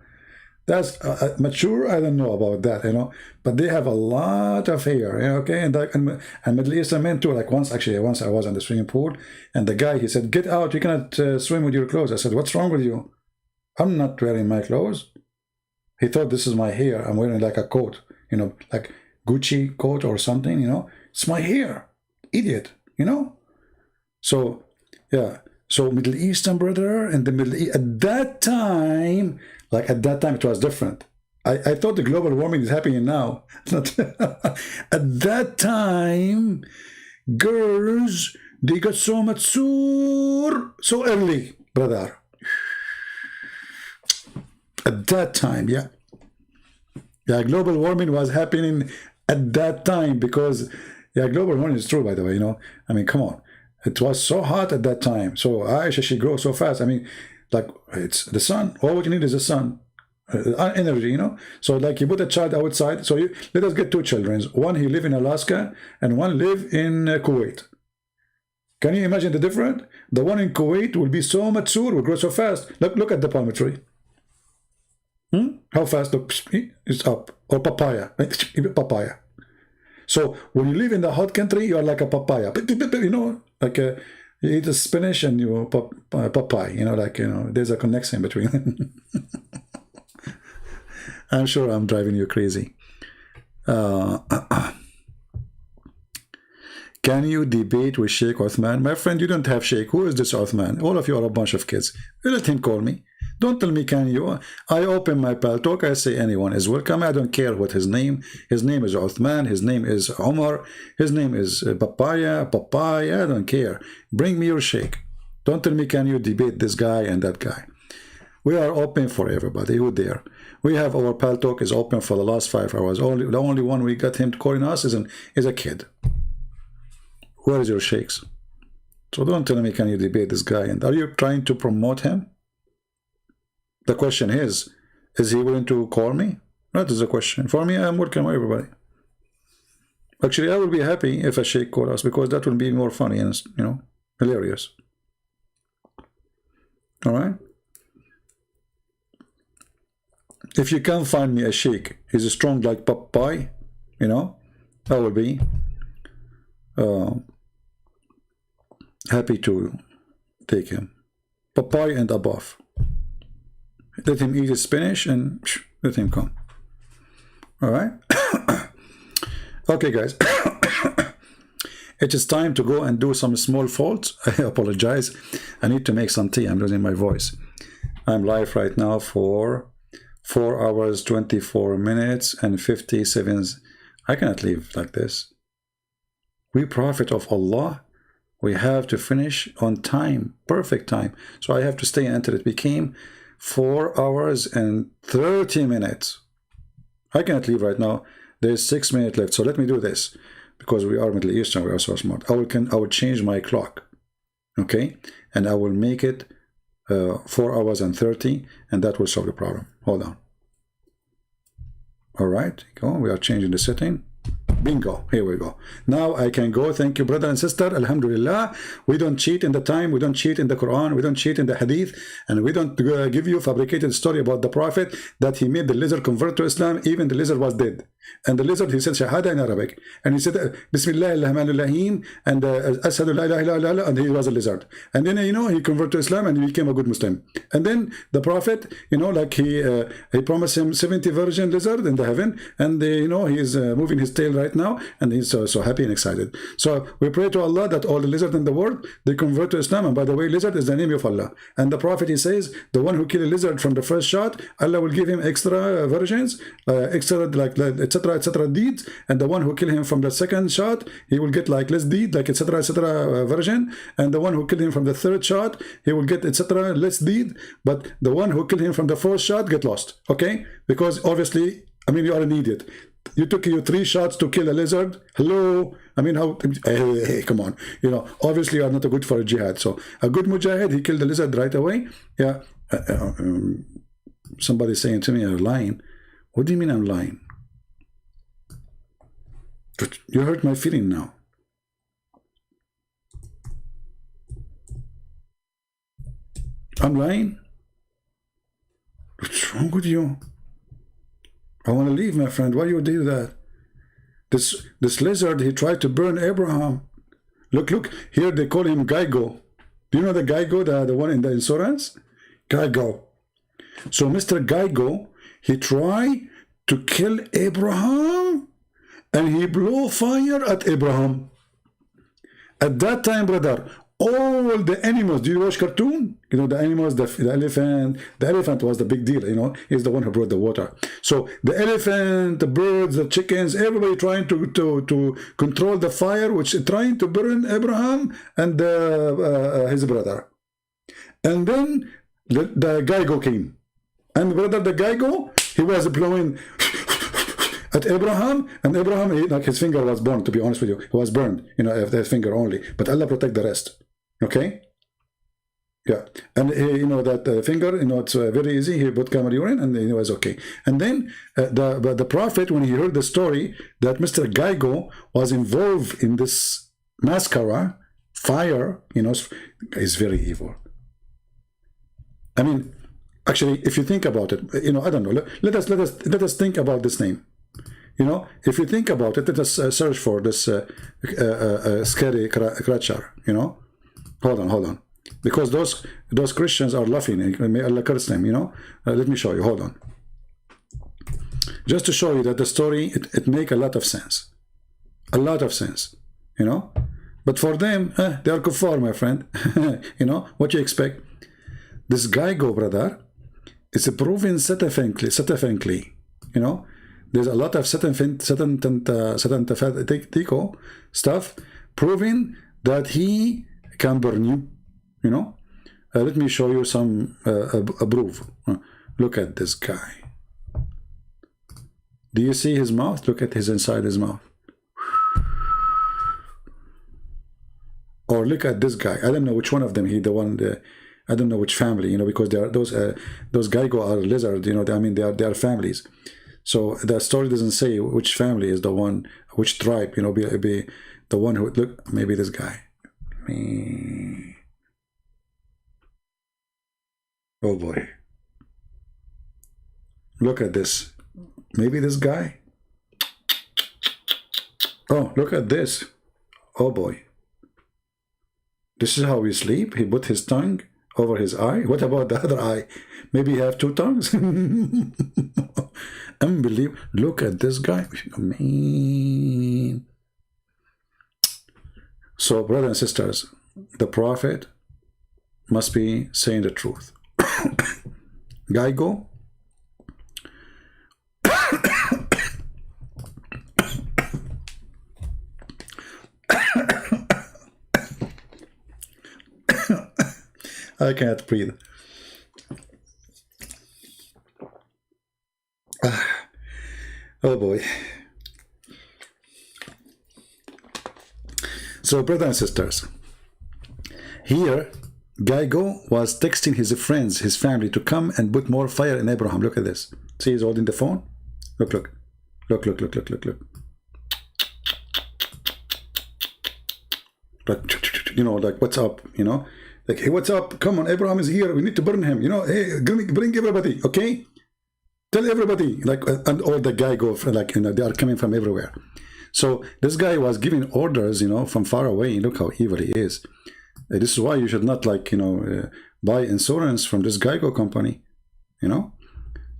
That's mature. I don't know about that, you know. But they have a lot of hair, okay. And Middle Eastern men too. Like once I was in the swimming pool, and the guy, he said, "Get out! You cannot swim with your clothes." I said, "What's wrong with you?" "I'm not wearing my clothes." He thought this is my hair. I'm wearing like a coat, you know, like Gucci coat or something, you know. It's my hair, idiot, you know. So yeah. So Middle Eastern, brother, and the Middle East, at that time, like at that time, it was different. I thought the global warming is happening now. At that time, girls, they got so mature so early, brother. At that time, yeah. Yeah, global warming was happening at that time because, yeah, global warming is true, by the way, you know. I mean, come on. It was so hot at that time. So Aisha, she grew so fast. I mean, like, it's the sun. All what you need is the sun. Energy, you know. So like you put a child outside. So let us get 2 children. One, he live in Alaska, and one live in Kuwait. Can you imagine the difference? The one in Kuwait will be so mature, will grow so fast. Look at the palm tree. How fast? Look, it's up. Or papaya. Papaya. So when you live in the hot country, you are like a papaya. You know, like you eat a spinach and you papaya. You know, like, you know, there's a connection between them. I'm sure I'm driving you crazy. Can you debate with Sheikh Uthman? My friend, you don't have Sheikh. Who is this Uthman? All of you are a bunch of kids. Let him call me. Don't tell me, can you? I open my pal talk. I say anyone is welcome. I don't care what his name. His name is Uthman. His name is Omar. His name is Papaya. I don't care. Bring me your Sheikh. Don't tell me, can you debate this guy and that guy? We are open for everybody who there. We have our pal talk is open for the last 5 hours. The only one we got him calling us is a kid. Where is your sheikhs? So don't tell me, can you debate this guy? And are you trying to promote him? The question is he willing to call me? That is the question. For me, I'm welcome everybody. Actually, I will be happy if a sheikh call us, because that will be more funny and, you know, hilarious. All right. If you can find me a sheikh, he's strong like Popeye, you know, I will be happy to take him. Popeye and above. Let him eat his spinach and let him come. All right. Okay, guys. It is time to go and do some small faults. I apologize. I need to make some tea. I'm losing my voice. I'm live right now for 4 hours, 24 minutes, and 57. I cannot leave like this. We prophet of Allah. We have to finish on time, perfect time. So I have to stay until it became 4 hours and 30 minutes. I cannot leave right now. There's 6 minutes left. So let me do this, because we are Middle Eastern. We are so smart. I will change my clock, okay, and I will make it 4 hours and 30, and that will solve the problem. Hold on. All right, go. We are changing the setting. Bingo, here we go. Now I can go. Thank you, brother and sister. Alhamdulillah. We don't cheat in the time. We don't cheat in the Quran. We don't cheat in the Hadith. And we don't give you fabricated story about the Prophet that he made the lizard convert to Islam. Even the lizard was dead. And the lizard, he said Shahada in Arabic. And he said Bismillah ar-Rahman ar-Rahim and Ashhadu la ilaha illallah, and he was a lizard. And then, you know, he converted to Islam and he became a good Muslim. And then the Prophet, you know, like he promised him 70 virgin lizard in the heaven. And, you know, he's moving his tail right now. And he's so happy and excited. So we pray to Allah that all the lizards in the world, they convert to Islam. And by the way, lizard is the name of Allah. And the Prophet, he says, the one who killed a lizard from the first shot, Allah will give him extra virgins, extra like etc deeds, and the one who killed him from the second shot, he will get like less deed, like etc virgin, and the one who killed him from the third shot, he will get etc less deed, but the one who killed him from the fourth shot get lost. Okay, because obviously, I mean, you are an idiot. You took 3 shots to kill a lizard. Hello, I mean, how? Hey, come on, you know, obviously you are not a good for a jihad. So a good mujahid, he killed the lizard right away. Yeah. Somebody saying to me, I'm lying. What do you mean I'm lying? But you hurt my feeling now. I'm lying? What's wrong with you? I want to leave, my friend. Why you do that? This lizard, he tried to burn Abraham. Look, here they call him Geigo. Do you know the Geigo, the one in the insurance? Geigo. So Mr. Geigo, he tried to kill Abraham, and he blew fire at Abraham. At that time, brother, all the animals, do you watch cartoon? You know, the animals, the elephant was the big deal, you know, he's the one who brought the water. So the elephant, the birds, the chickens, everybody trying to control the fire, which is trying to burn Abraham and his brother. And then the Geigo came. And brother, the Geigo, he was blowing at Abraham, and Abraham, like his finger was burned, to be honest with you. He was burned, you know, his finger only. But Allah protect the rest. Okay? Yeah. And you know, that finger, you know, it's very easy. He put camel urine and he was okay. And then the Prophet, when he heard the story that Mr. Geigo was involved in this mascara, fire, you know, is very evil. I mean, actually, if you think about it, you know, I don't know. Let us think about this name. You know, if you think about it, let us search for this scary creature. You know, hold on, because those Christians are laughing. May Allah curse them. You know, let me show you. Hold on, just to show you that the story it make a lot of sense, You know, but for them, they are kuffar, my friend. You know what you expect? This Geigo, brother, is proven scientifically. You know. There's a lot of Satan stuff proving that he can burn you. You know, let me show you some proof. Look at this guy. Do you see his mouth? Look at his inside his mouth. Or look at this guy. I don't know which one of them. I don't know which family. You know, because they are those Geigo are lizards. You know, I mean they are families. So the story doesn't say which family is the one, which tribe, you know, be the one who, look, maybe this guy. Oh boy. Look at this. Maybe this guy. Oh, look at this. Oh boy. This is how we sleep. He put his tongue over his eye. What about the other eye? Maybe he have two tongues. Unbelievable. Look at this guy. Man. So, brothers and sisters, the Prophet must be saying the truth. Geigo. I can't breathe. Oh boy. So, brothers and sisters, here Geigo was texting his friends, his family, to come and put more fire in Abraham. Look at this. See, he's holding the phone. Look, look. Look, look, look, look, look, look. Like, you know, like, what's up, you know? Like, hey, what's up? Come on, Abraham is here. We need to burn him. You know, hey, bring everybody, okay? Tell everybody. Like, and all the guy go, like, you know, they are coming from everywhere. So this guy was giving orders, you know, from far away. Look how evil he is. This is why you should not, like, you know, buy insurance from this Geico company, you know.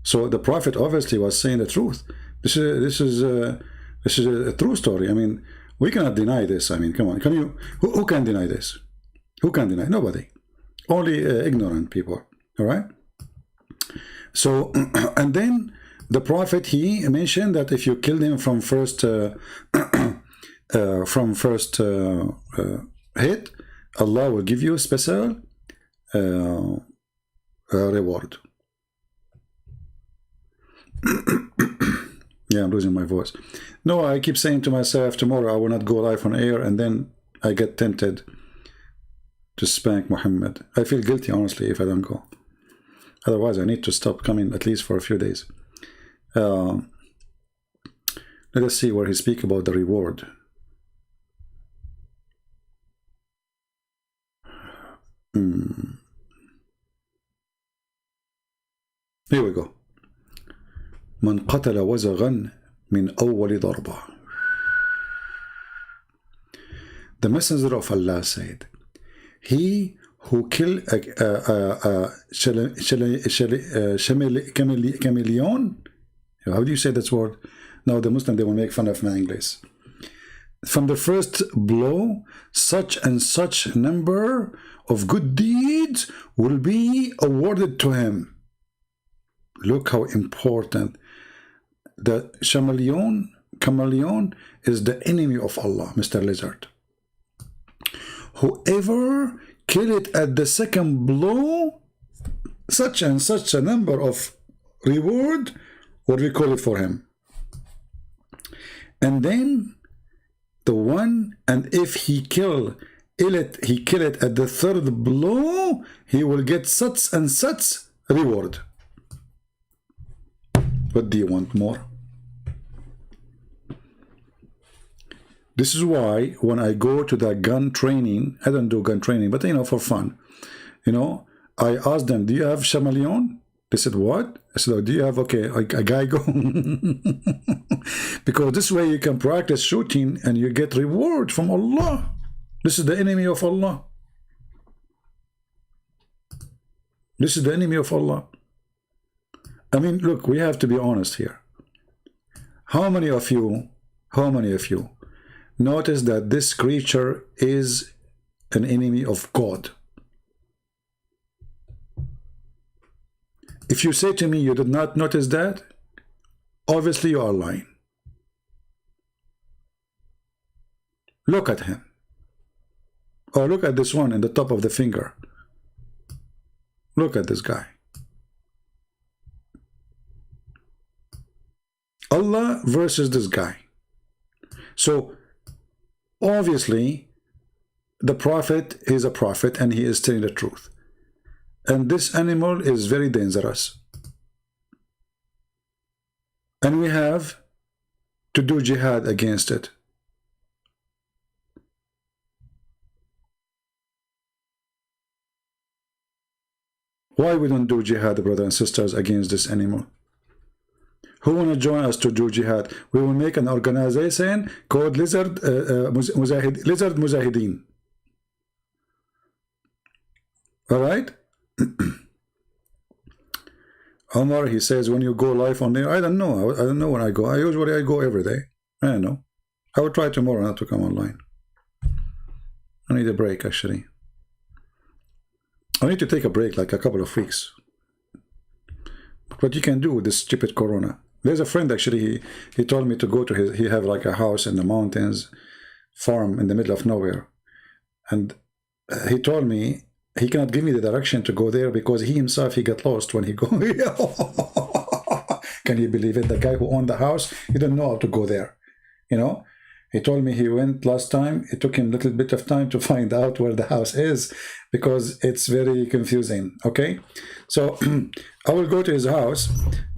So the Prophet obviously was saying the truth. This is a true story. I mean, we cannot deny this. I mean, come on, can you? Who can deny this? Who can deny? Nobody. Only ignorant people. All right. So, and then the Prophet, he mentioned that if you kill him from first hit, Allah will give you a special reward. Yeah, I'm losing my voice. No, I keep saying to myself, tomorrow I will not go live on air, and then I get tempted to spank Muhammad. I feel guilty, honestly, if I don't go. Otherwise, I need to stop coming at least for a few days. Let us see where he speaks about the reward. Here we go. من قتل وزغا من أول ضربة. The Messenger of Allah said, he who killed a chameleon, how do you say that word? Now the Muslim, they will make fun of my English. From the first blow, such and such number of good deeds will be awarded to him. Look how important. The chameleon is the enemy of Allah, Mr. Lizard. Whoever kill it at the second blow, such and such a number of reward will be called for him. And then the one, and if he kill it at the third blow, he will get such and such reward. What do you want more? This is why when I go to the gun training, I don't do gun training, but you know, for fun, you know, I ask them, do you have chameleon? They said, what? I said, oh, do you have, okay, a Geigo? Because this way you can practice shooting and you get reward from Allah. This is the enemy of Allah. This is the enemy of Allah. I mean, look, we have to be honest here. How many of you notice that this creature is an enemy of God? If you say to me you did not notice that, obviously you are lying. Look at him. Or look at this one in the top of the finger. Look at this guy. Allah versus this guy. So obviously the Prophet is a prophet and he is telling the truth. And this animal is very dangerous. and we have to do jihad against it. Why we don't do jihad, brothers and sisters, against this anymore? Who want to join us to do jihad? We will make an organization called Lizard Mujahideen. All right? Omar, he says, when you go live on there, I don't know. I don't know when I go. Usually I go every day. I don't know. I will try tomorrow not to come online. I need a break, actually. I need to take a break, like a couple of weeks. What you can do with this stupid corona. There's a friend, actually, he told me to go to he have like a house in the mountains, farm in the middle of nowhere. And he told me he cannot give me the direction to go there because he himself, he got lost when he go. Can you believe it? The guy who owned the house, he didn't know how to go there. You know? He told me he went last time. It took him a little bit of time to find out where the house is because it's very confusing. Okay, so I will go to his house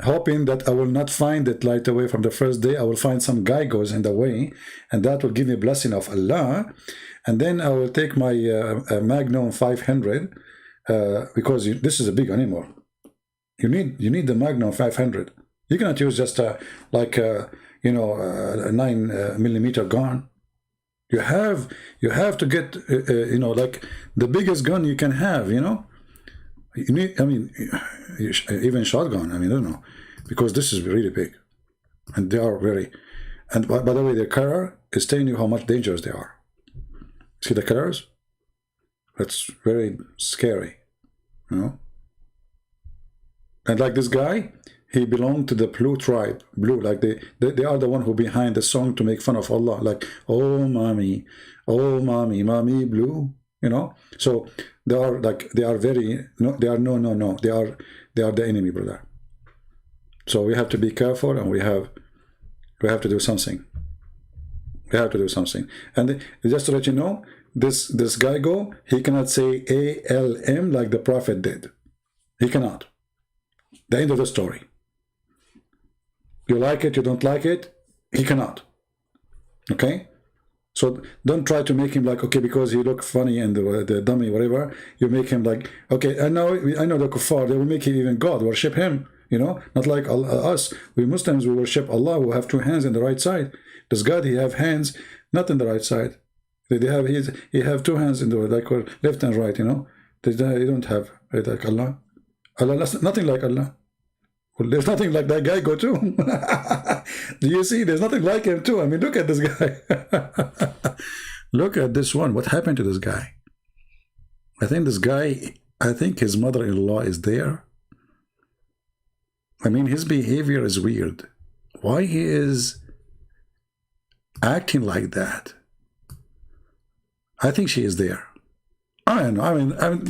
hoping that I will not find it right away from the first day. I will find some guy goes in the way, and that will give me a blessing of Allah. And then I will take my Magnum 500 because this is a big animal. You need the Magnum 500. You cannot use just like a 9mm gun. You have to get like the biggest gun you can have. You need, I mean, even shotgun. I mean, I don't know, because this is really big, and they are very. And by the way, the color is telling you how much dangerous they are. See the colors? That's very scary, And like this guy, he belonged to the Blue tribe. Blue, like they are the one who behind the song to make fun of Allah, like oh mommy, mommy blue, So they are like they are very no, they are no. They are the enemy, brother. So we have to be careful, and we have to do something. We have to do something. And just to let you know, this guy he cannot say ALM like the Prophet did. He cannot. The end of the story. You like it, you don't like it, he cannot. Okay? So don't try to make him like, okay, because he look funny and the dummy, whatever, you make him like, okay, I know the kuffar, they will make him even God, worship him, not like us. We Muslims, we worship Allah, who have two hands in the right side. This God, he have hands, not in the right side. He have two hands in the like left and right, They don't have like Allah. Allah, nothing like Allah. Well, there's nothing like that guy too. Do you see? There's nothing like him too. I mean, look at this guy. Look at this one. What happened to this guy? I think his mother-in-law is there. I mean, his behavior is weird. Why he is acting like that? I think she is there. I don't know. I mean, I'm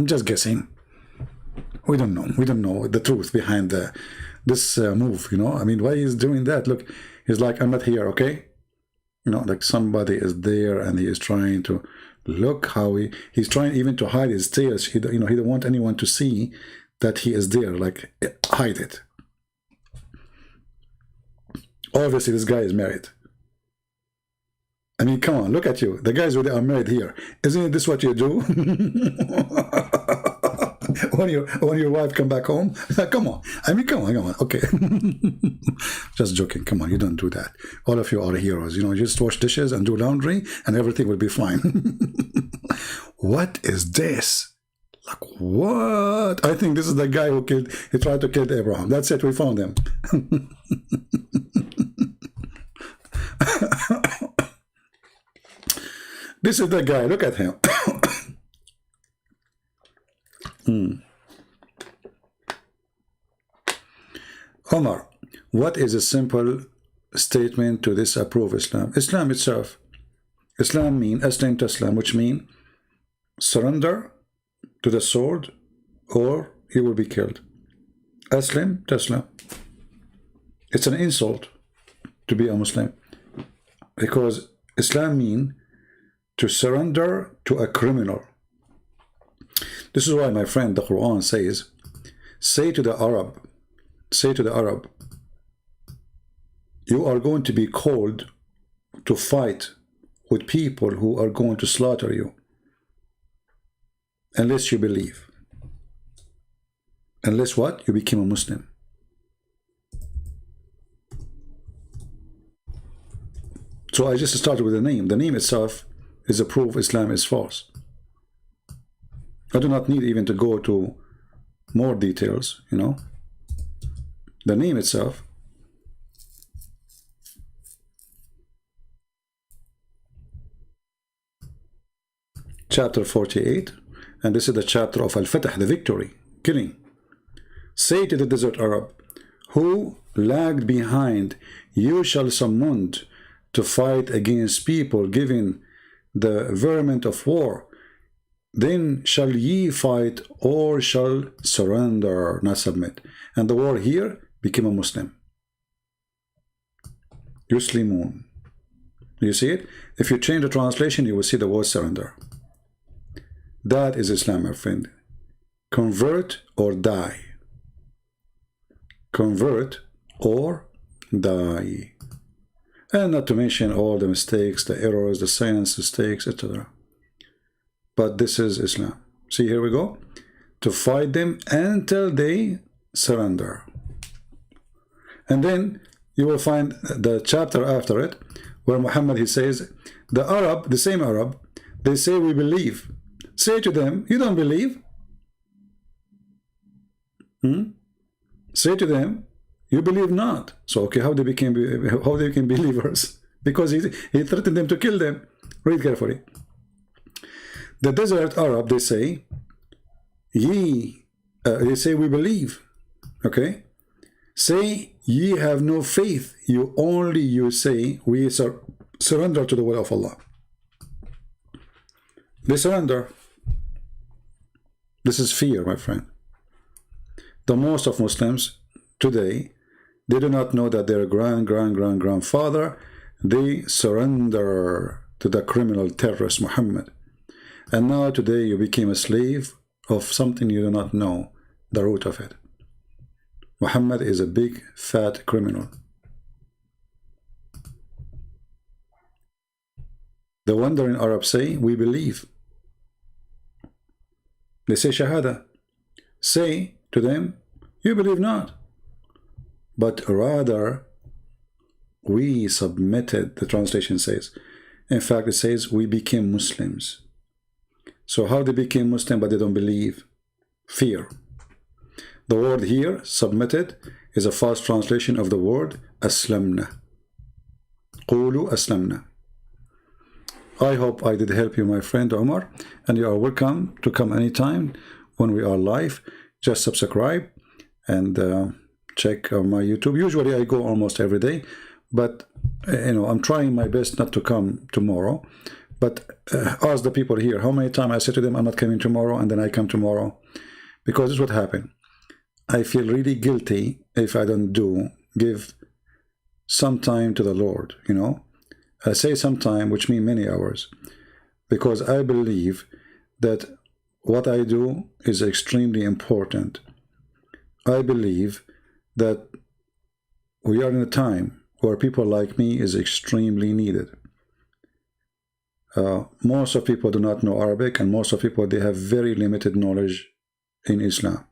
just guessing. We don't know. We don't know the truth behind this move, I mean, why he's doing that? Look, he's like, I'm not here, okay? Like somebody is there, and he is trying to look how he's trying even to hide his tears. He don't want anyone to see that he is there. Like, hide it. Obviously, this guy is married. I mean, come on, look at you. The guys who are married here. Isn't this what you do? when your wife come back home, come on. I mean, come on. Okay. Just joking. Come on, you don't do that. All of you are heroes. Just wash dishes and do laundry, and everything will be fine. What is this? Like, what? I think this is the guy he tried to kill Abraham. That's it. We found him. This is the guy. Look at him. Omar, what is a simple statement to disapprove Islam? Islam itself. Islam means Aslim Taslam, which means surrender to the sword or you will be killed. Aslim Taslam. It's an insult to be a Muslim, because Islam means to surrender to a criminal. This is why, my friend, the Quran says, say to the Arab, you are going to be called to fight with people who are going to slaughter you unless you believe. Unless what? You became a Muslim. So I just started with the name. The name itself is a proof Islam is false. I do not need even to go to more details, you know. The name itself. Chapter 48, and this is the chapter of Al-Fatah, the victory, killing. Say to the desert Arab, who lagged behind, you shall summoned to fight against people given the vermin of war. Then shall ye fight or shall surrender, not submit. And the word here became a Muslim. Yuslimun. You see it? If you change the translation, you will see the word surrender. That is Islam, my friend. Convert or die. Convert or die. And not to mention all the mistakes, the errors, the science mistakes, etc. But this is Islam. See, here we go. To fight them until they surrender. And then you will find the chapter after it, where Muhammad, he says, the Arab, the same Arab, they say we believe. Say to them, you don't believe? Say to them, you believe not. So, okay, how they became believers? Because he threatened them to kill them. Read carefully. The desert Arab, they say, they say we believe. Okay? Say, ye have no faith. You say, we surrender to the will of Allah. They surrender. This is fear, my friend. The most of Muslims today, they do not know that their grandfather, they surrender to the criminal terrorist Muhammad. And now today you became a slave of something you do not know the root of it. Muhammad is a big fat criminal. The wandering Arabs say, we believe. They say Shahada. Say to them, you believe not. But rather, we submitted, the translation says. In fact, it says, we became Muslims. So how they became Muslim but they don't believe? Fear. The word here, submitted, is a false translation of the word aslamna. Qulu aslamna. I hope I did help you, my friend Omar, and you are welcome to come anytime when we are live. Just subscribe and check my YouTube. Usually I go almost every day, but you know, I'm trying my best not to come tomorrow. But ask the people here how many times I say to them I'm not coming tomorrow, and then I come tomorrow, because this is what happened. I feel really guilty if I don't give some time to the Lord, you know. I say some time, which means many hours, because I believe that what I do is extremely important. I believe that we are in a time where people like me is extremely needed. Most of people do not know Arabic, and most of people, they have very limited knowledge in Islam.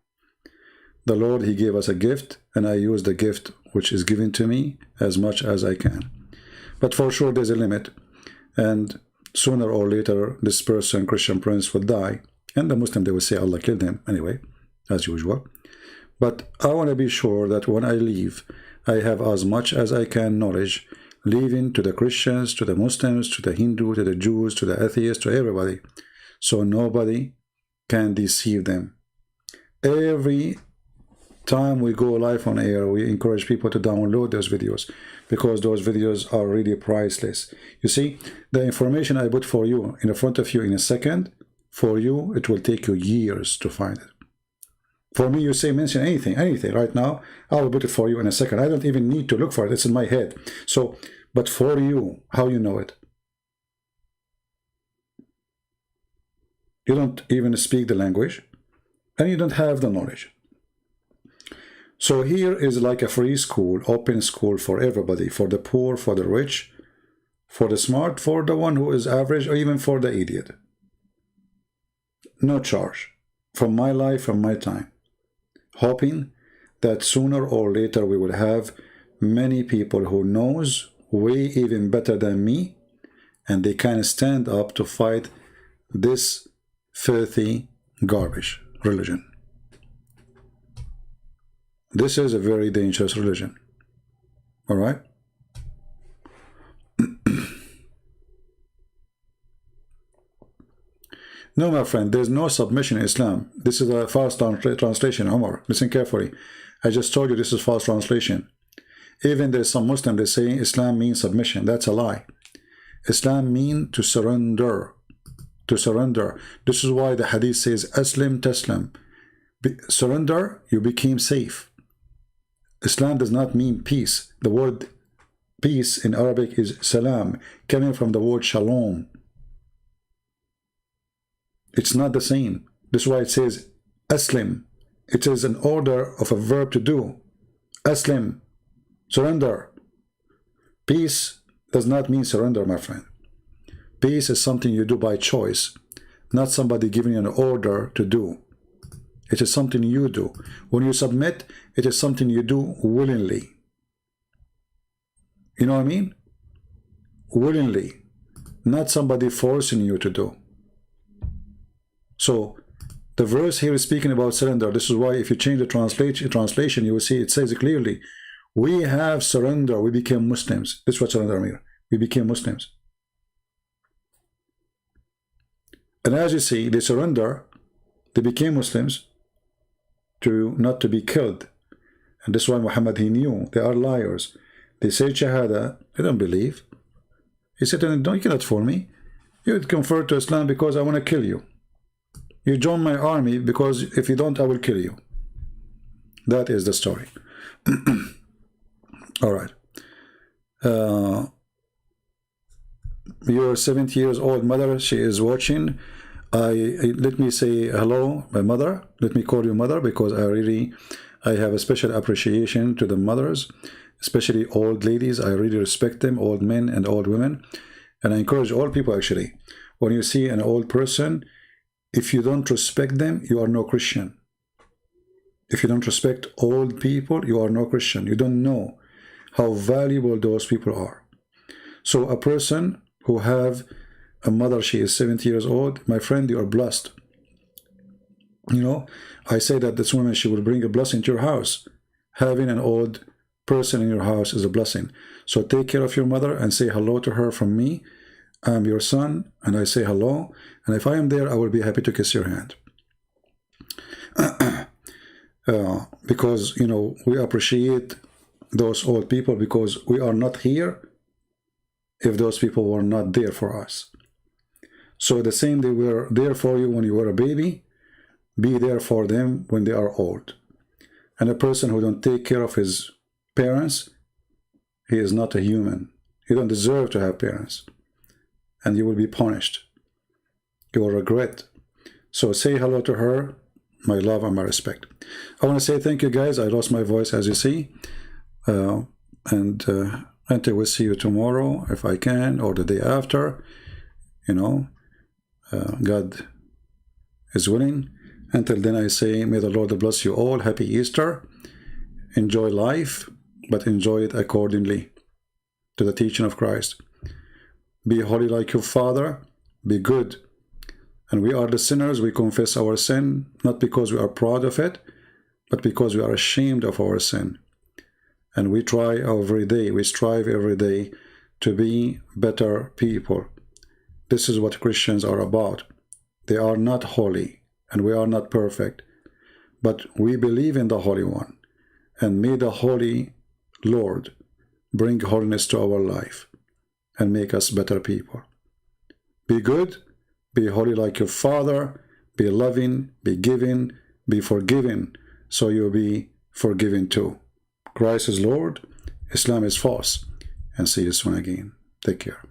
The Lord, he gave us a gift, and I use the gift which is given to me as much as I can. But for sure there's a limit, and sooner or later this person, Christian prince, will die, and the Muslim, they will say Allah killed him anyway, as usual. But I want to be sure that when I leave, I have as much as I can knowledge, leaving to the Christians, to the Muslims, to the Hindu, to the Jews, to the atheists, to everybody, so nobody can deceive them. Every time we go live on air, we encourage people to download those videos, because those videos are really priceless. You see, the information I put for you in front of you in a second, for you, it will take you years to find it. For me, you say mention anything right now, I will put it for you in a second. I don't even need to look for it, it's in my head. So, but for you, how you know it? You don't even speak the language, and you don't have the knowledge. So here is like a free school, open school for everybody, for the poor, for the rich, for the smart, for the one who is average, or even for the idiot. No charge. From my life, from my time. Hoping that sooner or later we will have many people who knows way even better than me, and they can stand up to fight this filthy garbage religion. This is a very dangerous religion. All right? No, my friend, there's no submission in Islam. This is a false translation, Omar. Listen carefully. I just told you this is false translation. Even there's some Muslims that say Islam means submission. That's a lie. Islam means to surrender. To surrender. This is why the hadith says, Aslim Taslim. Surrender, you became safe. Islam does not mean peace. The word peace in Arabic is salam, coming from the word shalom. It's not the same. This is why it says Aslim. It is an order of a verb to do. Aslim, surrender. Peace does not mean surrender, my friend. Peace is something you do by choice, not somebody giving you an order to do. It is something you do. When you submit, it is something you do willingly. You know what I mean? Willingly, not somebody forcing you to do. So the verse here is speaking about surrender. This is why if you change the translation, you will see it says clearly, we have surrender, we became Muslims. This is what surrender means. We became Muslims. And as you see, they surrender, they became Muslims to not to be killed. And this is why Muhammad, he knew they are liars. They say Shahada, they don't believe. He said, no, you cannot fool me. You would convert to Islam because I want to kill you. You join my army because if you don't, I will kill you. That is the story. All right. Your 70 years old mother, she is watching. Let me say hello, my mother. Let me call you mother because I have a special appreciation to the mothers, especially old ladies. I really respect them, old men and old women. And I encourage all people actually. When you see an old person, if you don't respect them, you are no Christian. If you don't respect old people, you are no Christian. You don't know how valuable those people are. So a person who have a mother, she is 70 years old, my friend, you are blessed. You know, I say that this woman, she will bring a blessing to your house. Having an old person in your house is a blessing. So take care of your mother and say hello to her from me. I'm your son, and I say hello. And if I am there, I will be happy to kiss your hand. Because, you know, we appreciate those old people because we are not here if those people were not there for us. So the same, they were there for you when you were a baby, be there for them when they are old. And a person who don't take care of his parents, he is not a human. He don't deserve to have parents. And you will be punished. You will regret. So say hello to her, my love and my respect. I want to say thank you guys. I lost my voice as you see. And I will see you tomorrow if I can, or the day after. You know, God is willing. Until then I say, may the Lord bless you all. Happy Easter. Enjoy life, but enjoy it accordingly to the teaching of Christ. Be holy like your Father. Be good. And we are the sinners. We confess our sin, not because we are proud of it, but because we are ashamed of our sin. And we try every day, we strive every day to be better people. This is what Christians are about. They are not holy, and we are not perfect, but we believe in the Holy One. And may the Holy Lord bring holiness to our life and make us better people. Be good, be holy like your Father, be loving, be giving, be forgiving, so you'll be forgiven too. Christ is Lord, Islam is false, and see you soon again. Take care.